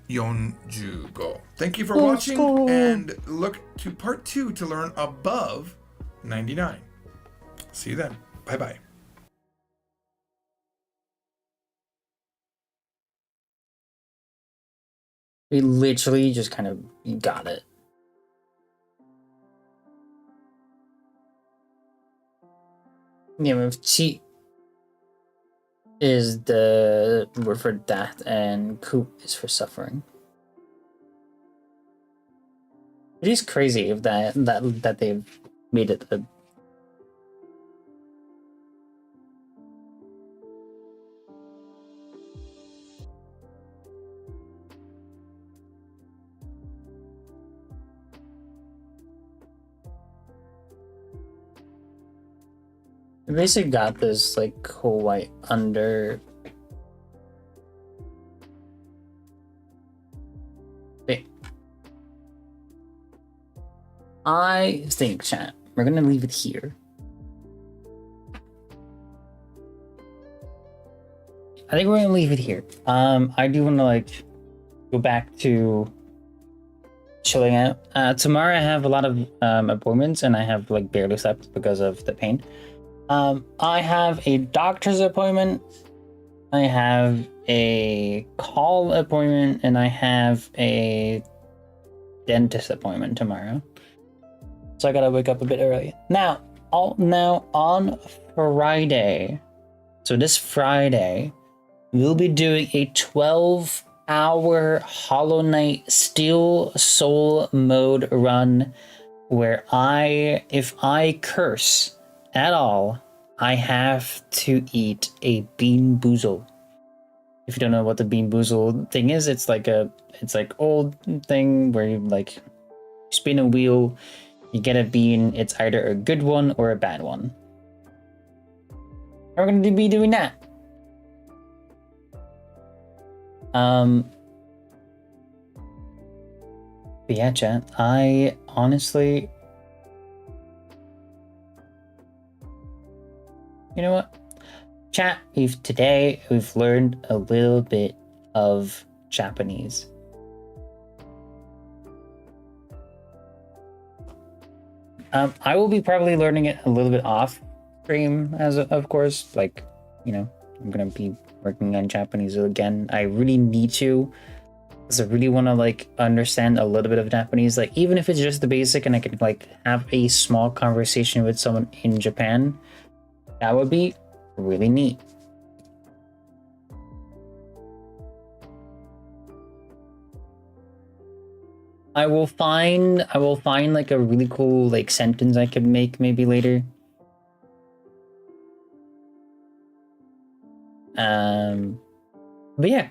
Yonjugo. Thank you for watching, and look to part 2 to learn above 99. See you then. Bye-bye. We literally just kind of got it. Yeah, if chi is the word for death and ku is for suffering. It is crazy if that they've made it a I basically got this like cool white under. Wait. I think, chat, we're gonna leave it here. I think we're gonna leave it here. I do want to like go back to chilling out. Tomorrow I have a lot of appointments, and I have like barely slept because of the pain. I have a doctor's appointment, I have a call appointment, and I have a dentist appointment tomorrow. So I gotta wake up a bit early. Now on Friday, so this Friday, we'll be doing a 12-hour Hollow Knight Steel Soul mode run where if I curse at all, I have to eat a Bean Boozle. If you don't know what the Bean Boozle thing is, it's like old thing where you like spin a wheel, you get a bean, it's either a good one or a bad one. We're gonna be doing that. But yeah, chat, I honestly, you know what? Chat, today we've learned a little bit of Japanese. I will be probably learning it a little bit off stream, of course. Like, you know, I'm gonna be working on Japanese again. I really need to. because I really want to like understand a little bit of Japanese, like even if it's just the basic and I could like have a small conversation with someone in Japan, that would be really neat. I will find like a really cool like sentence I could make maybe later. But yeah.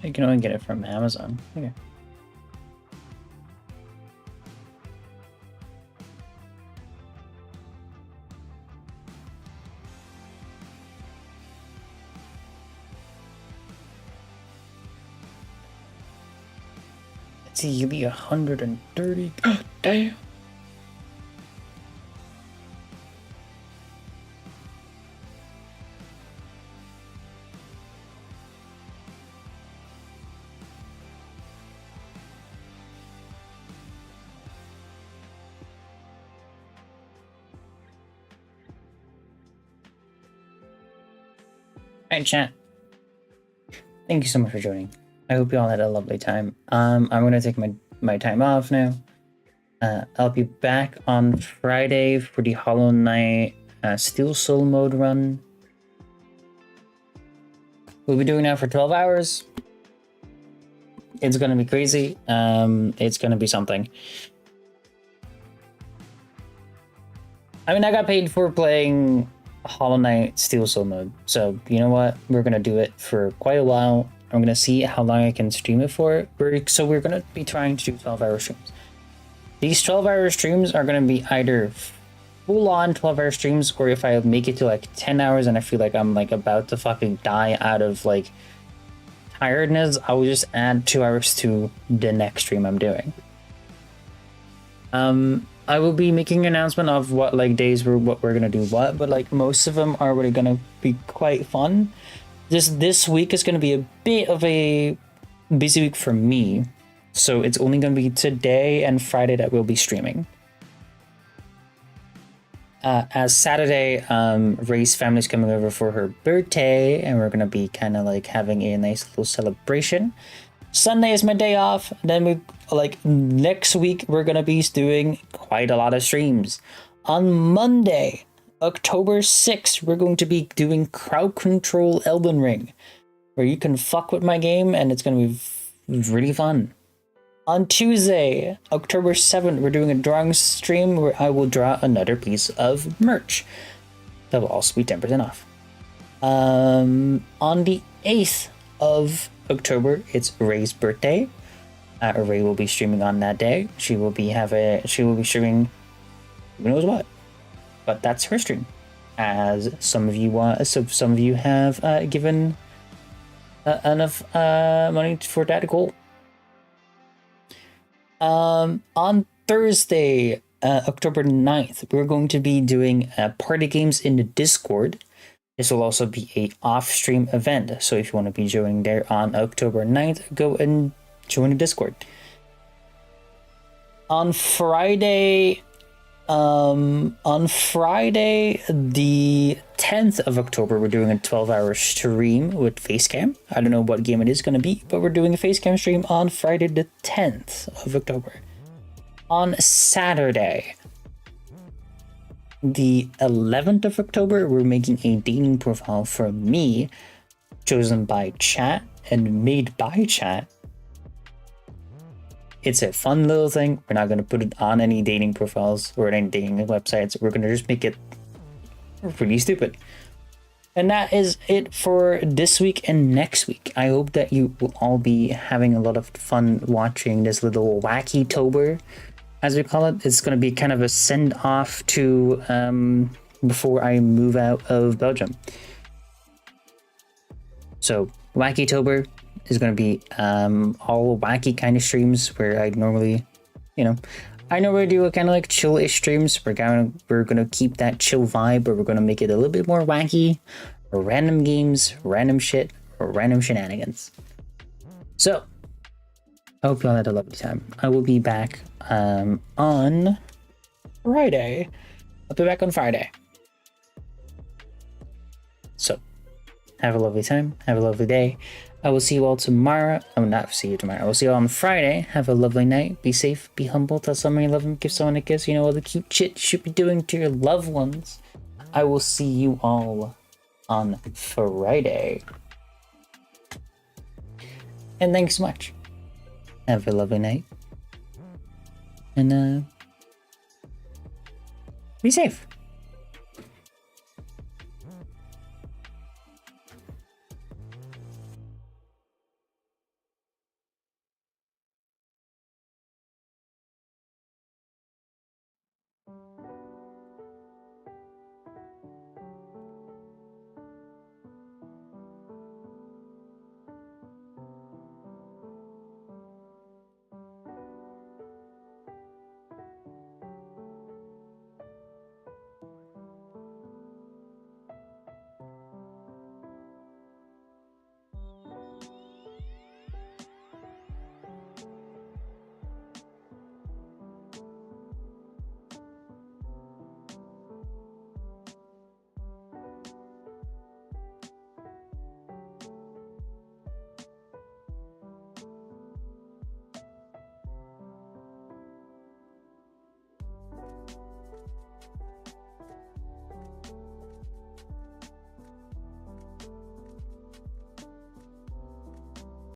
You can only get it from Amazon. Okay. It's easily 130. God damn. Alright, chat. Thank you so much for joining. I hope you all had a lovely time. I'm gonna take my time off now. I'll be back on Friday for the Hollow Knight Steel Soul mode run. We'll be doing that for 12 hours. It's gonna be crazy. It's gonna be something. I mean, I got paid for playing Hollow Knight Steel Soul mode, so you know what? We're gonna do it for quite a while. I'm gonna see how long I can stream it for. We're gonna be trying to do 12-hour streams. These 12-hour streams are gonna be either full-on 12-hour streams, or if I make it to like 10 hours and I feel like I'm like about to fucking die out of like tiredness, I will just add 2 hours to the next stream I'm doing. I will be making an announcement of what like days what we're gonna do what, but like most of them are already gonna be quite fun. This week is gonna be a bit of a busy week for me, so it's only gonna be today and Friday that we'll be streaming. As Saturday, Ray's family's coming over for her birthday, and we're gonna be kind of like having a nice little celebration. Sunday is my day off. Then we like next week we're gonna be doing quite a lot of streams. On Monday, October 6th, we're going to be doing Crowd Control Elden Ring, where you can fuck with my game and it's gonna be really fun. On Tuesday, October 7th, we're doing a drawing stream where I will draw another piece of merch. That will also be 10% off. On the 8th of October, it's Ray's birthday. Ray will be streaming on that day. She will be streaming who knows what. But that's her stream. As some of you have given enough money for that goal. On Thursday, October 9th, we're going to be doing party games in the Discord. This will also be a off-stream event, so if you want to be joining there on October 9th, go and join the Discord. On Friday, the 10th of October, we're doing a 12-hour stream with Facecam. I don't know what game it is going to be, but we're doing a Facecam stream on Friday the 10th of October. On Saturday, the 11th of October, we're making a dating profile for me, chosen by chat and made by chat. It's a fun little thing. We're not going to put it on any dating profiles or any dating websites. We're going to just make it really stupid. And that is it for this week and next week. I hope that you will all be having a lot of fun watching this little wacky-tober as we call it, it's going to be kind of a send off to before I move out of Belgium. So Wacky-tober is going to be all wacky kind of streams where I normally, I normally do a kind of like chill-ish streams. We're gonna keep that chill vibe, but we're gonna make it a little bit more wacky, or random games, random shit, or random shenanigans. So I hope you all had a lovely time. I will be back on Friday. I'll be back on Friday. So have a lovely time. Have a lovely day. I will see you all tomorrow. I will not see you tomorrow. I will see you all on Friday. Have a lovely night. Be safe. Be humble. Tell someone you love them. Give someone a kiss. All the cute shit you should be doing to your loved ones. I will see you all on Friday. And thanks so much. Have a lovely night. And be safe.